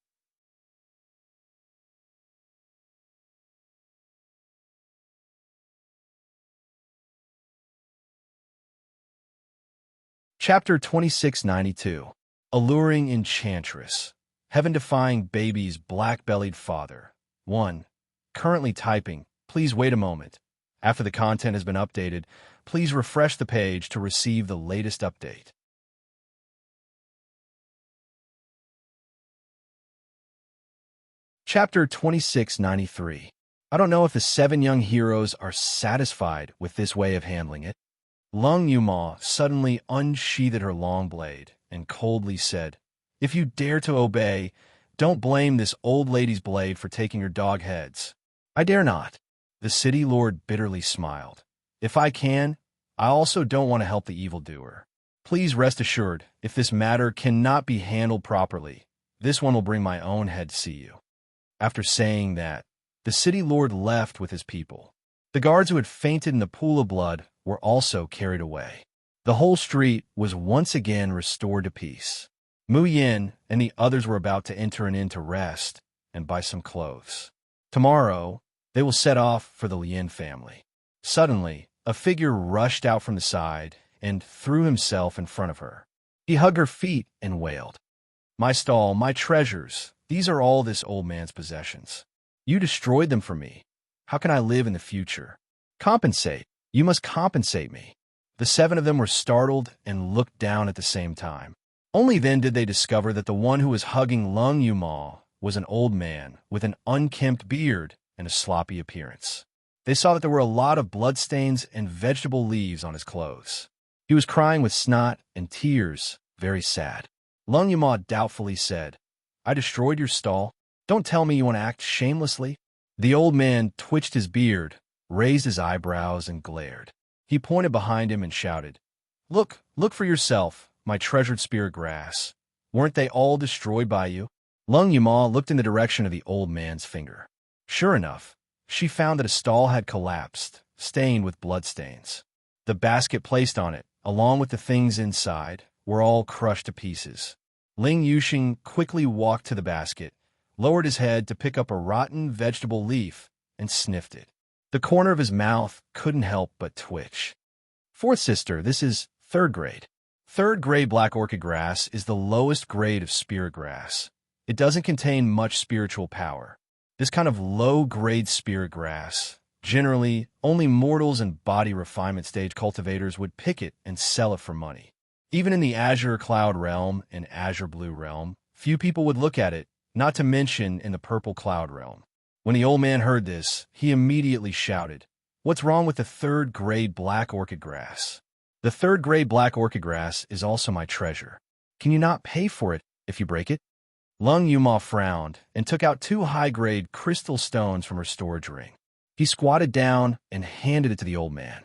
Chapter 2692. Alluring Enchantress. Heaven-defying baby's black-bellied father. 1. Currently typing. Please wait a moment. After the content has been updated, Please refresh the page to receive the latest update. Chapter 2693. I don't know if the 7 young heroes are satisfied with this way of handling it. Lung Yuma suddenly unsheathed her long blade and coldly said, "If you dare to obey, don't blame this old lady's blade for taking your dog heads." "I dare not." The city lord bitterly smiled. "If I can, I also don't want to help the evildoer. Please rest assured, if this matter cannot be handled properly, this one will bring my own head to see you." After saying that, the city lord left with his people. The guards who had fainted in the pool of blood were also carried away. The whole street was once again restored to peace. Mu Yin and the others were about to enter an inn to rest and buy some clothes. Tomorrow, they will set off for the Lin family. Suddenly, a figure rushed out from the side and threw himself in front of her. He hugged her feet and wailed, "My stall, my treasures, these are all this old man's possessions. You destroyed them for me. How can I live in the future? Compensate. You must compensate me." The 7 of them were startled and looked down at the same time. Only then did they discover that the one who was hugging Lung Yumal was an old man with an unkempt beard and a sloppy appearance. They saw that there were a lot of bloodstains and vegetable leaves on his clothes. He was crying with snot and tears, very sad. Lung Yumal doubtfully said, "I destroyed your stall? Don't tell me you want to act shamelessly." The old man twitched his beard, raised his eyebrows, and glared. He pointed behind him and shouted, Look for yourself, my treasured spirit grass. Weren't they all destroyed by you?" Lung Yumal looked in the direction of the old man's finger. Sure enough, she found that a stall had collapsed, stained with bloodstains. The basket placed on it, along with the things inside, were all crushed to pieces. Ling Yuxing quickly walked to the basket, lowered his head to pick up a rotten vegetable leaf, and sniffed it. The corner of his mouth couldn't help but twitch. "Fourth sister, this is 3rd grade. 3rd grade black orchid grass is the lowest grade of spirit grass. It doesn't contain much spiritual power. This kind of low-grade spirit grass, generally, only mortals and body refinement stage cultivators would pick it and sell it for money. Even in the Azure Cloud realm and Azure Blue realm, few people would look at it, not to mention in the Purple Cloud realm." When the old man heard this, he immediately shouted, "What's wrong with the 3rd grade black orchid grass? The 3rd grade black orchid grass is also my treasure. Can you not pay for it if you break it?" Lung Yuma frowned and took out 2 high-grade crystal stones from her storage ring. He squatted down and handed it to the old man.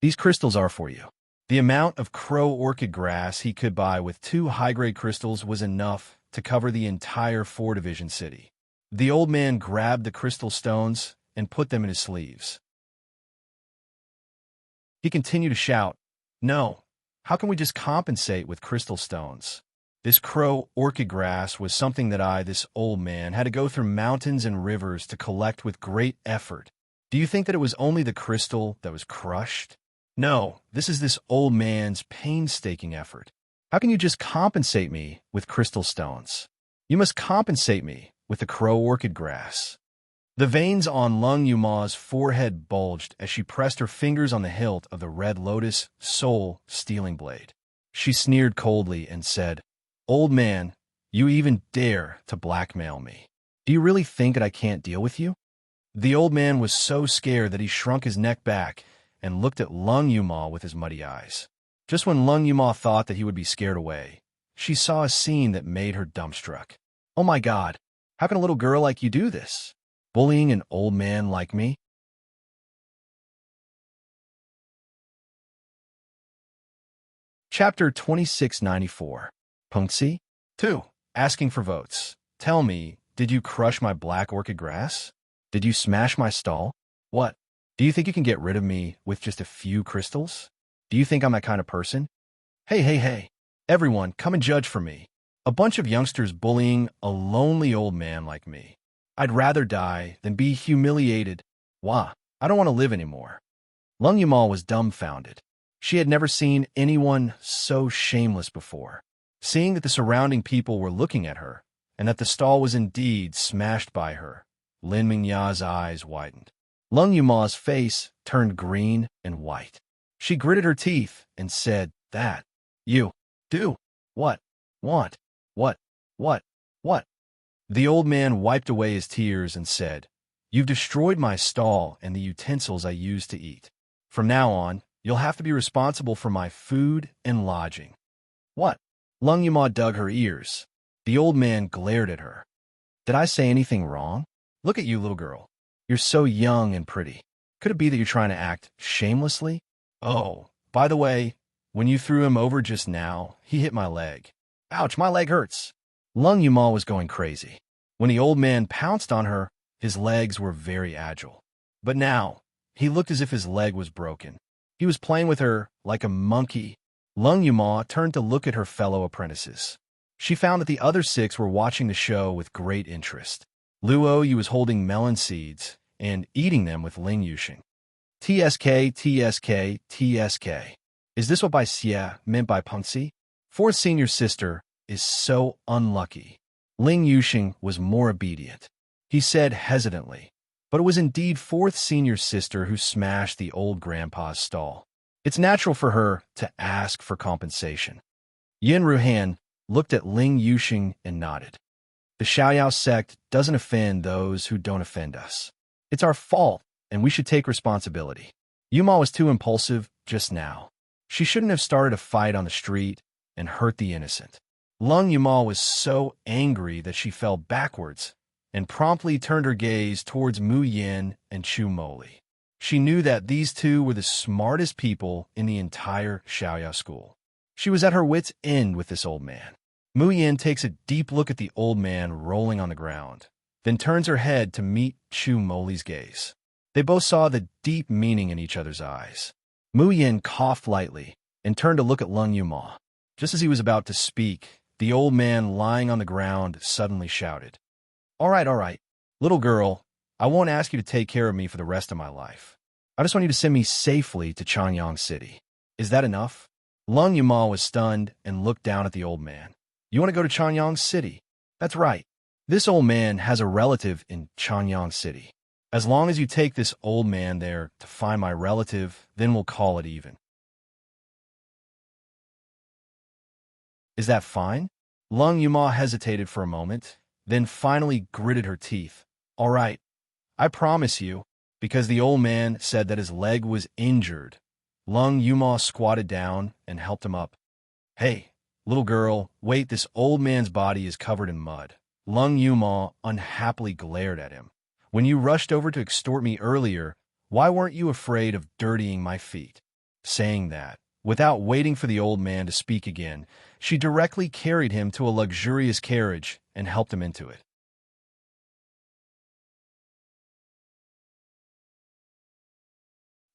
"These crystals are for you." The amount of crow orchid grass he could buy with 2 high-grade crystals was enough to cover the entire 4-division city. The old man grabbed the crystal stones and put them in his sleeves. He continued to shout, "No, how can we just compensate with crystal stones? This crow orchid grass was something that this old man, had to go through mountains and rivers to collect with great effort. Do you think that it was only the crystal that was crushed? No, this is this old man's painstaking effort. How can you just compensate me with crystal stones? You must compensate me with the crow orchid grass." The veins on Lung Yuma's forehead bulged as she pressed her fingers on the hilt of the Red Lotus Soul stealing blade. She sneered coldly and said, "Old man, you even dare to blackmail me. Do you really think that I can't deal with you?" The old man was so scared that he shrunk his neck back and looked at Lung Yuma with his muddy eyes. Just when Lung Yuma thought that he would be scared away, she saw a scene that made her dumbstruck. "Oh my God, how can a little girl like you do this? Bullying an old man like me?" Chapter 2694. Punxi 2. Asking for votes. Tell me, did you crush my black orchid grass? Did you smash my stall? What? Do you think you can get rid of me with just a few crystals? Do you think I'm that kind of person? Hey. Everyone, come and judge for me. A bunch of youngsters bullying a lonely old man like me. I'd rather die than be humiliated. Wah, I don't want to live anymore. Lung Yumal was dumbfounded. She had never seen anyone so shameless before. Seeing that the surrounding people were looking at her, and that the stall was indeed smashed by her, Lin Mingya's eyes widened. Lung Yuma's face turned green and white. She gritted her teeth and said, "That. You. Do. What? Want. What? What? What?" The old man wiped away his tears and said, "You've destroyed my stall and the utensils I use to eat. From now on, you'll have to be responsible for my food and lodging." "What?" Lung Yuma dug her ears. The old man glared at her. "Did I say anything wrong? Look at you, little girl. You're so young and pretty. Could it be that you're trying to act shamelessly? Oh, by the way, when you threw him over just now, he hit my leg. Ouch, my leg hurts." Lung Yuma was going crazy. When the old man pounced on her, his legs were very agile. But now, he looked as if his leg was broken. He was playing with her like a monkey. Lung Yuma turned to look at her fellow apprentices. She found that the other 6 were watching the show with great interest. Luo Yu was holding melon seeds and eating them with Ling Yusheng. "TSK, TSK, TSK. Is this what Bai Xie meant by Pengxi? Fourth senior sister is so unlucky." Ling Yusheng was more obedient. He said hesitantly, "But it was indeed fourth senior sister who smashed the old grandpa's stall. It's natural for her to ask for compensation." Yin Ruhan looked at Ling Yusheng and nodded. "The Xiaoyao sect doesn't offend those who don't offend us. It's our fault, and we should take responsibility. Yuma was too impulsive just now. She shouldn't have started a fight on the street and hurt the innocent." Lung Yuma was so angry that she fell backwards and promptly turned her gaze towards Mu Yin and Chu Moli. She knew that these two were the smartest people in the entire Xiaoyao school. She was at her wit's end with this old man. Mu Yin takes a deep look at the old man rolling on the ground, then turns her head to meet Chu Moli's gaze. They both saw the deep meaning in each other's eyes. Mu Yin coughed lightly and turned to look at Lung Yuma. Just as he was about to speak, the old man lying on the ground suddenly shouted, all right, little girl, I won't ask you to take care of me for the rest of my life. I just want you to send me safely to Changyang City. Is that enough?" Lung Yuma was stunned and looked down at the old man. "You want to go to Changyang City?" "That's right. This old man has a relative in Changyang City. As long as you take this old man there to find my relative, then we'll call it even. Is that fine?" Lung Yuma hesitated for a moment, then finally gritted her teeth. "All right, I promise you," because the old man said that his leg was injured. Lung Yuma squatted down and helped him up. "Hey, little girl, wait, this old man's body is covered in mud." Lung Yuma unhappily glared at him. "When you rushed over to extort me earlier, why weren't you afraid of dirtying my feet?" Saying that, without waiting for the old man to speak again, she directly carried him to a luxurious carriage and helped him into it.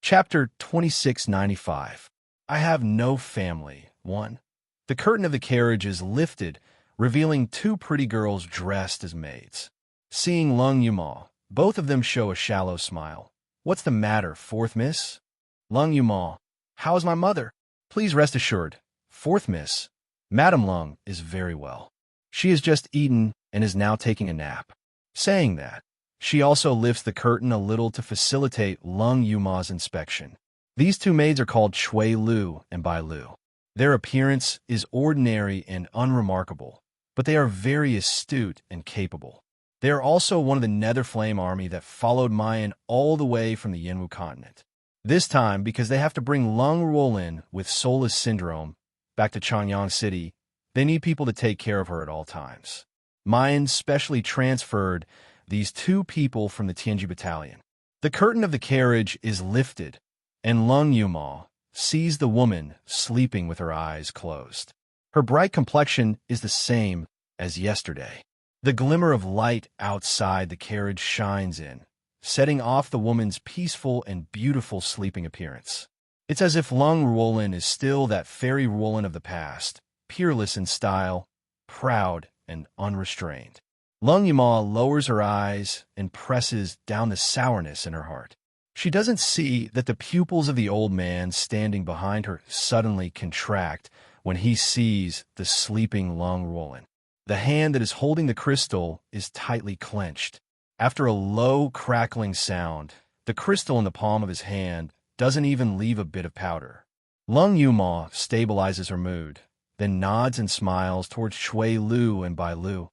Chapter 2695. I have no family. 1. The curtain of the carriage is lifted, revealing 2 pretty girls dressed as maids. Seeing Lung Yuma, both of them show a shallow smile. "What's the matter, fourth miss?" Lung Yuma, "How is my mother?" "Please rest assured, fourth miss, Madam Lung is very well. She has just eaten and is now taking a nap." Saying that, she also lifts the curtain a little to facilitate Lung Yuma's inspection. These 2 maids are called Shui Lu and Bai Lu. Their appearance is ordinary and unremarkable, but they are very astute and capable. They are also one of the Nether Flame army that followed Mayan all the way from the Yinwu continent. This time, because they have to bring Lung Ruolin with Soulless Syndrome back to Changyang City, they need people to take care of her at all times. Mayan specially transferred these 2 people from the Tianji battalion. The curtain of the carriage is lifted, and Lung Yuma sees the woman sleeping with her eyes closed. Her bright complexion is the same as yesterday. The glimmer of light outside the carriage shines in, setting off the woman's peaceful and beautiful sleeping appearance. It's as if Lung Ruolin is still that fairy Ruolin of the past, peerless in style, proud and unrestrained. Lung Yuma lowers her eyes and presses down the sourness in her heart. She doesn't see that the pupils of the old man standing behind her suddenly contract when he sees the sleeping Lung Ruolin. The hand that is holding the crystal is tightly clenched. After a low, crackling sound, the crystal in the palm of his hand doesn't even leave a bit of powder. Lung Yuma stabilizes her mood, then nods and smiles towards Shui Lu and Bai Lu.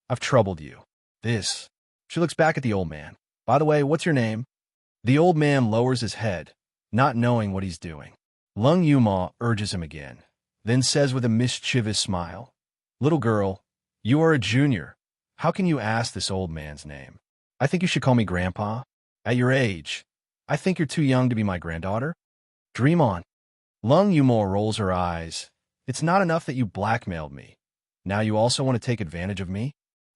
I've troubled you. This. She looks back at the old man. By the way, what's your name? The old man lowers his head, not knowing what he's doing. Lung Yuma urges him again, then says with a mischievous smile, Little girl, you are a junior. How can you ask this old man's name? I think you should call me Grandpa. At your age, I think you're too young to be my granddaughter. Dream on. Lung Yuma rolls her eyes. It's not enough that you blackmailed me. Now you also want to take advantage of me?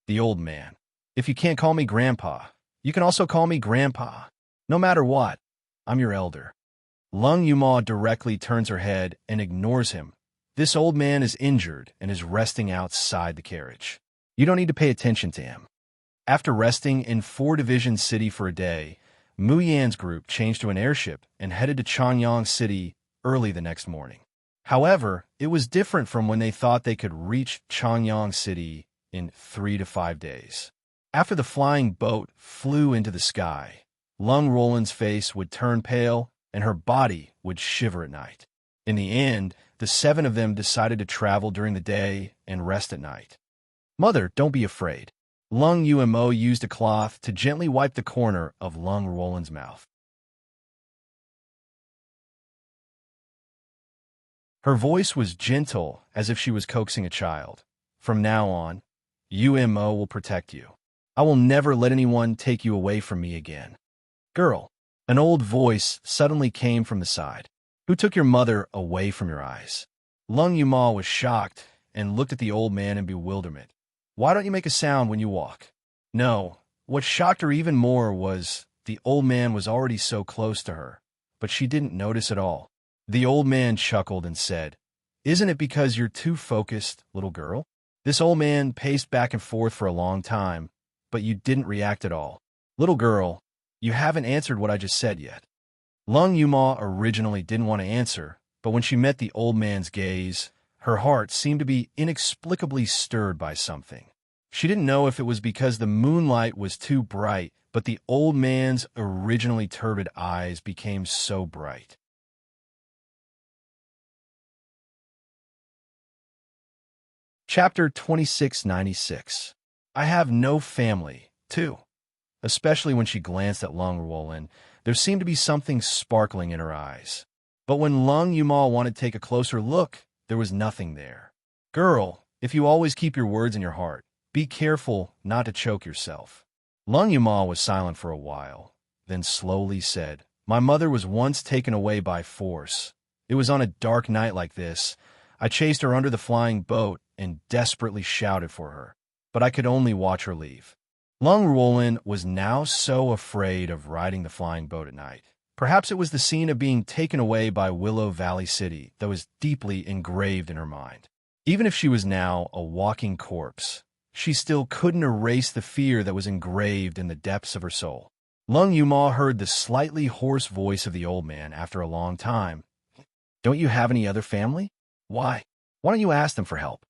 The old man. If you can't call me Grandpa, you can also call me Grandpa. No matter what, I'm your elder. Lung Yuma directly turns her head and ignores him. This old man is injured and is resting outside the carriage. You don't need to pay attention to him. After resting in 4 Division City for a day, Mu Yan's group changed to an airship and headed to Changyang City early the next morning. However, it was different from when they thought they could reach Changyang City in 3 to 5 days. After the flying boat flew into the sky, Lung Roland's face would turn pale and her body would shiver at night. In the end, the 7 of them decided to travel during the day and rest at night. Mother, don't be afraid. Lung Umo used a cloth to gently wipe the corner of Lung Roland's mouth. Her voice was gentle, as if she was coaxing a child. From now on, UMO will protect you. I will never let anyone take you away from me again. Girl, an old voice suddenly came from the side. Who took your mother away from your eyes? Lung Yuma was shocked and looked at the old man in bewilderment. Why don't you make a sound when you walk? No, what shocked her even more was the old man was already so close to her, but she didn't notice at all. The old man chuckled and said, Isn't it because you're too focused, little girl? This old man paced back and forth for a long time, but you didn't react at all. Little girl, you haven't answered what I just said yet. Lung Yuma originally didn't want to answer, but when she met the old man's gaze, her heart seemed to be inexplicably stirred by something. She didn't know if it was because the moonlight was too bright, but the old man's originally turbid eyes became so bright. Chapter 2696. I have no family, too. Especially when she glanced at Lung Roland, there seemed to be something sparkling in her eyes. But when Lung Yuma wanted to take a closer look, there was nothing there. Girl, if you always keep your words in your heart, be careful not to choke yourself. Lung Yuma was silent for a while, then slowly said, My mother was once taken away by force. It was on a dark night like this. I chased her under the flying boat and desperately shouted for her, but I could only watch her leave. Lung Roland was now so afraid of riding the flying boat at night. Perhaps it was the scene of being taken away by Willow Valley City that was deeply engraved in her mind. Even if she was now a walking corpse, she still couldn't erase the fear that was engraved in the depths of her soul. Lung Yuma heard the slightly hoarse voice of the old man after a long time. Don't you have any other family? Why? Why don't you ask them for help?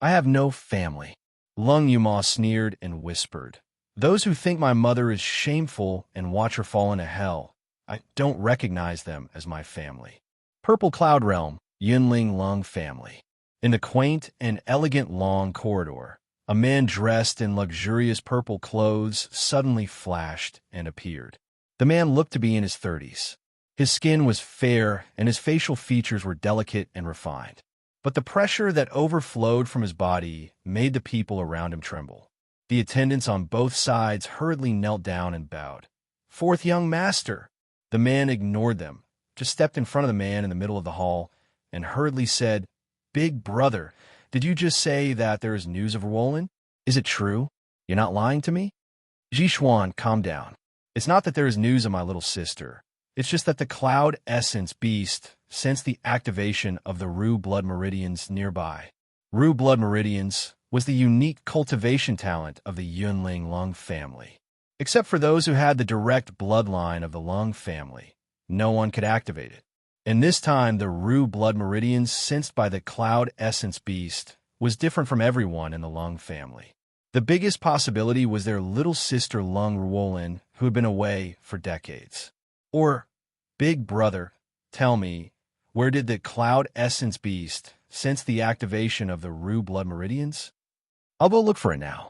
I have no family. Lung Yuma sneered and whispered. Those who think my mother is shameful and watch her fall into hell, I don't recognize them as my family. Purple Cloud Realm, Yunling Lung family. In the quaint and elegant long corridor, a man dressed in luxurious purple clothes suddenly flashed and appeared. The man looked to be in his 30s. His skin was fair and his facial features were delicate and refined. But the pressure that overflowed from his body made the people around him tremble. The attendants on both sides hurriedly knelt down and bowed. Fourth young master! The man ignored them, just stepped in front of the man in the middle of the hall, and hurriedly said, Big brother, did you just say that there is news of Roland? Is it true? You're not lying to me? Jishuan, calm down. It's not that there is news of my little sister. It's just that the Cloud Essence Beast sensed the activation of the Ru Blood Meridians nearby. Ru Blood Meridians was the unique cultivation talent of the Yunling Lung family. Except for those who had the direct bloodline of the Lung family, no one could activate it. And this time, the Ru Blood Meridians sensed by the Cloud Essence Beast was different from everyone in the Lung family. The biggest possibility was their little sister Lung Roland, who had been away for decades. Or Big brother, tell me, where did the cloud essence beast sense the activation of the Rue blood meridians? I'll go look for it now.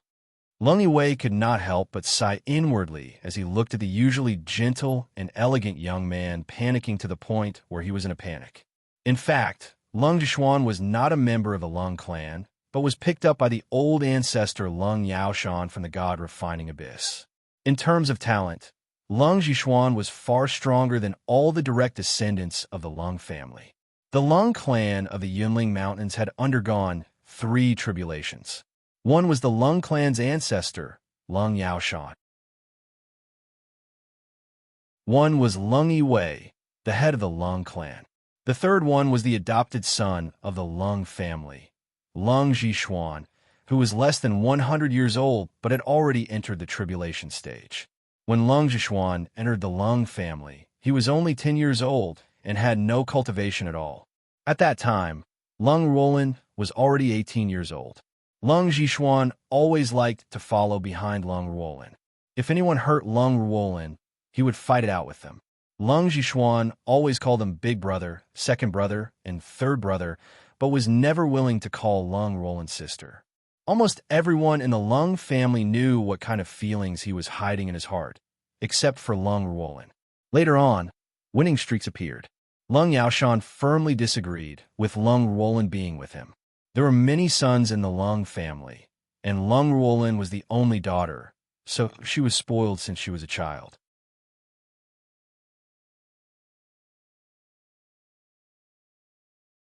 Lung Yiwei could not help but sigh inwardly as he looked at the usually gentle and elegant young man panicking to the point where he was in a panic. In fact, Lung Zhishuan was not a member of the Lung clan, but was picked up by the old ancestor Lung Yaoshan from the god refining abyss. In terms of talent, Lung Zhishuan was far stronger than all the direct descendants of the Lung family. The Lung clan of the Yunling Mountains had undergone 3 tribulations. One was the Lung clan's ancestor, Lung Yaoshan. One was Lung Yiwei, the head of the Lung clan. The third one was the adopted son of the Lung family, Lung Zhishuan, who was less than 100 years old but had already entered the tribulation stage. When Lung Zhishuan entered the Lung family, he was only 10 years old and had no cultivation at all. At that time, Lung Ruolin was already 18 years old. Lung Zhishuan always liked to follow behind Lung Ruolin. If anyone hurt Lung Ruolin, he would fight it out with them. Lung Zhishuan always called him big brother, second brother, and third brother, but was never willing to call Lung Ruolin's sister. Almost everyone in the Lung family knew what kind of feelings he was hiding in his heart, except for Lung Ruolin. Later on, winning streaks appeared. Lung Yaoshan firmly disagreed with Lung Ruolin being with him. There were many sons in the Lung family, and Lung Ruolin was the only daughter, so she was spoiled since she was a child.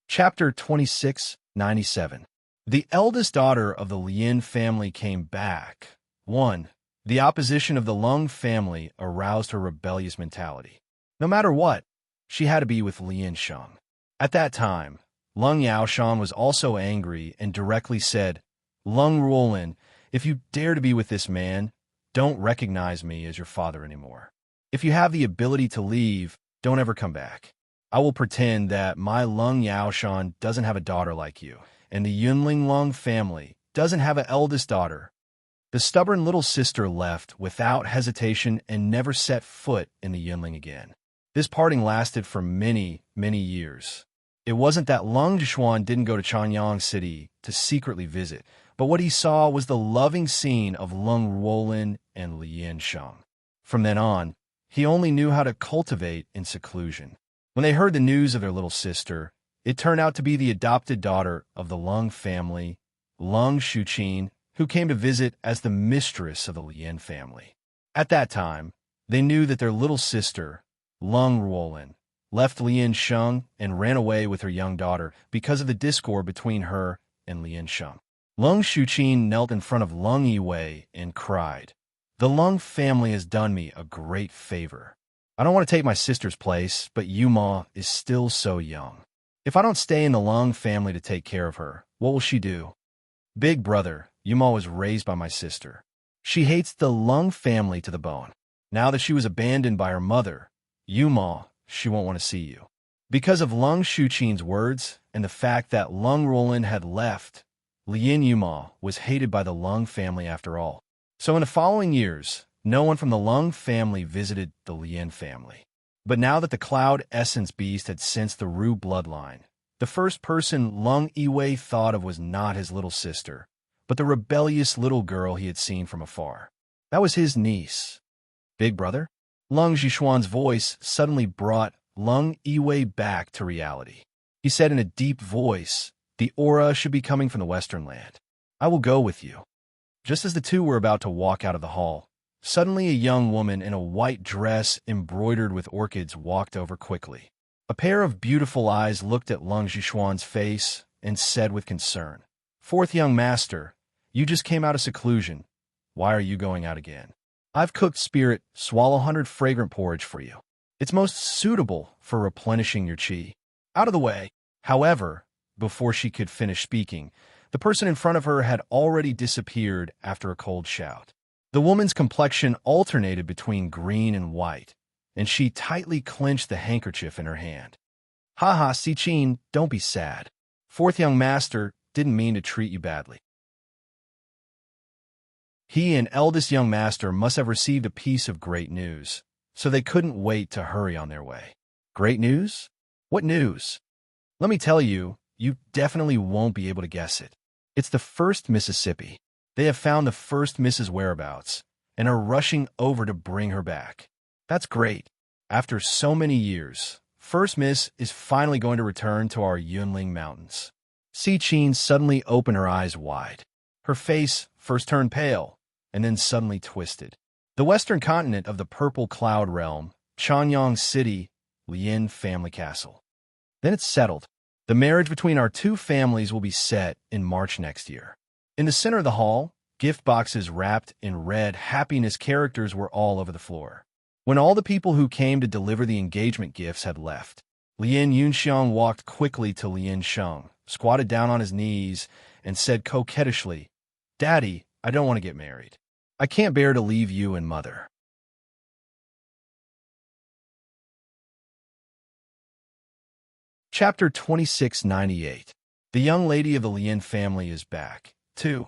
Chapter 2697. The eldest daughter of the Lin family came back. 1. The opposition of the Lung family aroused her rebellious mentality. No matter what, she had to be with Lin Sheng. At that time, Lung Yaoshan was also angry and directly said, Lung Ruolin, if you dare to be with this man, don't recognize me as your father anymore. If you have the ability to leave, don't ever come back. I will pretend that my Lung Yaoshan doesn't have a daughter like you, and the Yunling Lung family doesn't have an eldest daughter. The stubborn little sister left without hesitation and never set foot in the Yunling again. This parting lasted for many, many years. It wasn't that Lung Zhishuan didn't go to Chanyang City to secretly visit, but what he saw was the loving scene of Lung Ruolin and Lin Sheng. From then on, he only knew how to cultivate in seclusion. When they heard the news of their little sister, it turned out to be the adopted daughter of the Lung family, Lung Shuqin, who came to visit as the mistress of the Lin family. At that time, they knew that their little sister, Lung Ruolin, left Lin Sheng and ran away with her young daughter because of the discord between her and Lin Sheng. Lung Shuqin knelt in front of Lung Yiwei and cried, The Lung family has done me a great favor. I don't want to take my sister's place, but Yuma is still so young. If I don't stay in the Lung family to take care of her, what will she do? Big brother, Yuma was raised by my sister. She hates the Lung family to the bone. Now that she was abandoned by her mother, Yuma, she won't want to see you. Because of Lung Shuqin's words and the fact that Lung Ruolin had left, Lin Yuma was hated by the Lung family after all. So in the following years, no one from the Lung family visited the Lin family. But now that the Cloud Essence Beast had sensed the Rue bloodline, the first person Lung Yiwei thought of was not his little sister, but the rebellious little girl he had seen from afar. That was his niece. Big brother? Lung Zhishuan's voice suddenly brought Lung Yiwei back to reality. He said in a deep voice, The aura should be coming from the Western land. I will go with you. Just as the two were about to walk out of the hall, suddenly a young woman in a white dress embroidered with orchids walked over quickly. A pair of beautiful eyes looked at Lung Zhishuan's face and said with concern, Fourth young master, you just came out of seclusion. Why are you going out again? I've cooked spirit swallow 100 fragrant porridge for you. It's most suitable for replenishing your qi. Out of the way. However, before she could finish speaking, the person in front of her had already disappeared after a cold shout. The woman's complexion alternated between green and white, and she tightly clenched the handkerchief in her hand. Ha ha, Si-Chin, don't be sad. Fourth young master didn't mean to treat you badly. He and eldest young master must have received a piece of great news, so they couldn't wait to hurry on their way. Great news? What news? Let me tell you, you definitely won't be able to guess it. It's the first Mississippi. They have found the first Mrs. whereabouts and are rushing over to bring her back. That's great. After so many years, First Miss is finally going to return to our Yunling Mountains. Si-Chin suddenly opened her eyes wide. Her face first turned pale, and then suddenly twisted. The western continent of the Purple Cloud Realm, Chanyang City, Lien Family Castle. Then it's settled. The marriage between our two families will be set in March next year. In the center of the hall, gift boxes wrapped in red happiness characters were all over the floor. When all the people who came to deliver the engagement gifts had left, Lien Yunxiang walked quickly to Lien Sheng, squatted down on his knees, and said coquettishly, "Daddy, I don't want to get married. I can't bear to leave you and Mother." Chapter 2698. The young lady of the Lien family is back, too.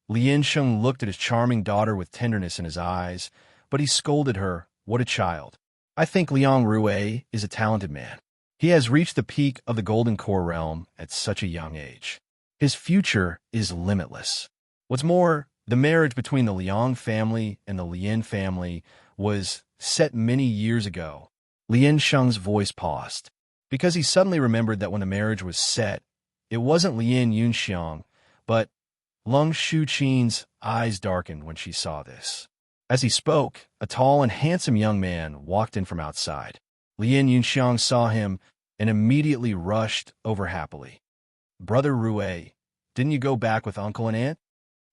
Lien Sheng looked at his charming daughter with tenderness in his eyes, but he scolded her. What a child. I think Liang Rui is a talented man. He has reached the peak of the Golden Core realm at such a young age. His future is limitless. What's more, the marriage between the Liang family and the Lien family was set many years ago. Lien Sheng's voice paused, because he suddenly remembered that when the marriage was set, it wasn't Lien Yunxiang, but Lung Shuqin's eyes darkened when she saw this. As he spoke, a tall and handsome young man walked in from outside. Lien Yunxiang saw him and immediately rushed over happily. "Brother Rui, didn't you go back with uncle and aunt?"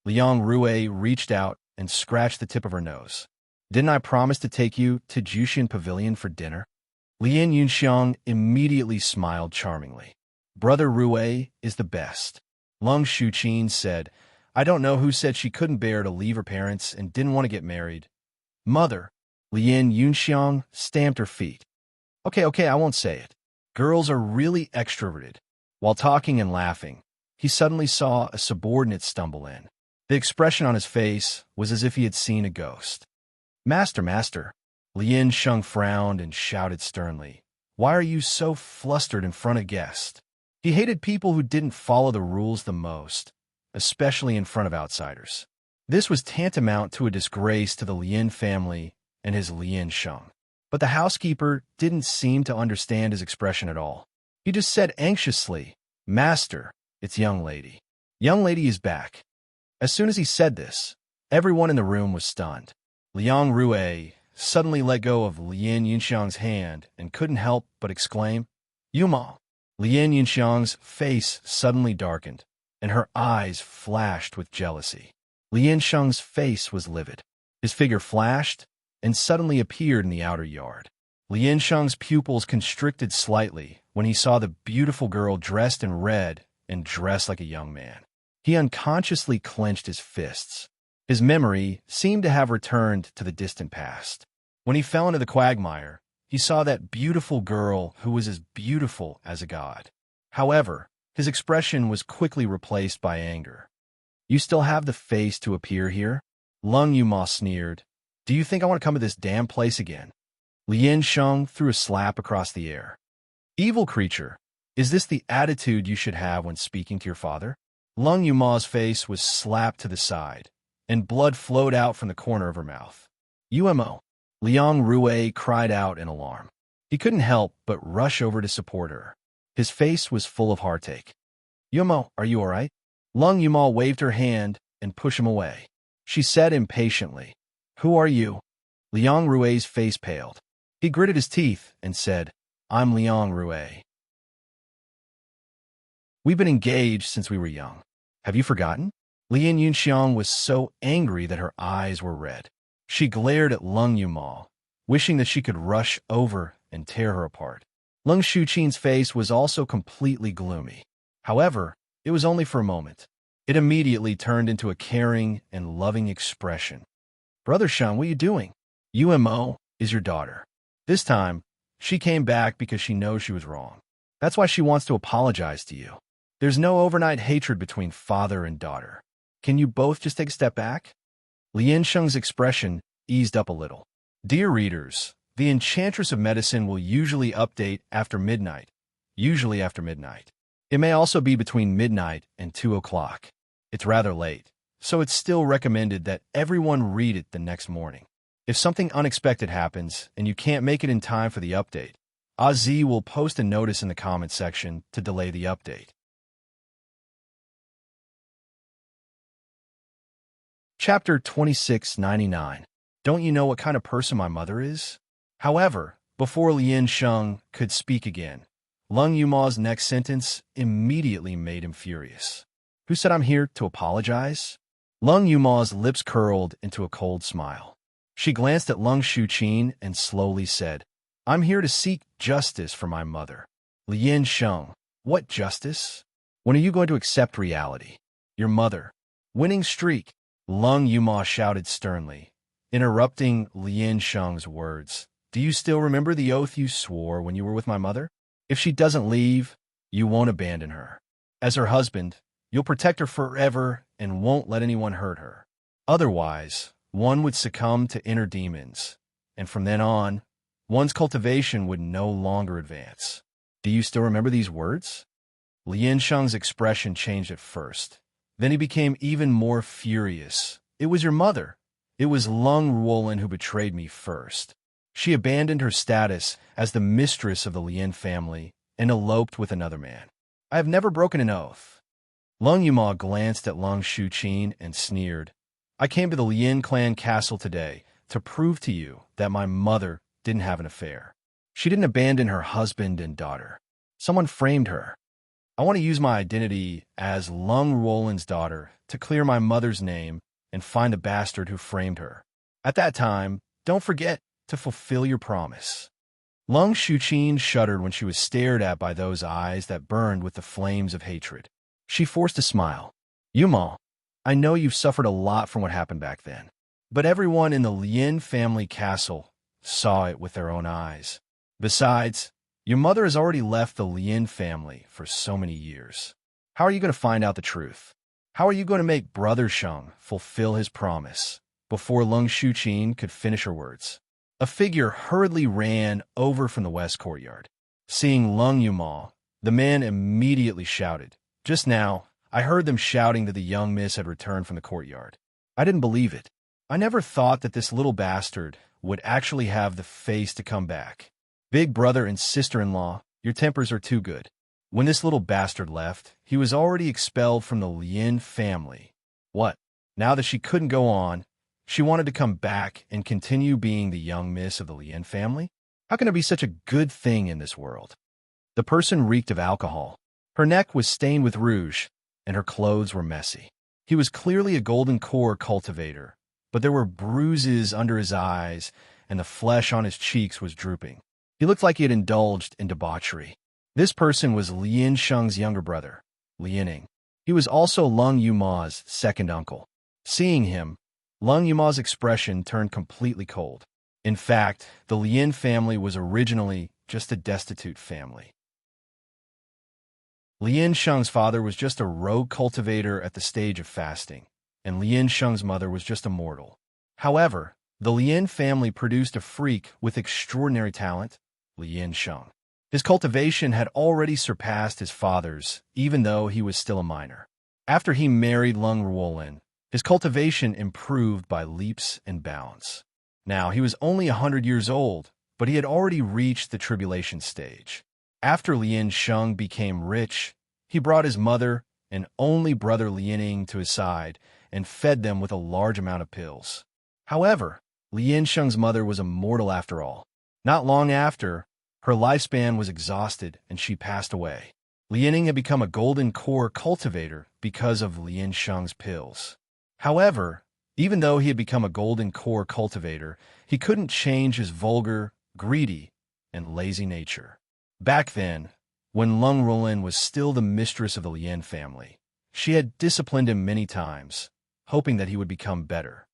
Liang Rui reached out and scratched the tip of her nose. "Didn't I promise to take you to Jushin Pavilion for dinner?" Lien Yunxiang immediately smiled charmingly. "Brother Rui is the best." Lung Shuqin said, "I don't know who said she couldn't bear to leave her parents and didn't want to get married." "Mother." Lien Yunxiang stamped her feet. Okay, I won't say it. Girls are really extroverted." While talking and laughing, he suddenly saw a subordinate stumble in. The expression on his face was as if he had seen a ghost. Master. Lien Sheng frowned and shouted sternly, "Why are you so flustered in front of guests?" He hated people who didn't follow the rules the most, especially in front of outsiders. This was tantamount to a disgrace to the Lien family and his Lien Sheng. But the housekeeper didn't seem to understand his expression at all. He just said anxiously, "Master, it's young lady. Young lady is back." As soon as he said this, everyone in the room was stunned. Liang Rui suddenly let go of Lien Yunxiang's hand and couldn't help but exclaim, "Yuma!" Lien Yunxiang's face suddenly darkened, and her eyes flashed with jealousy. Lien Sheng's face was livid. His figure flashed and suddenly appeared in the outer yard. Lien Sheng's pupils constricted slightly when he saw the beautiful girl dressed in red and dressed like a young man. He unconsciously clenched his fists. His memory seemed to have returned to the distant past. When he fell into the quagmire, he saw that beautiful girl who was as beautiful as a god. However, his expression was quickly replaced by anger. "You still have the face to appear here?" Lung Yuma sneered. "Do you think I want to come to this damn place again?" Lien Sheng threw a slap across the air. "Evil creature, is this the attitude you should have when speaking to your father?" Lung Yuma's face was slapped to the side, and blood flowed out from the corner of her mouth. "UMO!" Liang Rui cried out in alarm. He couldn't help but rush over to support her. His face was full of heartache. "Yumo, are you all right?" Lung Yuma waved her hand and pushed him away. She said impatiently, "Who are you?" Liang Rui's face paled. He gritted his teeth and said, "I'm Liang Rui. We've been engaged since we were young. Have you forgotten?" Lien Yunxiang was so angry that her eyes were red. She glared at Lung Yuma, wishing that she could rush over and tear her apart. Lung Shuqin's face was also completely gloomy. However, it was only for a moment. It immediately turned into a caring and loving expression. "Brother Sheng, what are you doing? UMO is your daughter. This time, she came back because she knows she was wrong. That's why she wants to apologize to you. There's no overnight hatred between father and daughter. Can you both just take a step back?" Lien Sheng's expression eased up a little. Dear readers, The Enchantress of Medicine will usually update after midnight, usually after midnight. It may also be between midnight and 2 o'clock. It's rather late, so it's still recommended that everyone read it the next morning. If something unexpected happens and you can't make it in time for the update, Oz will post a notice in the comments section to delay the update. Chapter 2699. Don't you know what kind of person my mother is? However, before Lien Sheng could speak again, Lung Yuma's next sentence immediately made him furious. Who said I'm here to apologize? Lung Yuma's lips curled into a cold smile. She glanced at Lung Shuqin and slowly said, I'm here to seek justice for my mother. Lien Sheng, what justice? When are you going to accept reality? Your mother. Winning streak, Lung Yuma shouted sternly, interrupting Lien Sheng's words. Do you still remember the oath you swore when you were with my mother? If she doesn't leave, you won't abandon her. As her husband, you'll protect her forever and won't let anyone hurt her. Otherwise, one would succumb to inner demons, and from then on, one's cultivation would no longer advance. Do you still remember these words? Lien Sheng's expression changed at first. Then he became even more furious. It was your mother. It was Lung Ruolin who betrayed me first. She abandoned her status as the mistress of the Lien family and eloped with another man. I have never broken an oath. Lung Yuma glanced at Lung Shuqin and sneered. I came to the Lien clan castle today to prove to you that my mother didn't have an affair. She didn't abandon her husband and daughter. Someone framed her. I want to use my identity as Lung Ruolin's daughter to clear my mother's name and find the bastard who framed her. At that time, don't forget to fulfill your promise. Lung Shuqin shuddered when she was stared at by those eyes that burned with the flames of hatred. She forced a smile. Yuma, I know you've suffered a lot from what happened back then, but everyone in the Lien family castle saw it with their own eyes. Besides, your mother has already left the Lien family for so many years. How are you going to find out the truth? How are you going to make Brother Sheng fulfill his promise? Before Lung Shuqin could finish her words, a figure hurriedly ran over from the west courtyard. Seeing Lung Yuma, the man immediately shouted, Just now, I heard them shouting that the young miss had returned from the courtyard. I didn't believe it. I never thought that this little bastard would actually have the face to come back. Big brother and sister-in-law, your tempers are too good. When this little bastard left, he was already expelled from the Lien family. What? Now that she couldn't go on, she wanted to come back and continue being the young miss of the Lien family? How can there be such a good thing in this world? The person reeked of alcohol. Her neck was stained with rouge, and her clothes were messy. He was clearly a golden core cultivator, but there were bruises under his eyes, and the flesh on his cheeks was drooping. He looked like he had indulged in debauchery. This person was Lien Sheng's younger brother, Liening. He was also Lung Yuma's second uncle. Seeing him, Lung Yuma's expression turned completely cold. In fact, the Lien family was originally just a destitute family. Lien Sheng's father was just a rogue cultivator at the stage of fasting, and Lien Sheng's mother was just a mortal. However, the Lien family produced a freak with extraordinary talent, Lien Sheng. His cultivation had already surpassed his father's, even though he was still a minor. After he married Lung Ruolin, his cultivation improved by leaps and bounds. Now, he was only 100 years old, but he had already reached the tribulation stage. After Lien Sheng became rich, he brought his mother and only brother Liening to his side and fed them with a large amount of pills. However, Lien Sheng's mother was a mortal after all. Not long after, her lifespan was exhausted and she passed away. Liening had become a golden core cultivator because of Lien Sheng's pills. However, even though he had become a golden core cultivator, he couldn't change his vulgar, greedy, and lazy nature. Back then, when Lung Ruolin was still the mistress of the Lien family, she had disciplined him many times, hoping that he would become better.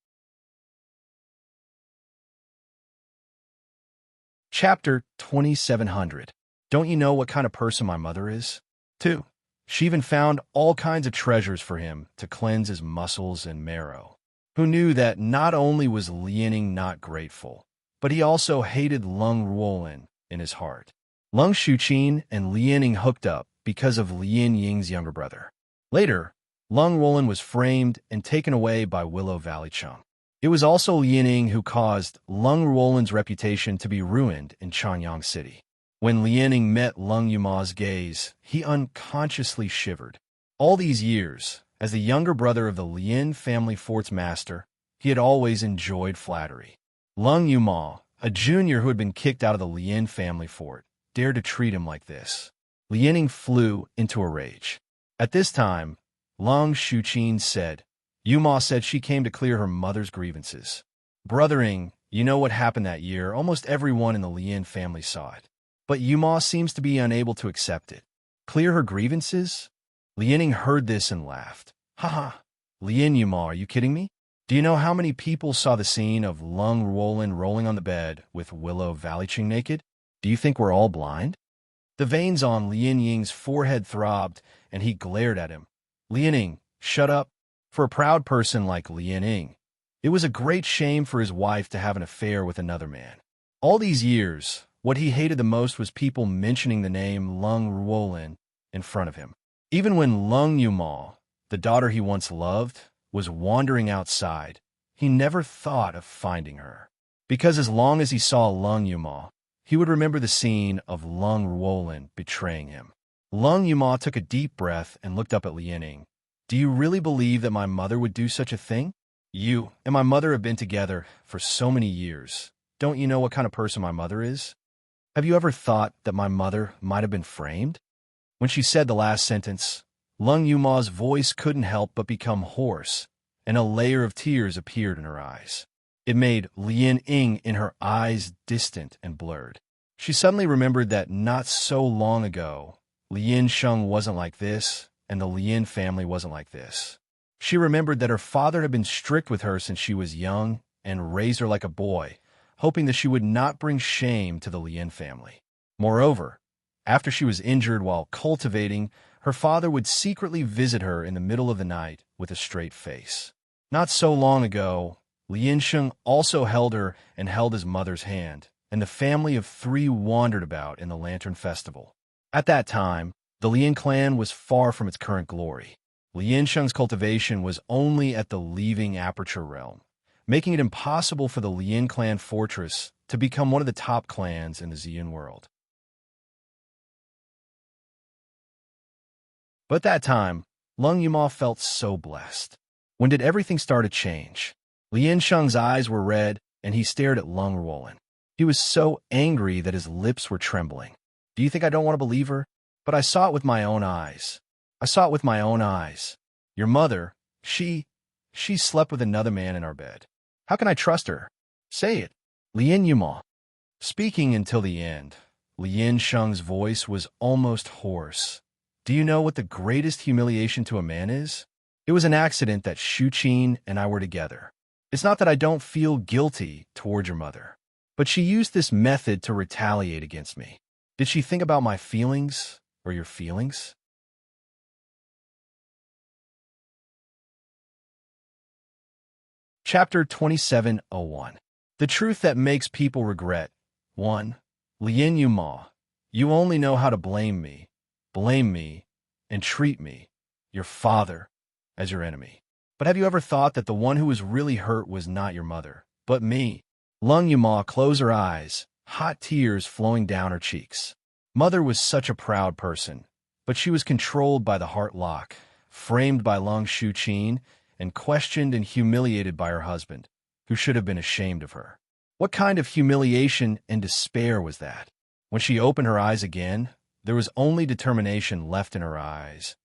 Chapter 2700. Don't you know what kind of person my mother is? 2. She even found all kinds of treasures for him to cleanse his muscles and marrow. Who knew that not only was Liening not grateful, but he also hated Lung Ruolin in his heart. Lung Xuqin and Lianing hooked up because of Lian Ying's younger brother. Later, Lung Ruolin was framed and taken away by Willow Valley Chung. It was also Lianing who caused Lung Ruolin's reputation to be ruined in Chanyang City. When Lianing met Lung Yuma's gaze, he unconsciously shivered. All these years, as the younger brother of the Lian family fort's master, he had always enjoyed flattery. Lung Yuma, a junior who had been kicked out of the Lian family fort, dared to treat him like this. Lianing flew into a rage. At this time, Lung Xuqin said, Yuma said she came to clear her mother's grievances. Brothering, you know what happened that year. Almost everyone in the Lian family saw it. But Yuma seems to be unable to accept it. Clear her grievances? Lianing heard this and laughed. Haha, Lian Yuma, are you kidding me? Do you know how many people saw the scene of Lung Ruolin rolling on the bed with Willow Valleyching naked? Do you think we're all blind? The veins on Lian Ying's forehead throbbed, and he glared at him. Lianing, shut up. For a proud person like Lianing, it was a great shame for his wife to have an affair with another man. All these years, what he hated the most was people mentioning the name Lung Ruolin in front of him. Even when Lung Yuma, the daughter he once loved, was wandering outside, he never thought of finding her. Because as long as he saw Lung Yuma, he would remember the scene of Lung Ruolin betraying him. Lung Yuma took a deep breath and looked up at Lianing. Do you really believe that my mother would do such a thing? You and my mother have been together for so many years. Don't you know what kind of person my mother is? Have you ever thought that my mother might have been framed? When she said the last sentence, Lung Yuma's voice couldn't help but become hoarse, and a layer of tears appeared in her eyes. It made Lian Ying in her eyes distant and blurred. She suddenly remembered that not so long ago, Lian Sheng wasn't like this, and the Lian family wasn't like this. She remembered that her father had been strict with her since she was young and raised her like a boy, hoping that she would not bring shame to the Lian family. Moreover, after she was injured while cultivating, her father would secretly visit her in the middle of the night with a straight face. Not so long ago, Lian Sheng also held her and held his mother's hand, and the family of three wandered about in the Lantern Festival. At that time, the Lian clan was far from its current glory. Lian Sheng's cultivation was only at the leaving aperture realm, making it impossible for the Lian clan fortress to become one of the top clans in the Xian world. But at that time, Lung Yuma felt so blessed. When did everything start to change? Lian Sheng's eyes were red, and he stared at Lung Ruolin. He was so angry that his lips were trembling. Do you think I don't want to believe her? But I saw it with my own eyes. I saw it with my own eyes. Your mother, she slept with another man in our bed. How can I trust her? Say it. Lian Yuma. Speaking until the end, Lian Sheng's voice was almost hoarse. Do you know what the greatest humiliation to a man is? It was an accident that Xuqin and I were together. It's not that I don't feel guilty toward your mother, but she used this method to retaliate against me. Did she think about my feelings or your feelings? Chapter 2701. The Truth That Makes People Regret. 1. Lian Yuma, you only know how to blame me, and treat me, your father, as your enemy. But have you ever thought that the one who was really hurt was not your mother, but me? Lung Yuma closed her eyes, hot tears flowing down her cheeks. Mother was such a proud person, but she was controlled by the heart lock, framed by Lung Xuqin, and questioned and humiliated by her husband, who should have been ashamed of her. What kind of humiliation and despair was that? When she opened her eyes again, there was only determination left in her eyes.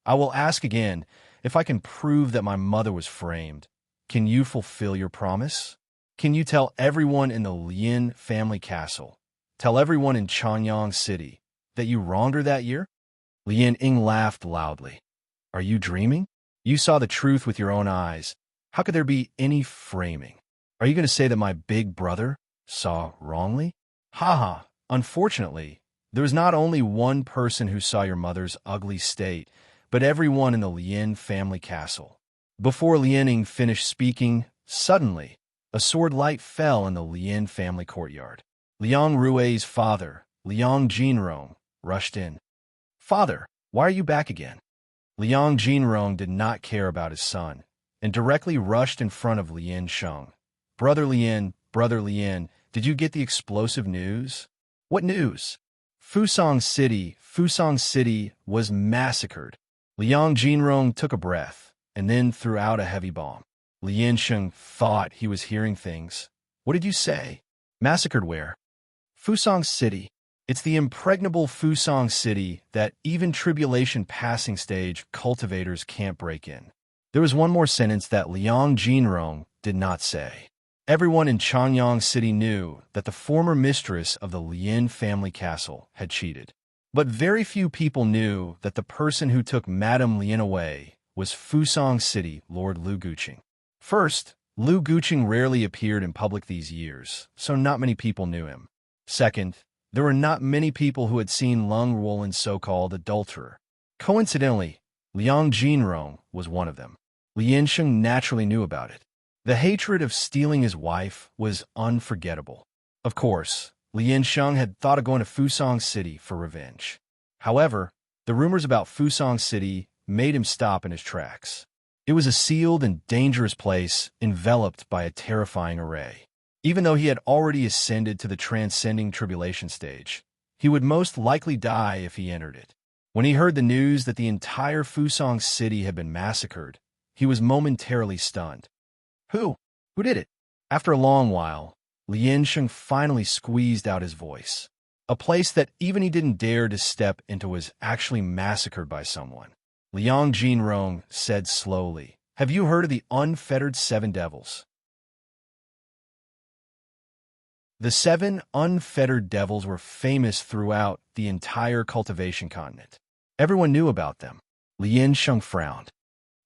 I will ask again, if I can prove that my mother was framed, can you fulfill your promise? Can you tell everyone in the Lian family castle, tell everyone in Chanyang City, that you wronged her that year? Lian Ying laughed loudly. Are you dreaming? You saw the truth with your own eyes. How could there be any framing? Are you going to say that my big brother saw wrongly? Ha ha! Unfortunately, there was not only one person who saw your mother's ugly state, but everyone in the Lian family castle. Before Lian Ying finished speaking, suddenly, A sword light fell in the Lien family courtyard. Liang Rui's father, Liang Jinrong, rushed in. "Father, why are you back again?" Liang Jinrong did not care about his son, and directly rushed in front of Lien Sheng. Brother Lien, did you get the explosive news?" "What news?" Fusong City was massacred." Liang Jinrong took a breath, and then threw out a heavy bomb. Lien Sheng thought he was hearing things. "What did you say?" "Massacred where?" "Fusong City. It's the impregnable Fusong City that even tribulation passing stage cultivators can't break in." There was one more sentence that Liang Jinrong did not say. Everyone in Changyang City knew that the former mistress of the Lien family castle had cheated. But very few people knew that the person who took Madame Lien away was Fusong City Lord Lu Guqing. First, Lu Guqing rarely appeared in public these years, so not many people knew him. Second, there were not many people who had seen Lung Ruolan's so-called adulterer. Coincidentally, Liang Jinrong was one of them. Lien Sheng naturally knew about it. The hatred of stealing his wife was unforgettable. Of course, Lien Sheng had thought of going to Fusong City for revenge. However, the rumors about Fusong City made him stop in his tracks. It was a sealed and dangerous place enveloped by a terrifying array. Even though he had already ascended to the transcending tribulation stage, he would most likely die if he entered it. When he heard the news that the entire Fusong City had been massacred, he was momentarily stunned. Who did it?" After a long while, Lien Sheng finally squeezed out his voice. A place that even he didn't dare to step into was actually massacred by someone. Liang Jinrong said slowly, "Have you heard of the unfettered 7 devils?" The 7 unfettered devils were famous throughout the entire cultivation continent. Everyone knew about them. Lien Sheng frowned.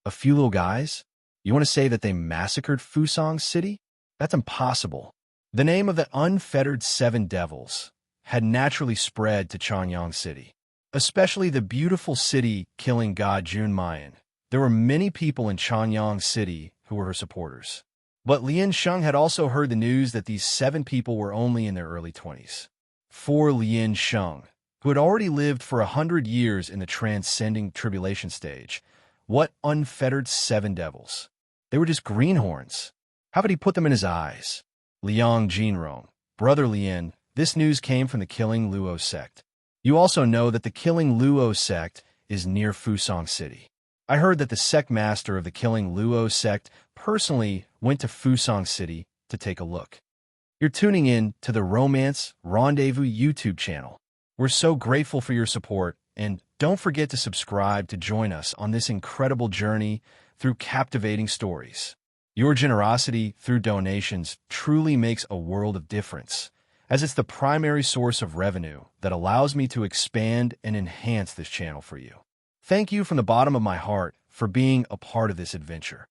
"A few little guys? You want to say that they massacred Fusong City? That's impossible." The name of the unfettered 7 devils had naturally spread to Changyang City, especially the beautiful city killing god Junmayan. There were many people in Changyang City who were her supporters. But Lien Sheng had also heard the news that these 7 people were only in their early 20s. For Lien Sheng, who had already lived for 100 years in the transcending tribulation stage, what unfettered 7 devils? They were just greenhorns. How could he put them in his eyes? Liang Jinrong, "Brother Lien, this news came from the Killing Luo sect. You also know that the Killing Luo sect is near Fusong City. I heard that the sect master of the Killing Luo sect personally went to Fusong City to take a look." You're tuning in to the Romance Rendezvous YouTube channel. We're so grateful for your support, and don't forget to subscribe to join us on this incredible journey through captivating stories. Your generosity through donations truly makes a world of difference, as it's the primary source of revenue that allows me to expand and enhance this channel for you. Thank you from the bottom of my heart for being a part of this adventure.